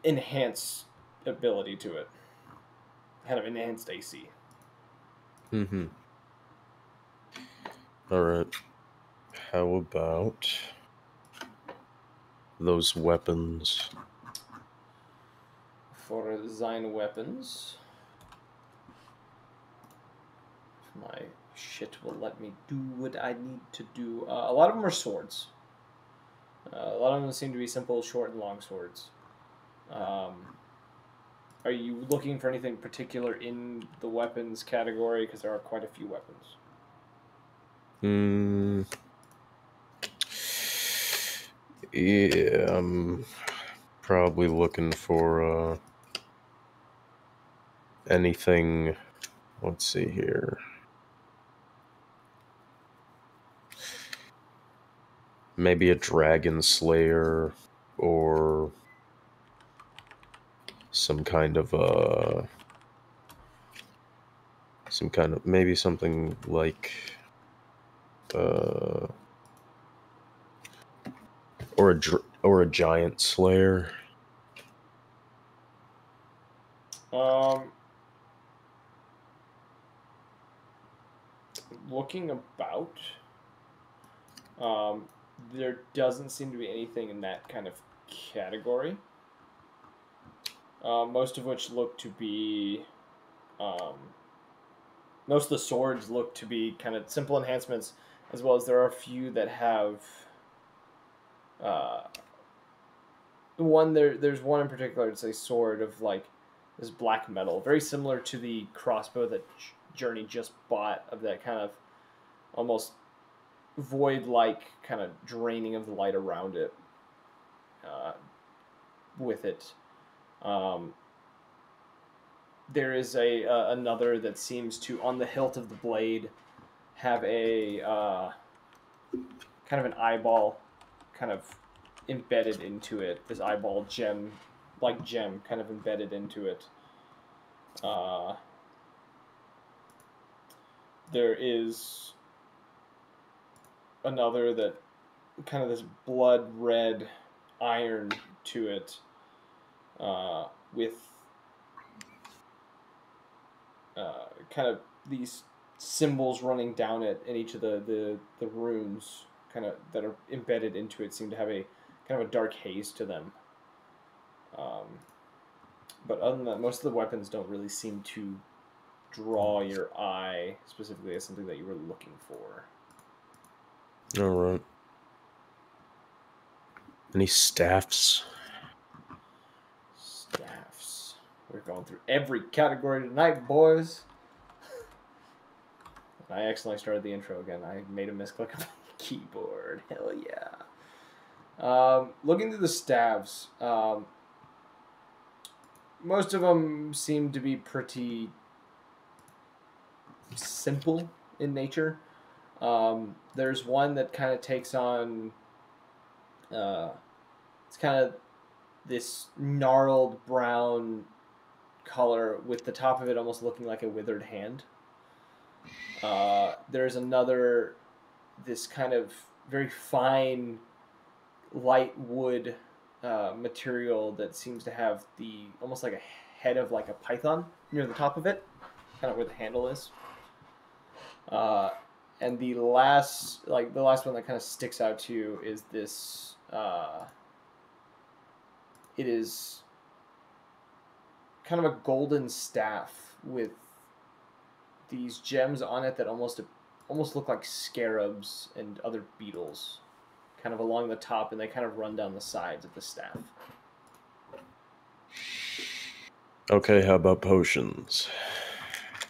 [SPEAKER 1] enhanced ability to it. Kind of enhanced AC.
[SPEAKER 3] Mm-hmm. Alright. How about those weapons?
[SPEAKER 1] For design weapons, my shit will let me do what I need to do. A lot of them are swords. A lot of them seem to be simple, short, and long swords. Are you looking for anything particular in the weapons category? Because there are quite a few weapons.
[SPEAKER 3] Yeah, I'm probably looking for anything. Let's see here. Maybe a dragon slayer or some kind of maybe something like or a giant slayer.
[SPEAKER 1] Looking about, there doesn't seem to be anything in that kind of category. Most of which look to be, most of the swords look to be kind of simple enhancements, as well as there are a few that have, there's one in particular, it's a sword of like this black metal, very similar to the crossbow that Journey just bought, of that kind of almost void-like kind of draining of the light around it with it. There is another that seems to, on the hilt of the blade, have a kind of an eyeball kind of embedded into it. This eyeball gem kind of embedded into it. There is another that kind of this blood red iron to it, with kind of these symbols running down it, and each of the runes kind of that are embedded into it seem to have a kind of a dark haze to them. But other than that, most of the weapons don't really seem to draw your eye specifically as something that you were looking for.
[SPEAKER 3] All right. Any staffs?
[SPEAKER 1] Staffs. We're going through every category tonight, boys. I accidentally started the intro again. I made a misclick on the keyboard. Hell yeah. Looking through the staves, most of them seem to be pretty simple in nature. There's one that kind of takes on, it's kind of this gnarled brown color with the top of it almost looking like a withered hand. There's another, this kind of very fine, light wood material that seems to have the almost like a head of like a python near the top of it, kind of where the handle is. And the last one that kind of sticks out to you is this. It is kind of a golden staff with these gems on it that almost look like scarabs and other beetles, kind of along the top, and they kind of run down the sides of the staff.
[SPEAKER 3] Okay, how about potions?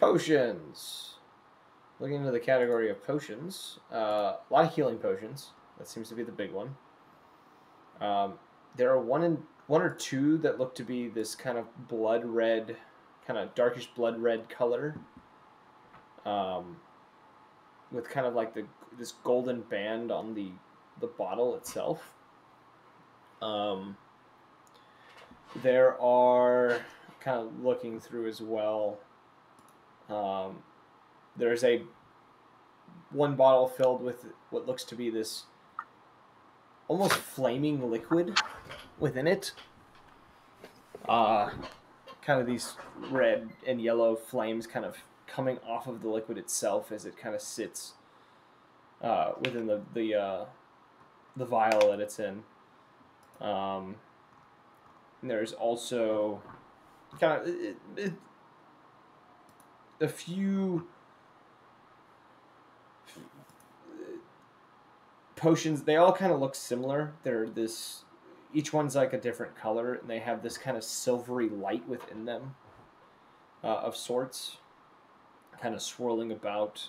[SPEAKER 1] Potions. Looking into the category of potions, a lot of healing potions. That seems to be the big one. There are one or two that look to be this kind of blood red, kind of darkish blood red color, with kind of like this golden band on the bottle itself. There are, kind of looking through as well, there's one bottle filled with what looks to be this almost flaming liquid within it. Kind of these red and yellow flames kind of coming off of the liquid itself as it kind of sits within the vial that it's in. And there's also kind of a few potions. They all kind of look similar. Each one's like a different color, and they have this kind of silvery light within them, of sorts, kind of swirling about,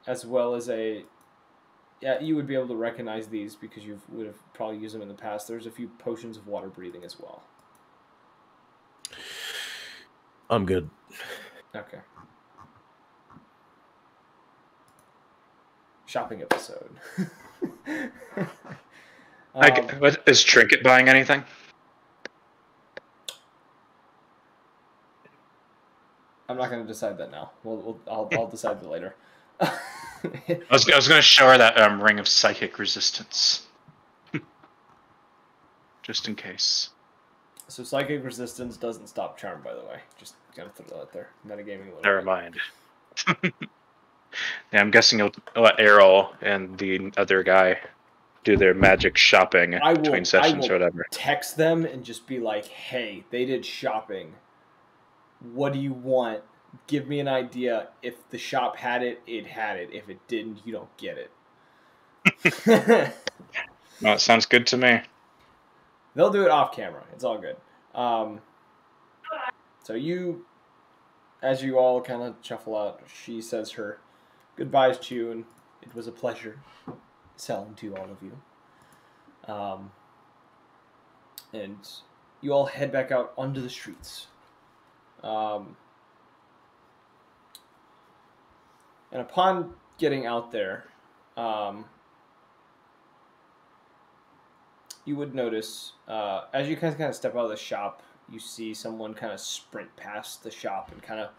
[SPEAKER 1] as well as you would be able to recognize these because you would have probably used them in the past. There's a few potions of water breathing as well.
[SPEAKER 3] I'm good.
[SPEAKER 1] Okay. Shopping episode.
[SPEAKER 2] Is Trinket buying anything?
[SPEAKER 1] I'm not going to decide that now. I'll decide that later.
[SPEAKER 2] I was going to show her that ring of psychic resistance, just in case.
[SPEAKER 1] So psychic resistance doesn't stop charm, by the way. Just gotta throw that out there. Metagaming a little
[SPEAKER 2] Never
[SPEAKER 1] bit.
[SPEAKER 2] mind. Yeah, I'm guessing you'll let Errol and the other guy do their magic shopping between sessions or whatever.
[SPEAKER 1] Text them and just be like, hey, they did shopping. What do you want? Give me an idea. If the shop had it, it had it. If it didn't, you don't get it.
[SPEAKER 2] No, it sounds good to me.
[SPEAKER 1] They'll do it off camera. It's all good. So as you all kind of shuffle out, she says her goodbyes to you, and it was a pleasure selling to all of you. And you all head back out onto the streets. And upon getting out there, you would notice, as you kind of step out of the shop, you see someone kind of sprint past the shop and kind of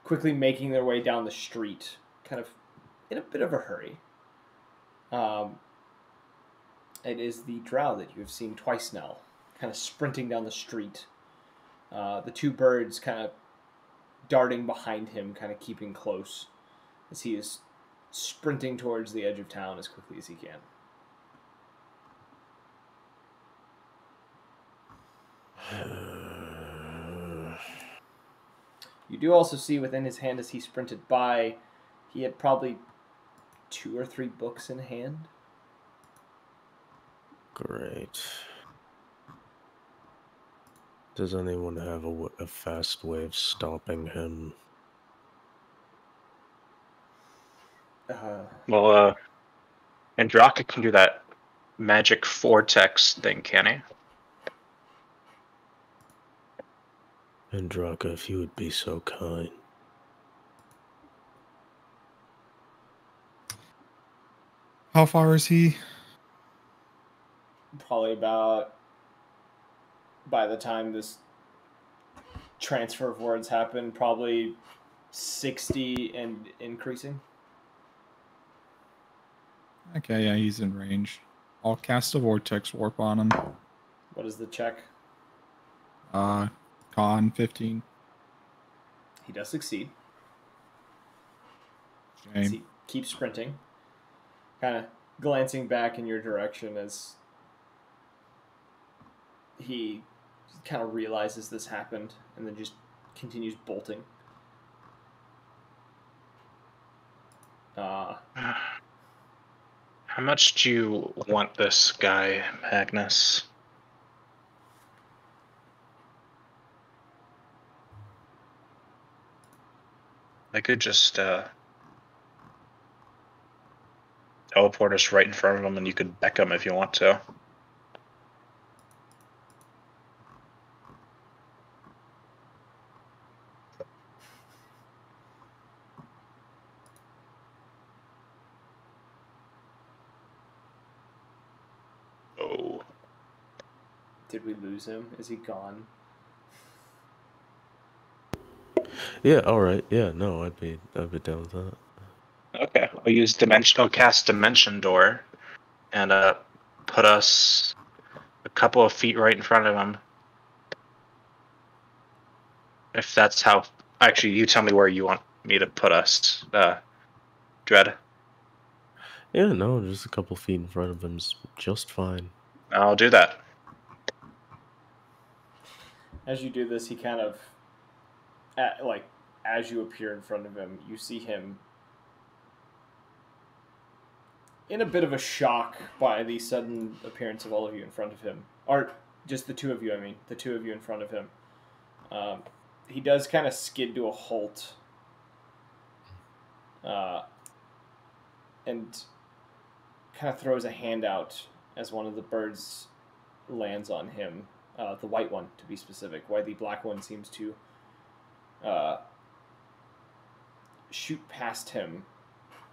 [SPEAKER 1] quickly making their way down the street, kind of in a bit of a hurry. It is the drow that you have seen twice now, kind of sprinting down the street. The two birds kind of darting behind him, kind of keeping close as he is sprinting towards the edge of town as quickly as he can. You do also see within his hand as he sprinted by, he had probably 2 or 3 books in hand.
[SPEAKER 3] Great. Does anyone have a fast way of stopping him?
[SPEAKER 2] Well, Andraka can do that magic vortex thing, can he?
[SPEAKER 3] Andraka, if you would be so kind.
[SPEAKER 4] How far is he?
[SPEAKER 1] Probably about, by the time this transfer of words happened, probably 60 and increasing.
[SPEAKER 4] Okay, yeah, he's in range. I'll cast a vortex warp on him.
[SPEAKER 1] What is the check?
[SPEAKER 4] Con 15.
[SPEAKER 1] He does succeed.
[SPEAKER 4] Shame.
[SPEAKER 1] He keeps sprinting, kind of glancing back in your direction as he kind of realizes this happened and then just continues bolting.
[SPEAKER 2] How much do you want this guy, Magnus? I could just teleport us right in front of him, and you could beck him if you want to. Oh.
[SPEAKER 1] Did we lose him? Is he gone?
[SPEAKER 3] Yeah, alright. Yeah, no, I'd be down with that.
[SPEAKER 2] Okay. I'll cast Dimension Door and put us a couple of feet right in front of him. If that's how... Actually, you tell me where you want me to put us, Dread.
[SPEAKER 3] Yeah, no, just a couple feet in front of him's just fine.
[SPEAKER 2] I'll do that.
[SPEAKER 1] As you do this, he kind of, as you appear in front of him, you see him in a bit of a shock by the sudden appearance of all of you in front of him. Or just the two of you, I mean. The two of you in front of him. He does kind of skid to a halt. And kind of throws a hand out as one of the birds lands on him. The white one, to be specific. Why the black one seems to shoot past him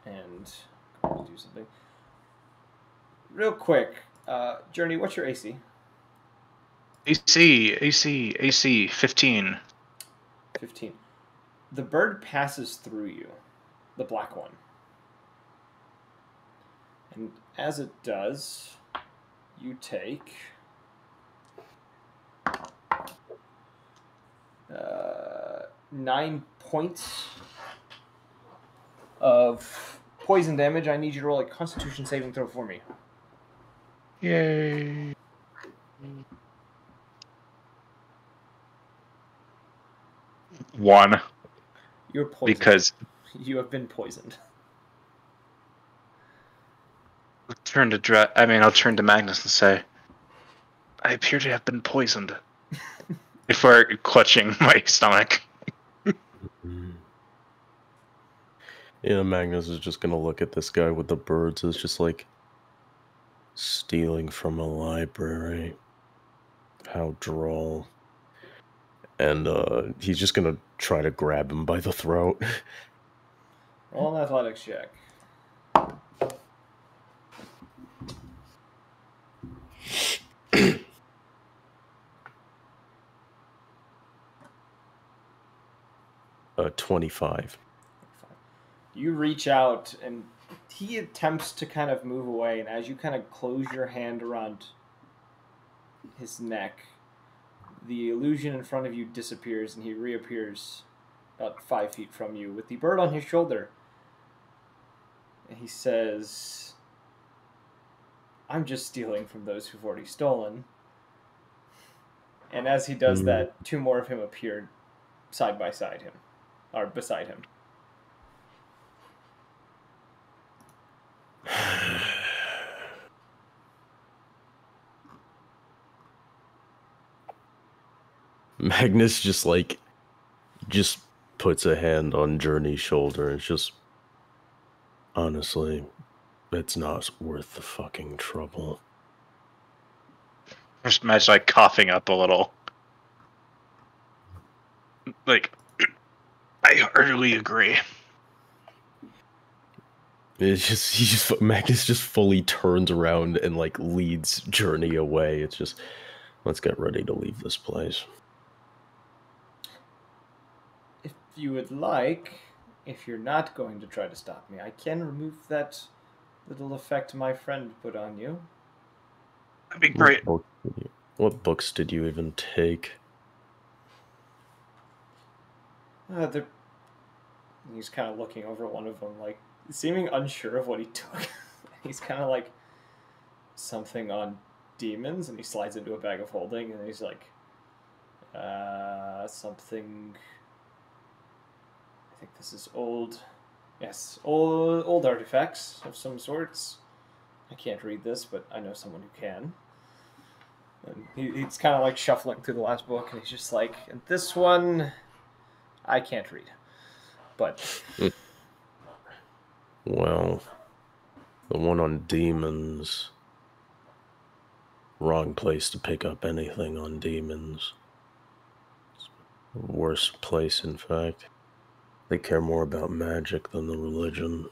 [SPEAKER 1] and do something. Real quick, Journey, what's your AC?
[SPEAKER 2] AC, 15.
[SPEAKER 1] 15. The bird passes through you, the black one. And as it does, you take 9 points of poison damage. I need you to roll a Constitution saving throw for me.
[SPEAKER 2] Yay. One.
[SPEAKER 1] You're poisoned.
[SPEAKER 2] Because
[SPEAKER 1] you have been poisoned.
[SPEAKER 2] I'll turn to Magnus and say, I appear to have been poisoned. Before clutching my stomach.
[SPEAKER 3] Yeah, Magnus is just gonna look at this guy with the birds as just like stealing from a library. How droll. And he's just gonna try to grab him by the throat.
[SPEAKER 1] Roll an athletics check.
[SPEAKER 3] $25.
[SPEAKER 1] You reach out, and he attempts to kind of move away, and as you kind of close your hand around his neck, the illusion in front of you disappears, and he reappears about 5 feet from you with the bird on his shoulder. And he says, I'm just stealing from those who've already stolen. And as he does that, 2 more of him appear side by side him, or beside him.
[SPEAKER 3] Magnus just puts a hand on Journey's shoulder and it's just, honestly, it's not worth the fucking trouble.
[SPEAKER 2] Just imagine like coughing up a little. Like, I heartily agree.
[SPEAKER 3] It's just Magnus just fully turns around and like leads Journey away. It's just, let's get ready to leave this place.
[SPEAKER 1] If you would like, if you're not going to try to stop me, I can remove that little effect my friend put on you.
[SPEAKER 2] That'd be great.
[SPEAKER 3] What books did you even take?
[SPEAKER 1] He's kind of looking over one of them, like, seeming unsure of what he took. He's kind of like, something on demons, and he slides into a bag of holding, and he's like, something... I think this is old... Yes, old artifacts of some sorts. I can't read this, but I know someone who can. And he's kind of like shuffling through the last book, and he's just like, and this one, I can't read. But...
[SPEAKER 3] Well, the one on demons. Wrong place to pick up anything on demons. Worst place, in fact. They care more about magic than the religion.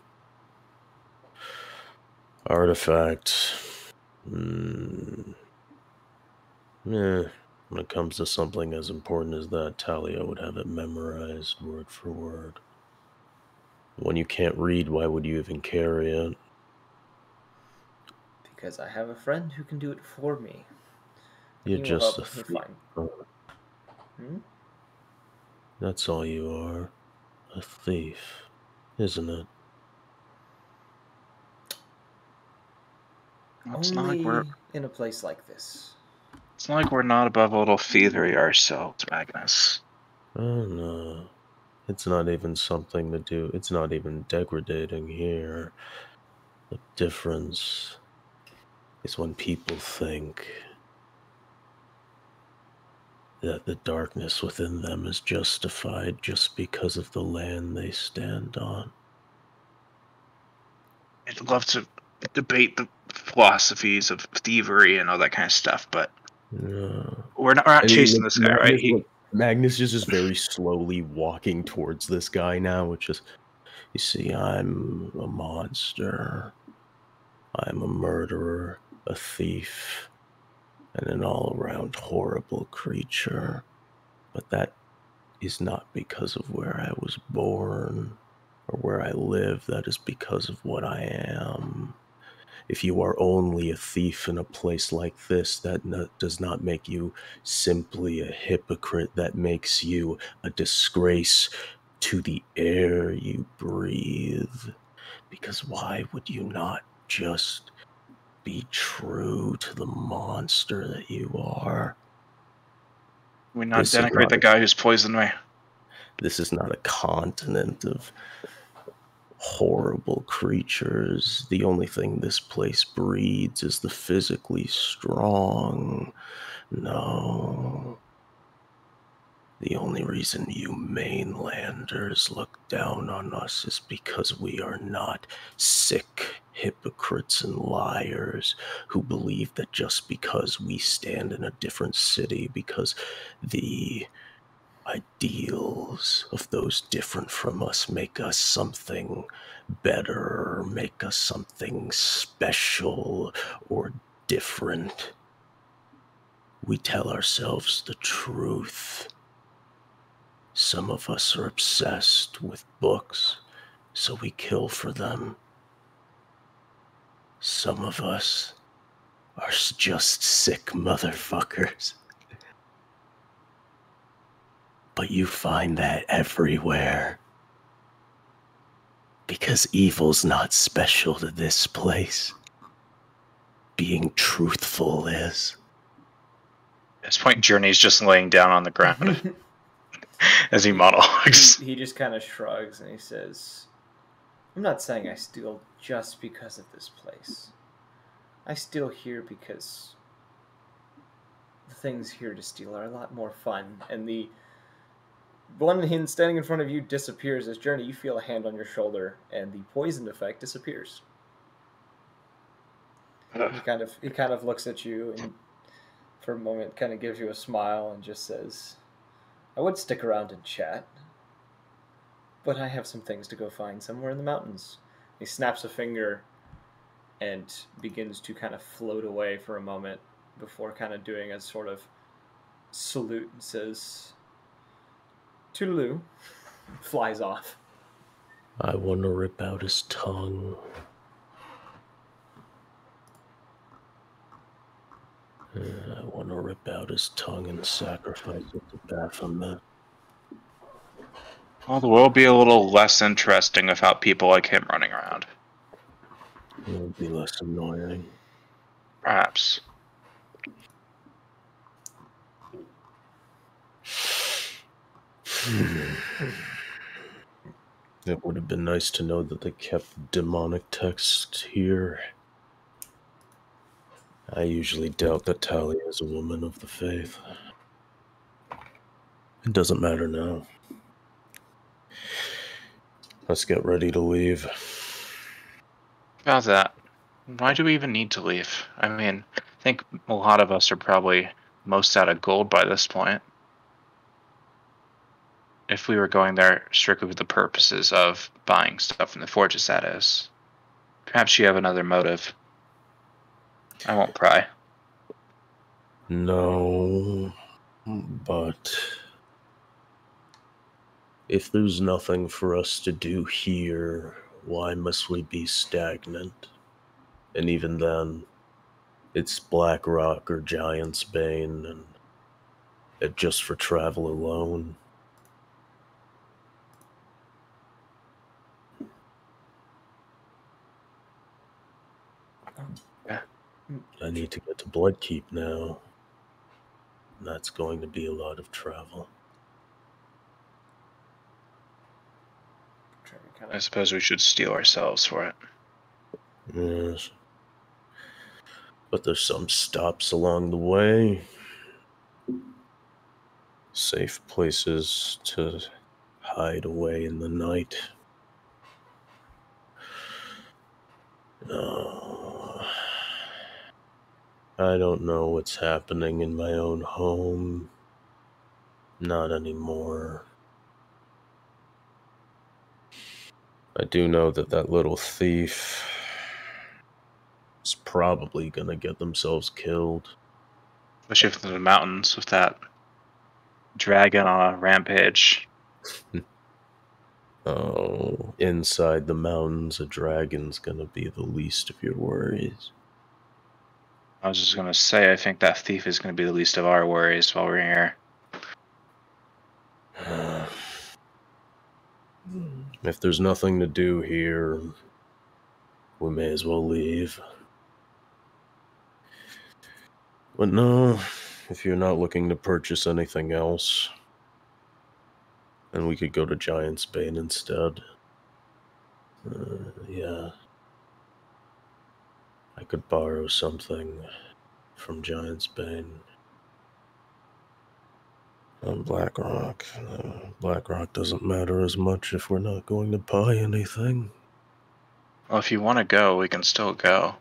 [SPEAKER 3] Artifacts. When it comes to something as important as that, Talia would have it memorized word for word. When you can't read, why would you even carry it?
[SPEAKER 1] Because I have a friend who can do it for me.
[SPEAKER 3] You're
[SPEAKER 1] He will
[SPEAKER 3] just a
[SPEAKER 1] help me
[SPEAKER 3] thief.
[SPEAKER 1] find.
[SPEAKER 3] That's all you are. A thief, isn't it?
[SPEAKER 2] It's not like
[SPEAKER 1] Only in a place like this.
[SPEAKER 2] It's not like we're not above a little thievery ourselves, Magnus.
[SPEAKER 3] Oh no. It's not even something to do. It's not even degrading here. The difference is when people think that the darkness within them is justified just because of the land they stand on.
[SPEAKER 2] I'd love to debate the philosophies of thievery and all that kind of stuff, but we're not chasing this guy, right?
[SPEAKER 3] Magnus is just very slowly walking towards this guy now, which is, you see, I'm a monster. I'm a murderer, a thief, and an all-around horrible creature. But that is not because of where I was born or where I live. That is because of what I am. If you are only a thief in a place like this, that does not make you simply a hypocrite. That makes you a disgrace to the air you breathe. Because why would you not just be true to the monster that you are?
[SPEAKER 2] We not denigrate the guy who's poisoned me.
[SPEAKER 3] This is not a continent of horrible creatures. The only thing this place breeds is the physically strong. No. The only reason you mainlanders look down on us is because we are not sick hypocrites and liars who believe that just because we stand in a different city, because the ideals of those different from us make us something better, make us something special or different. We tell ourselves the truth. Some of us are obsessed with books So we kill for them. Some of us are just sick motherfuckers. But you find that everywhere. Because evil's not special to this place. Being truthful is.
[SPEAKER 2] At this point, Journey's just laying down on the ground as he monologues.
[SPEAKER 1] He just kind of shrugs and he says, I'm not saying I steal just because of this place. I steal here because the things here to steal are a lot more fun. And the one hand standing in front of you disappears as Journey. You feel a hand on your shoulder, and the poisoned effect disappears. He kind of looks at you and for a moment kind of gives you a smile and just says, I would stick around and chat, but I have some things to go find somewhere in the mountains. He snaps a finger and begins to kind of float away for a moment before kind of doing a sort of salute and says, Toodaloo, flies off.
[SPEAKER 3] I want to rip out his tongue. I want to rip out his tongue and sacrifice it to Baphomet.
[SPEAKER 2] Well, the world will be a little less interesting without people like him running around.
[SPEAKER 3] It would be less annoying.
[SPEAKER 2] Perhaps.
[SPEAKER 3] It would have been nice to know that they kept demonic text here. I usually doubt that Talia is a woman of the faith. It doesn't matter now. Let's get ready to leave.
[SPEAKER 2] About that, why do we even need to leave? I mean, I think a lot of us are probably most out of gold by this point. If we were going there strictly with the purposes of buying stuff in the forges, that is. Perhaps you have another motive. I won't pry.
[SPEAKER 3] No, but if there's nothing for us to do here, why must we be stagnant? And even then, it's Black Rock or Giant's Bane, and it just for travel alone. I need to get to Bloodkeep now. And that's going to be a lot of travel.
[SPEAKER 2] I suppose we should steel ourselves for it.
[SPEAKER 3] Yes. But there's some stops along the way. Safe places to hide away in the night. No. I don't know what's happening in my own home. Not anymore. I do know that that little thief is probably gonna get themselves killed.
[SPEAKER 2] Especially if in the mountains with that dragon on a rampage.
[SPEAKER 3] Oh, inside the mountains, a dragon's gonna be the least of your worries.
[SPEAKER 2] I was just gonna say, I think that thief is gonna be the least of our worries while we're here.
[SPEAKER 3] If there's nothing to do here, we may as well leave. But no, if you're not looking to purchase anything else, then we could go to Giant's Bane instead. Yeah. I could borrow something from Giant's Bane. On Black Rock. Black Rock doesn't matter as much if we're not going to buy anything.
[SPEAKER 2] Well, if you want to go, we can still go.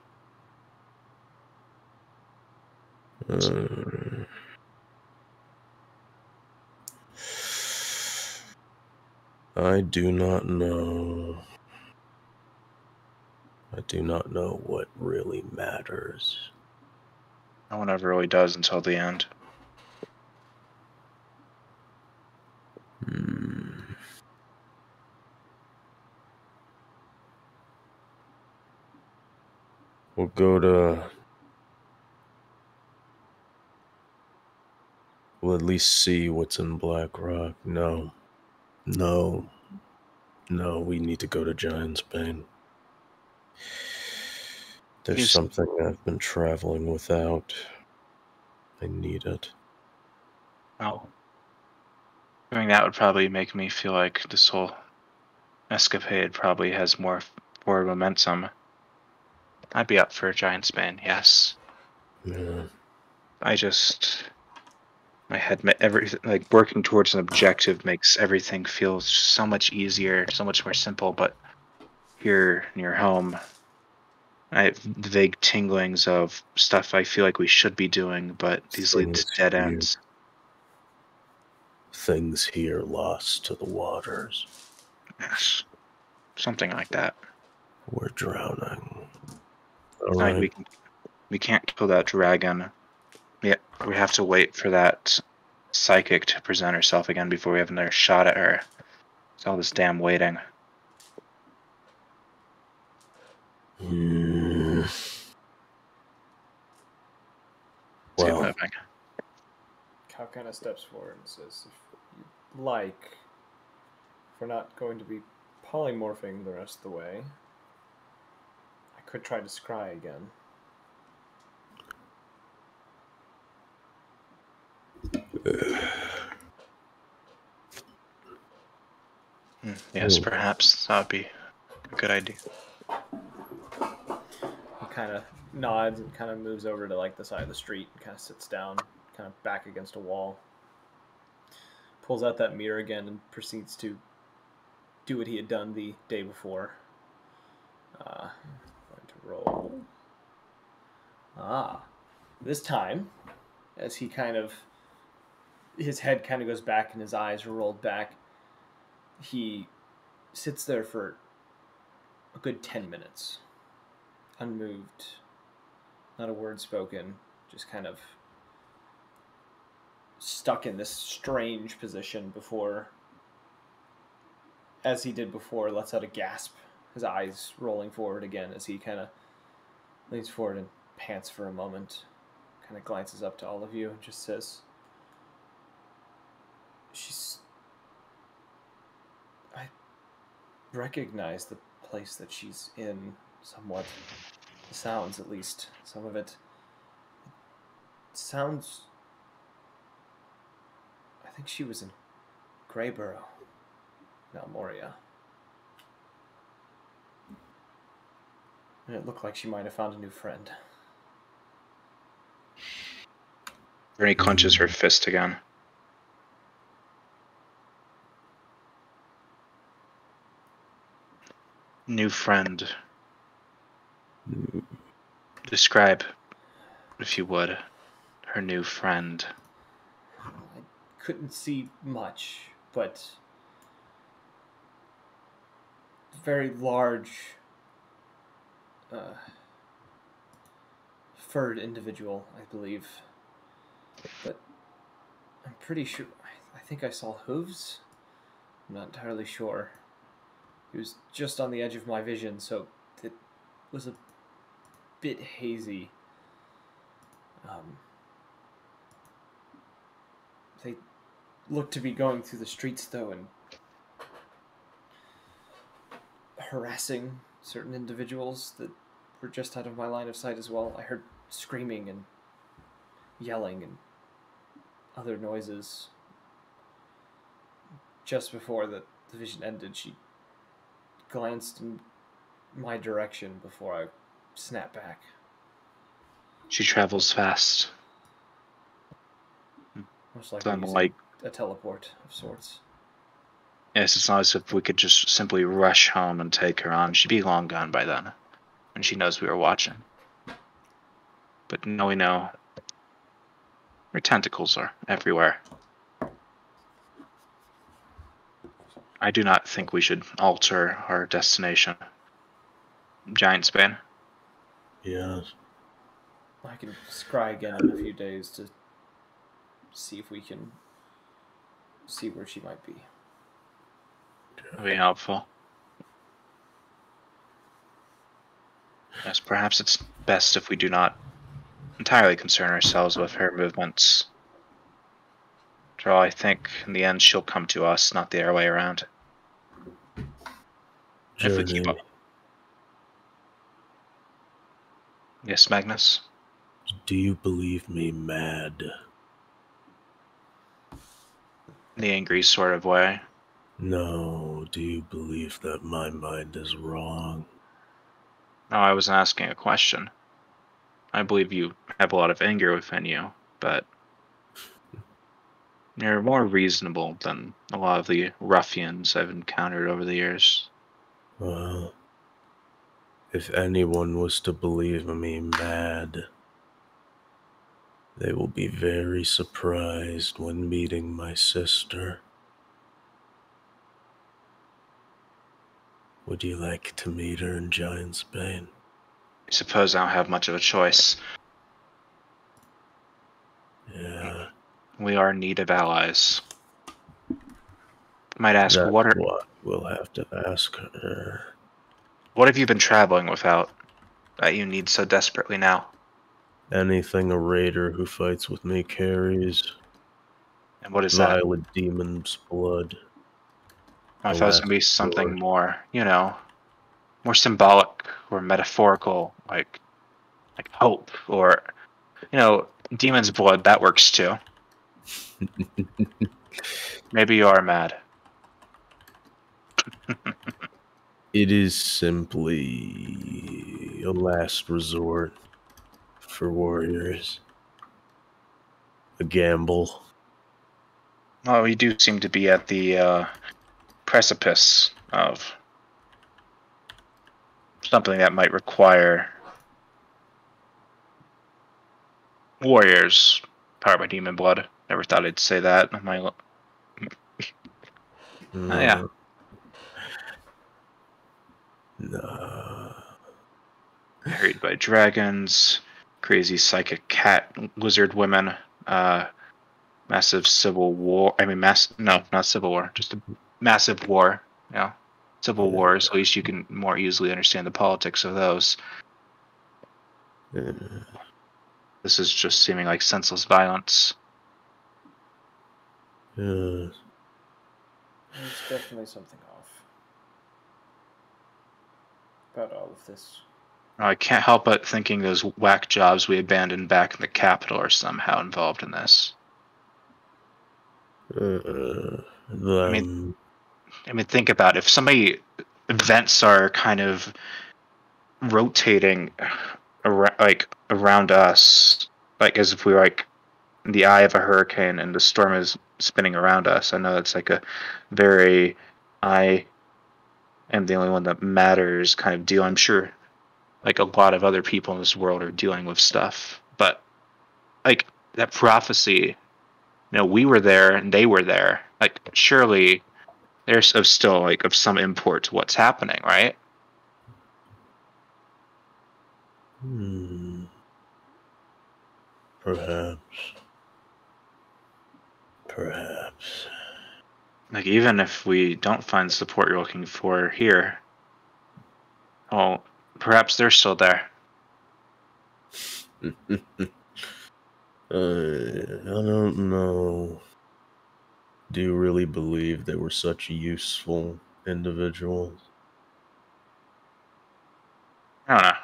[SPEAKER 3] I do not know. I do not know what really matters.
[SPEAKER 2] No one ever really does until the end.
[SPEAKER 3] We'll go to... We'll at least see what's in Black Rock. No. No. No, we need to go to Giant's Bane. There's something I've been traveling without. I need it.
[SPEAKER 2] Oh. Doing that would probably make me feel like this whole escapade probably has more forward momentum. I'd be up for a Giant's Bane, yes.
[SPEAKER 3] Yeah.
[SPEAKER 2] My head, everything, like working towards an objective makes everything feel so much easier, so much more simple. But here near home, I have vague tinglings of stuff I feel like we should be doing, but these lead to dead ends.
[SPEAKER 3] Things here lost to the waters.
[SPEAKER 2] Yes, something like that.
[SPEAKER 3] We're drowning.
[SPEAKER 2] All right. We can't kill that dragon. We have to wait for that psychic to present herself again before we have another shot at her. It's all this damn waiting.
[SPEAKER 3] Well,
[SPEAKER 2] moving.
[SPEAKER 1] Cow kind of steps forward and says, if you like, if we're not going to be polymorphing the rest of the way, I could try to scry again.
[SPEAKER 2] Yes, perhaps that would be a good idea.
[SPEAKER 1] He kind of nods and kind of moves over to like the side of the street and kind of sits down, kind of back against a wall. Pulls out that mirror again and proceeds to do what he had done the day before. Going to roll. This time, as he kind of, his head kind of goes back and his eyes are rolled back, he sits there for a good 10 minutes. Unmoved. Not a word spoken. Just kind of stuck in this strange position before, as he did before, lets out a gasp. His eyes rolling forward again as he kind of leans forward and pants for a moment. Kind of glances up to all of you and just says, I recognize the place that she's in somewhat. The sounds, at least. Some of it sounds... I think she was in Greyborough, Malmoria. And it looked like she might have found a new friend.
[SPEAKER 2] Bernie clenches her fist again. New friend. Describe, if you would, her new friend.
[SPEAKER 1] I couldn't see much, but very large, furred individual, I believe. But I'm pretty sure, I think I saw hooves. I'm not entirely sure. It was just on the edge of my vision, so it was a bit hazy. They looked to be going through the streets, though, and harassing certain individuals that were just out of my line of sight as well. I heard screaming and yelling and other noises. Just before the vision ended, she glanced in my direction before I snapped back.
[SPEAKER 2] She travels fast.
[SPEAKER 1] Most likely using a teleport of sorts.
[SPEAKER 2] Yes, it's not as if we could just simply rush home and take her on. She'd be long gone by then. And she knows we were watching. But now we know her tentacles are everywhere. I do not think we should alter our destination. Giant's Bane?
[SPEAKER 3] Yes.
[SPEAKER 1] I can scry again in a few days to see if we can see where she might be.
[SPEAKER 2] That'd be helpful. Yes, perhaps it's best if we do not entirely concern ourselves with her movements. After all, I think in the end she'll come to us, not the other way around. If we keep
[SPEAKER 3] Journey,
[SPEAKER 2] up. Yes, Magnus?
[SPEAKER 3] do you believe me mad?
[SPEAKER 2] In the angry sort of way.
[SPEAKER 3] No, do you believe that my mind is wrong?
[SPEAKER 2] No, I wasn't asking a question. I believe you have a lot of anger within you, but you're more reasonable than a lot of the ruffians I've encountered over the years.
[SPEAKER 3] Well, if anyone was to believe me mad, they will be very surprised when meeting my sister. Would you like to meet her in Giant's Bane?
[SPEAKER 2] I suppose I don't have much of a choice.
[SPEAKER 3] Yeah,
[SPEAKER 2] We are in need of allies. Might ask,
[SPEAKER 3] that's what we'll have to ask her.
[SPEAKER 2] what have you been traveling without that you need so desperately now?
[SPEAKER 3] Anything a raider who fights with me carries.
[SPEAKER 2] And what is that?
[SPEAKER 3] Violet demon's blood.
[SPEAKER 2] I
[SPEAKER 3] The
[SPEAKER 2] thought it was
[SPEAKER 3] last
[SPEAKER 2] gonna be something
[SPEAKER 3] sword.
[SPEAKER 2] more, more symbolic or metaphorical, like hope or demon's blood. That works too. Maybe you are mad.
[SPEAKER 3] It is simply a last resort for warriors. A gamble.
[SPEAKER 2] Well, we do seem to be at the precipice of something that might require warriors powered by demon blood. Never thought I'd say that. Yeah.
[SPEAKER 3] Nah.
[SPEAKER 2] Harried by dragons, crazy psychic cat lizard women, massive civil war. I mean, no, not civil war, just a massive war. Yeah, civil wars. At least you can more easily understand the politics of those. This is just seeming like senseless violence.
[SPEAKER 3] Yeah.
[SPEAKER 1] There's definitely something off about all of this.
[SPEAKER 2] I can't help but thinking those whack jobs we abandoned back in the capital are somehow involved in this.
[SPEAKER 3] Then.
[SPEAKER 2] I mean, think about it. If somebody events are kind of rotating around us, like as if we were like in the eye of a hurricane and the storm is spinning around us. I know that's like a very I am the only one that matters kind of deal. I'm sure like a lot of other people in this world are dealing with stuff, but like that prophecy, we were there and they were there. Like surely they're still like of some import to what's happening, right?
[SPEAKER 3] Perhaps. Perhaps.
[SPEAKER 2] Like even if we don't find the support you're looking for here, well, perhaps they're still there.
[SPEAKER 3] I don't know. Do you really believe they were such useful individuals?
[SPEAKER 2] I don't know.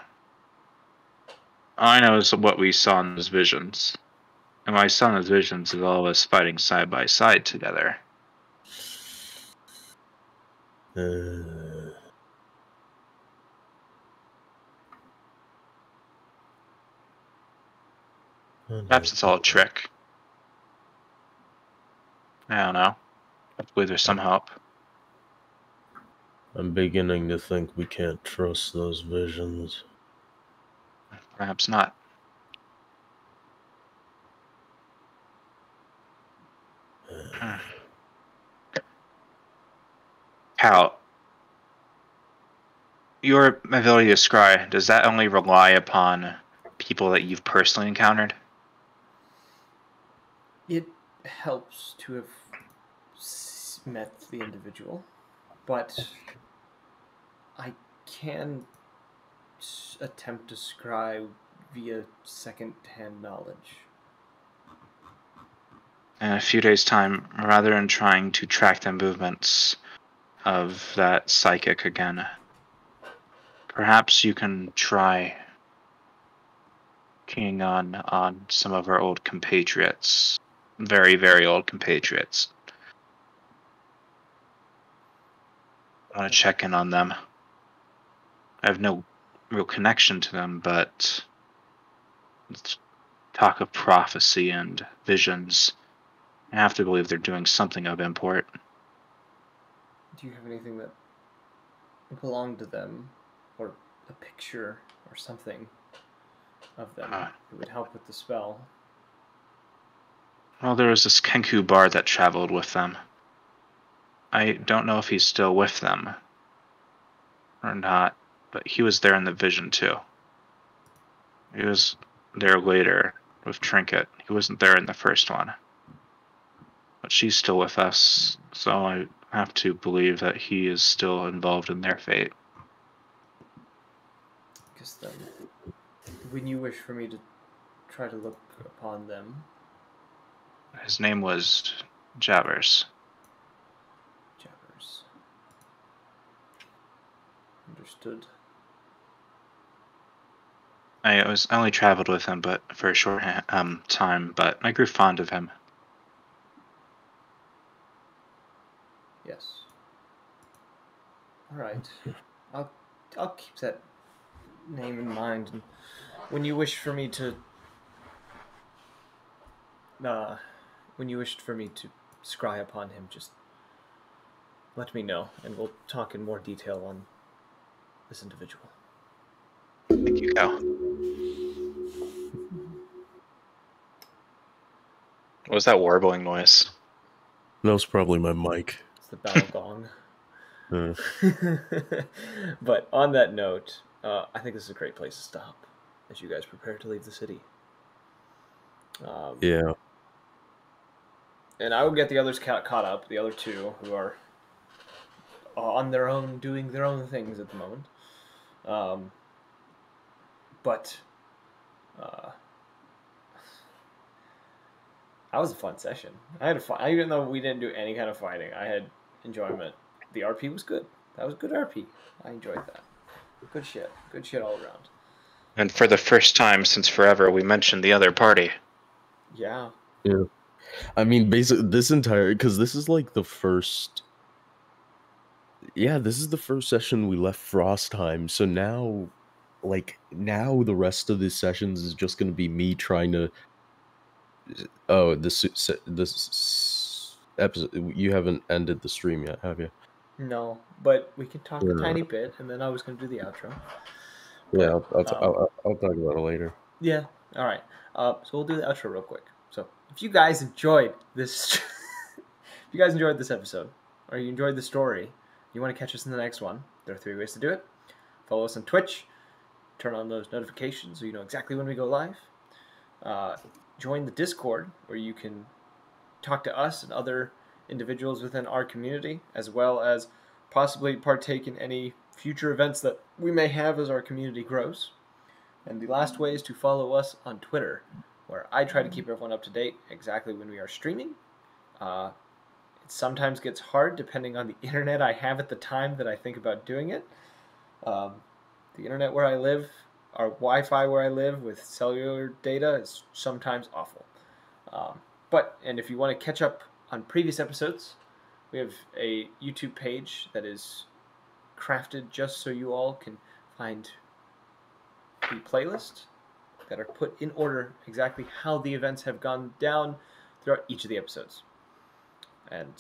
[SPEAKER 2] All I know is what we saw in those visions. And what I saw in those visions is all of us fighting side by side together. Perhaps it's all a trick. I don't know. I believe there's some hope.
[SPEAKER 3] I'm beginning to think we can't trust those visions.
[SPEAKER 2] Perhaps not. How? Your ability to scry, does that only rely upon people that you've personally encountered?
[SPEAKER 1] It helps to have met the individual, but I can attempt to scry via second-hand knowledge.
[SPEAKER 2] In a few days' time, rather than trying to track the movements of that psychic again, perhaps you can try keying on some of our old compatriots. Very, very old compatriots. I want to check in on them. I have no real connection to them, but let's talk of prophecy and visions. I have to believe they're doing something of import.
[SPEAKER 1] Do you have anything that belonged to them, or a picture or something of them that would help with the spell?
[SPEAKER 2] Well, there was this Kenku bard that traveled with them. I don't know if he's still with them or not, but he was there in the vision too. He was there later with Trinket. He wasn't there in the first one. But she's still with us, so I have to believe that he is still involved in their fate.
[SPEAKER 1] Because then, when you wish for me to try to look upon them...
[SPEAKER 2] His name was Jabbers.
[SPEAKER 1] Jabbers. Understood.
[SPEAKER 2] I only traveled with him, but for a short time. But I grew fond of him.
[SPEAKER 1] Yes. All right. I'll keep that name in mind. And when you wish for me to scry upon him, just let me know, and we'll talk in more detail on this individual.
[SPEAKER 2] Thank you, Cal. What was that warbling noise?
[SPEAKER 3] That was probably my mic.
[SPEAKER 1] It's the battle gong. But on that note, I think this is a great place to stop as you guys prepare to leave the city.
[SPEAKER 3] Yeah.
[SPEAKER 1] And I will get the others caught up, the other two who are on their own, doing their own things at the moment. But that was a fun session. I had fun, even though we didn't do any kind of fighting. I had enjoyment. The RP was good. That was good RP. I enjoyed that. Good shit. Good shit all around.
[SPEAKER 2] And for the first time since forever, we mentioned the other party.
[SPEAKER 1] Yeah.
[SPEAKER 3] Yeah. I mean, basically, this entire... Because this is like the first... Yeah, this is the first session we left Frostheim. So now... now the rest of the sessions is just going to be me trying to... Oh, this episode... You haven't ended the stream yet, have you?
[SPEAKER 1] No, but we can talk
[SPEAKER 3] Yeah.
[SPEAKER 1] a tiny bit, and then I was going to do the outro.
[SPEAKER 3] Yeah,
[SPEAKER 1] But,
[SPEAKER 3] I'll talk about it later.
[SPEAKER 1] Yeah, all right. So we'll do the outro real quick. So if you guys enjoyed this, if you guys enjoyed this episode, or you enjoyed the story, you want to catch us in the next one, there are 3 ways to do it. Follow us on Twitch, turn on those notifications so you know exactly when we go live. Join the Discord, where you can talk to us and other individuals within our community, as well as possibly partake in any future events that we may have as our community grows. And the last way is to follow us on Twitter, where I try to keep everyone up to date exactly when we are streaming. It sometimes gets hard depending on the internet I have at the time that I think about doing it. The internet where I live, our Wi-Fi where I live with cellular data is sometimes awful. And if you want to catch up on previous episodes, we have a YouTube page that is crafted just so you all can find the playlist that are put in order exactly how the events have gone down throughout each of the episodes. And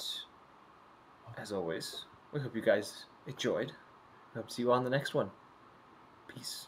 [SPEAKER 1] as always, we hope you guys enjoyed. We hope to see you on the next one. Peace.